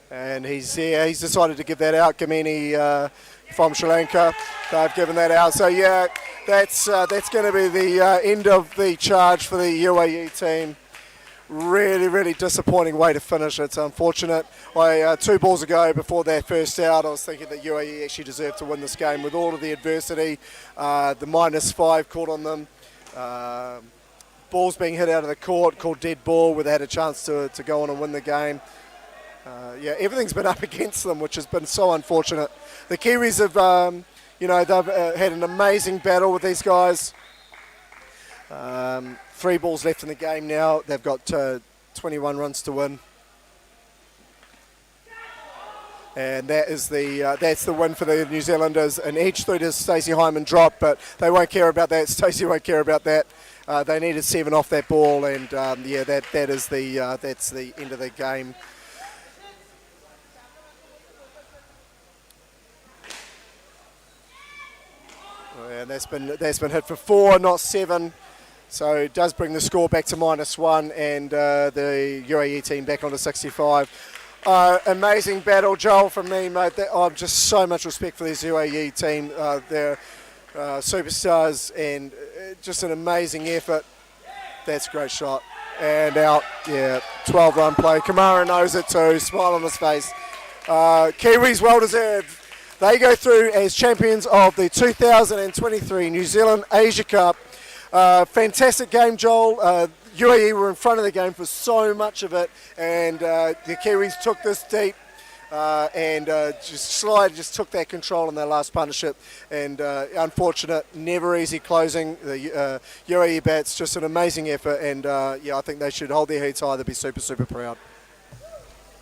And he's decided to give that out. Kamini from Sri Lanka, they've given that out. So yeah, that's going to be the end of the charge for the U.A.E team. Really, really disappointing way to finish. It's unfortunate. 2 balls ago, before their first out, I was thinking that U.A.E actually deserved to win this game with all of the adversity. The -5 caught on them. Balls being hit out of the court, called dead ball, where they had a chance to go on and win the game. Yeah, everything's been up against them, which has been so unfortunate. The Kiwis have, they've had an amazing battle with these guys. 3 balls left in the game now. They've got 21 runs to win. And that is that's the win for the New Zealanders. An edge through to Stacey Hyman drop, but they won't care about that. Stacey won't care about that. They needed 7 off that ball, and yeah, that's the end of the game. And that's been hit for 4, not 7. So it does bring the score back to -1, and the U.A.E team back onto 65. Amazing battle, Joel, from me, mate. I've just so much respect for this U.A.E team. They're superstars, and just an amazing effort. That's a great shot. And out, yeah, 12-run play. Kamara knows it too, smile on his face. Kiwis, well deserved. They go through as champions of the 2023 New Zealand Asia Cup. Fantastic game, Joel. U.A.E were in front of the game for so much of it, and the Kiwis took this deep and just took that control in their last partnership. And unfortunate, never easy closing. The U.A.E bats, just an amazing effort, and yeah, I think they should hold their heads high. They'd be super, super proud.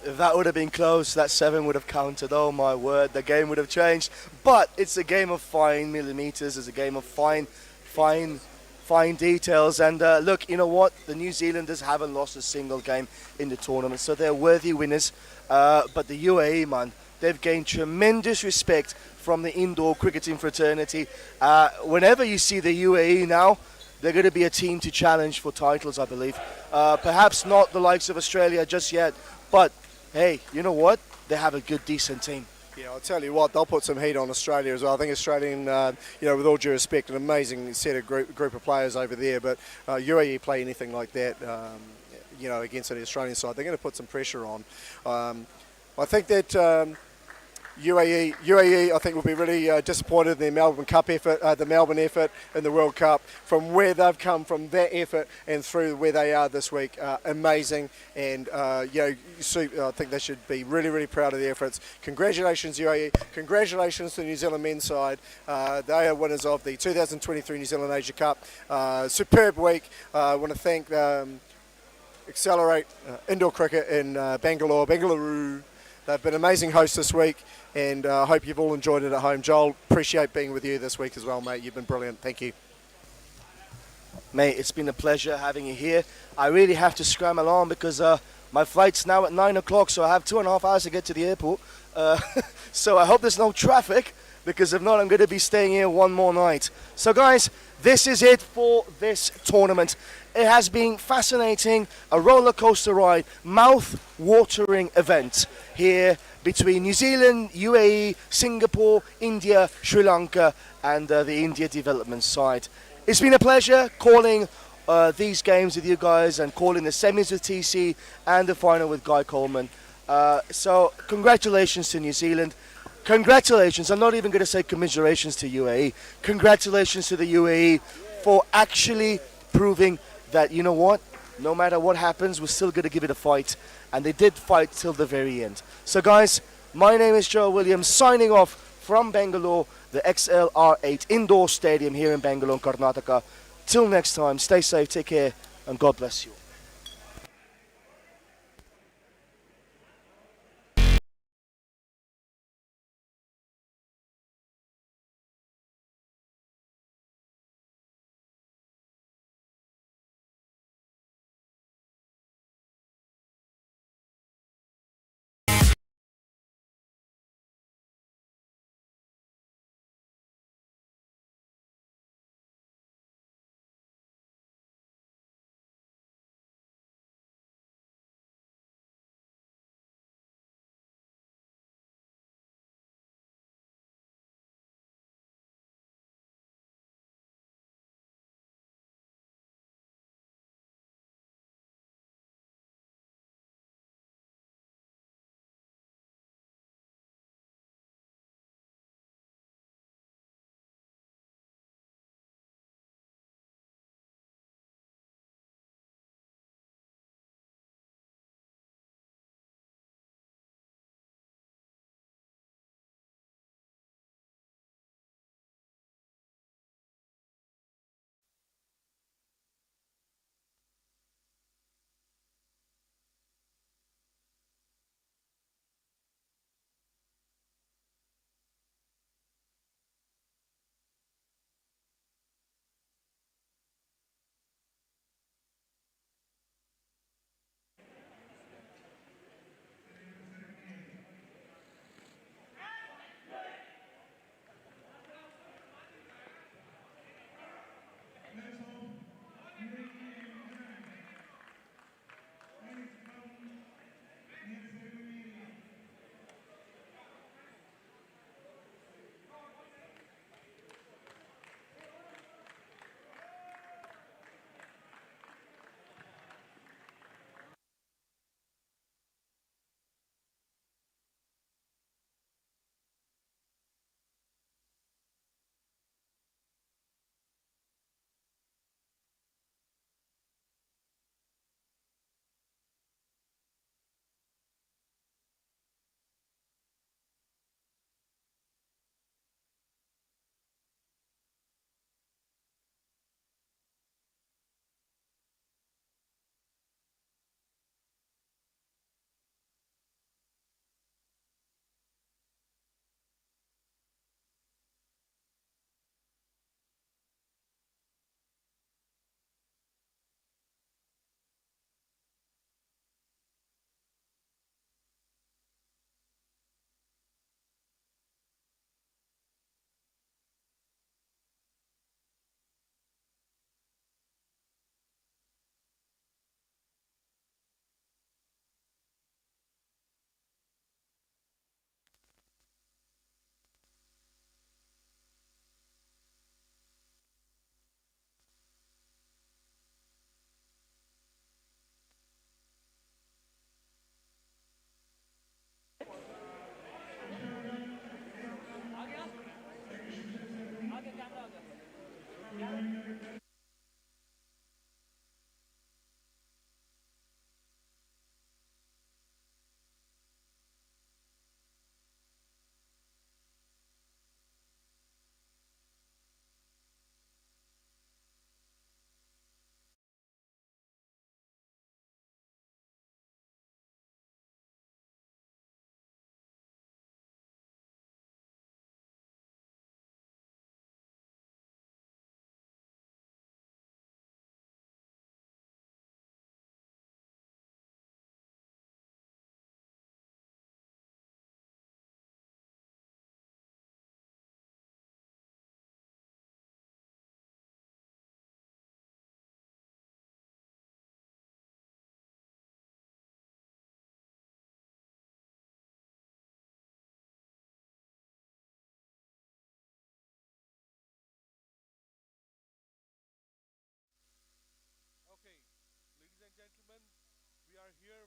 If that would have been close, that 7 would have counted. Oh my word, the game would have changed. But it's a game of fine millimeters. It's a game of fine details. And look, you know what? The New Zealanders haven't lost a single game in the tournament, so they're worthy winners. But the U.A.E, man, they've gained tremendous respect from the indoor cricketing fraternity. Whenever you see the U.A.E now, they're going to be a team to challenge for titles, I believe. Perhaps not the likes of Australia just yet, but hey, you know what? They have a good, decent team. Yeah, I'll tell you what, they'll put some heat on Australia as well. I think Australian, with all due respect, an amazing set of group of players over there, but U.A.E play anything like that, against the Australian side, they're going to put some pressure on. I think that UAE, I think, will be really disappointed in their Melbourne Cup effort, the Melbourne effort in the World Cup, from where they've come from that effort and through where they are this week. Amazing, and I think they should be really, really proud of their efforts. Congratulations, UAE. Congratulations to the New Zealand men's side. They are winners of the 2023 New Zealand Asia Cup. Superb week. I want to thank Accelerate Indoor Cricket in Bengaluru. They've been amazing hosts this week, and I hope you've all enjoyed it at home. Joel, appreciate being with you this week as well, mate. You've been brilliant. Thank you. Mate, it's been a pleasure having you here. I really have to scramble on because my flight's now at 9 o'clock, so I have 2.5 hours to get to the airport. So I hope there's no traffic, because if not, I'm going to be staying here one more night. So guys, this is it for this tournament. It has been fascinating, a roller coaster ride, mouth-watering event here between New Zealand, UAE, Singapore, India, Sri Lanka, and the India development side. It's been a pleasure calling these games with you guys and calling the semis with TC and the final with Guy Coleman. So congratulations to New Zealand. Congratulations, I'm not even going to say commiserations to UAE. Congratulations to the UAE for actually proving that, you know what, no matter what happens, we're still going to give it a fight. And they did fight till the very end. So guys, my name is Joe Williams, signing off from Bangalore, the XLR8 Indoor Stadium here in Bangalore, Karnataka. Till next time, stay safe, take care, and God bless you.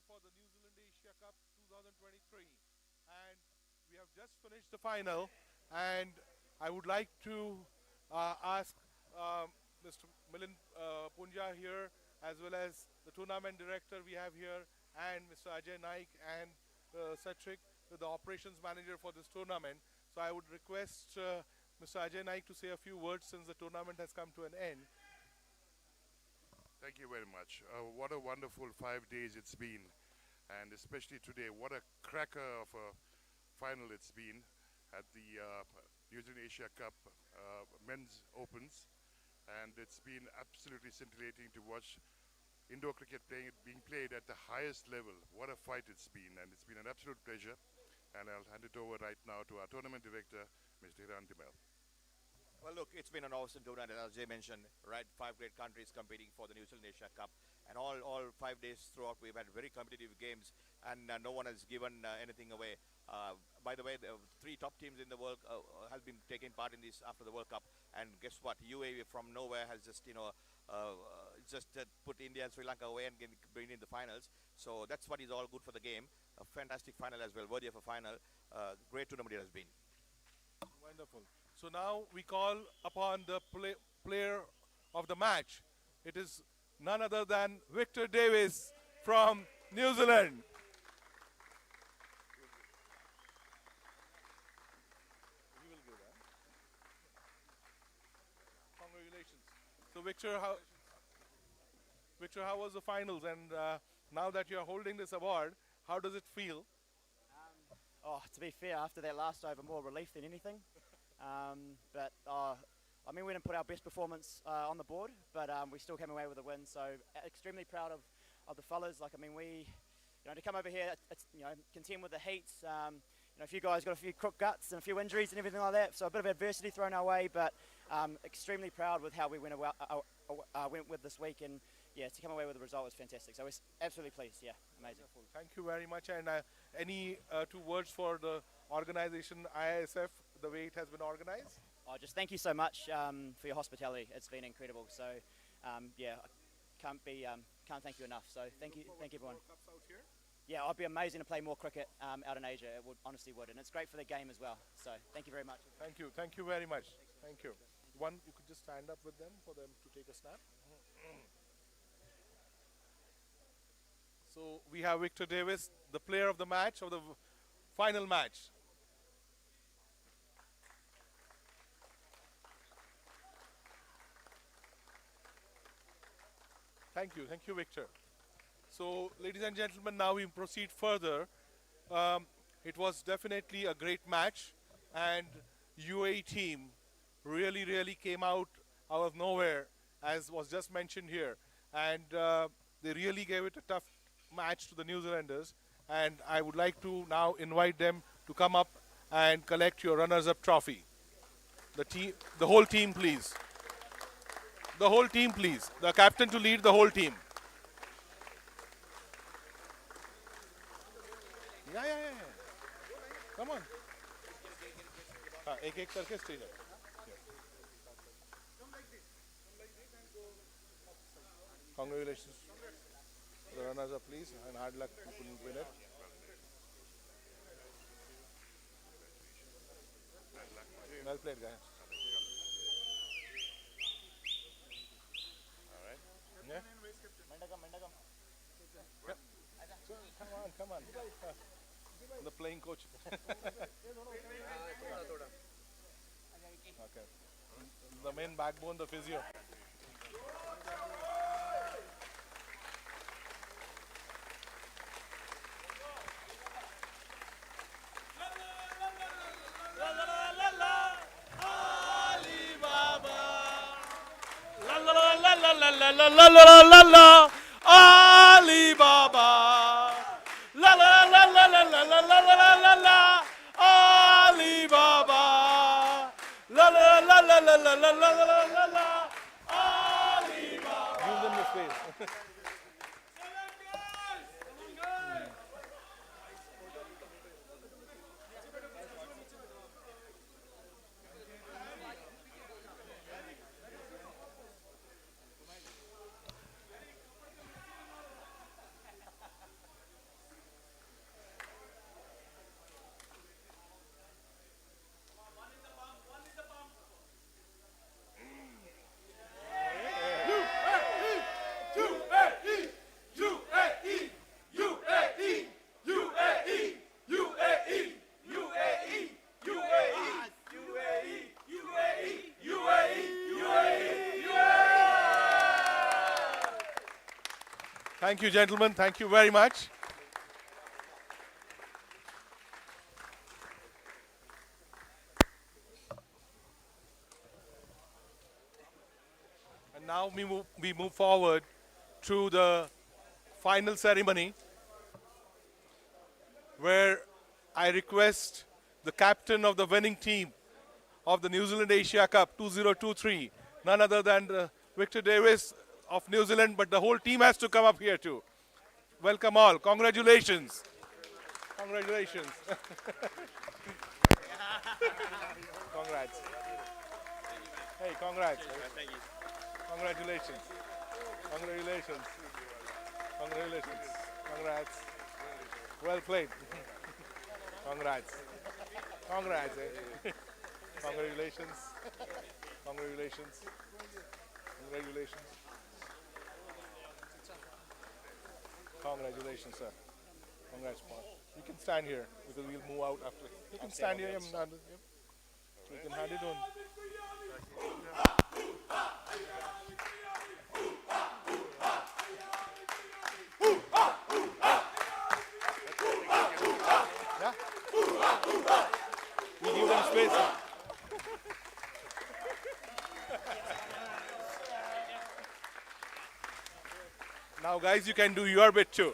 for the New Zealand Asia Cup 2023. And we have just finished the final. And I would like to ask Mr. Milind Punja here, as well as the tournament director we have here, and Mr. Ajay Naik and Cedric, the operations manager for this tournament. So I would request Mr. Ajay Naik to say a few words since the tournament has come to an end. Thank you very much. What a wonderful 5 days it's been, and especially today, what a cracker of a final it's been at the New Zealand Asia Cup Men's Opens, and it's been absolutely scintillating to watch indoor cricket being played at the highest level. What a fight it's been, and it's been an absolute pleasure. And I'll hand it over right now to our tournament director, Mr. Hiran Timel. Well, look, it's been an awesome tournament, and as Jay mentioned, right, 5 great countries competing for the New Zealand Asia Cup, and all 5 days throughout, we've had very competitive games, and no one has given anything away. By the way, the 3 top teams in the world have been taking part in this after the World Cup, and guess what? U.A.E from nowhere has just, put India and Sri-Lanka away and bring in the finals. So that's what is all good for the game. A fantastic final as well, worthy of a final. Great tournament it has been. Wonderful. So now we call upon the player of the match. It is none other than Victor Davis from New Zealand. Congratulations. So Victor, how was the finals? And now that you're holding this award, how does it feel? To be fair, after that last over, more relief than anything. We didn't put our best performance on the board, but we still came away with a win. So extremely proud of the fellas. To come over here, contend with the heat. A few guys got a few crook guts and a few injuries and everything like that. So a bit of adversity thrown our way, but extremely proud with how we went with this week. And yeah, to come away with the result was fantastic. So we're absolutely pleased. Yeah, amazing. Wonderful. Thank you very much. And any 2 words for the organization ISF, the way it has been organized? Just thank you so much for your hospitality. It's been incredible. So I can't thank you enough. So thank you everyone. Yeah, it'd be amazing to play more cricket out in Asia. It honestly would, and it's great for the game as well. So thank you very much. Thank you very much. Thank you. One, you could just stand up with them for them to take a snap. So we have Victor Davis, the player of the match, of the final match. Thank you, Victor. So, ladies and gentlemen, now we proceed further. It was definitely a great match, and U.A.E team really came out of nowhere, as was just mentioned here, and they really gave it a tough match to the New Zealanders. And I would like to now invite them to come up and collect your runners-up trophy. The whole team, please. The whole team, please. The captain to lead the whole team. Yeah. Come on. एक करके stage है. Congratulations. The runners up, please, and hard luck. You couldn't win it. Well played, guys. All right. Yeah. Come on. The playing coach. Okay. The main backbone, the physio. Alibaba. La la la la la la la la la la la. Alibaba. La la la la la la la la la la. Alibaba. Give them the space. Thank you, gentlemen. Thank you very much. And now we move forward to the final ceremony where I request the captain of the winning team of the New Zealand Asia Cup 2023, none other than Victor Davis of New Zealand, but the whole team has to come up here too. Welcome all. Congratulations. Congratulations. Congrats. Hey, congrats. Thank you. Congratulations. Congratulations. Congratulations. Congrats. Well played. Congrats. Congrats. Congratulations. Congratulations. Congratulations. Congratulations, sir. Congrats, Paul. You can stand here because we'll move out after. You can stand here. You can hand it on. Yeah. We give them space. Now, guys, you can do your bit too.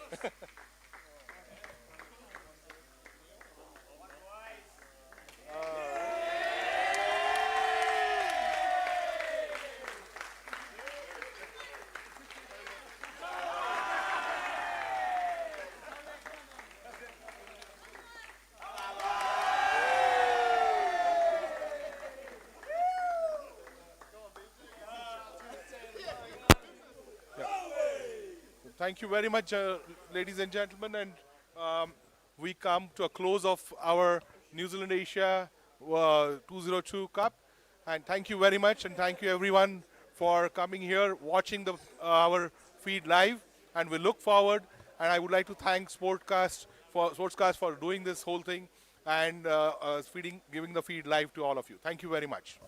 Thank you very much, ladies and gentlemen, and we come to a close of our New Zealand Asia 202 Cup. And thank you very much, and thank you everyone for coming here, watching our feed live. And we look forward. And I would like to thank Sportscast for doing this whole thing and giving the feed live to all of you. Thank you very much.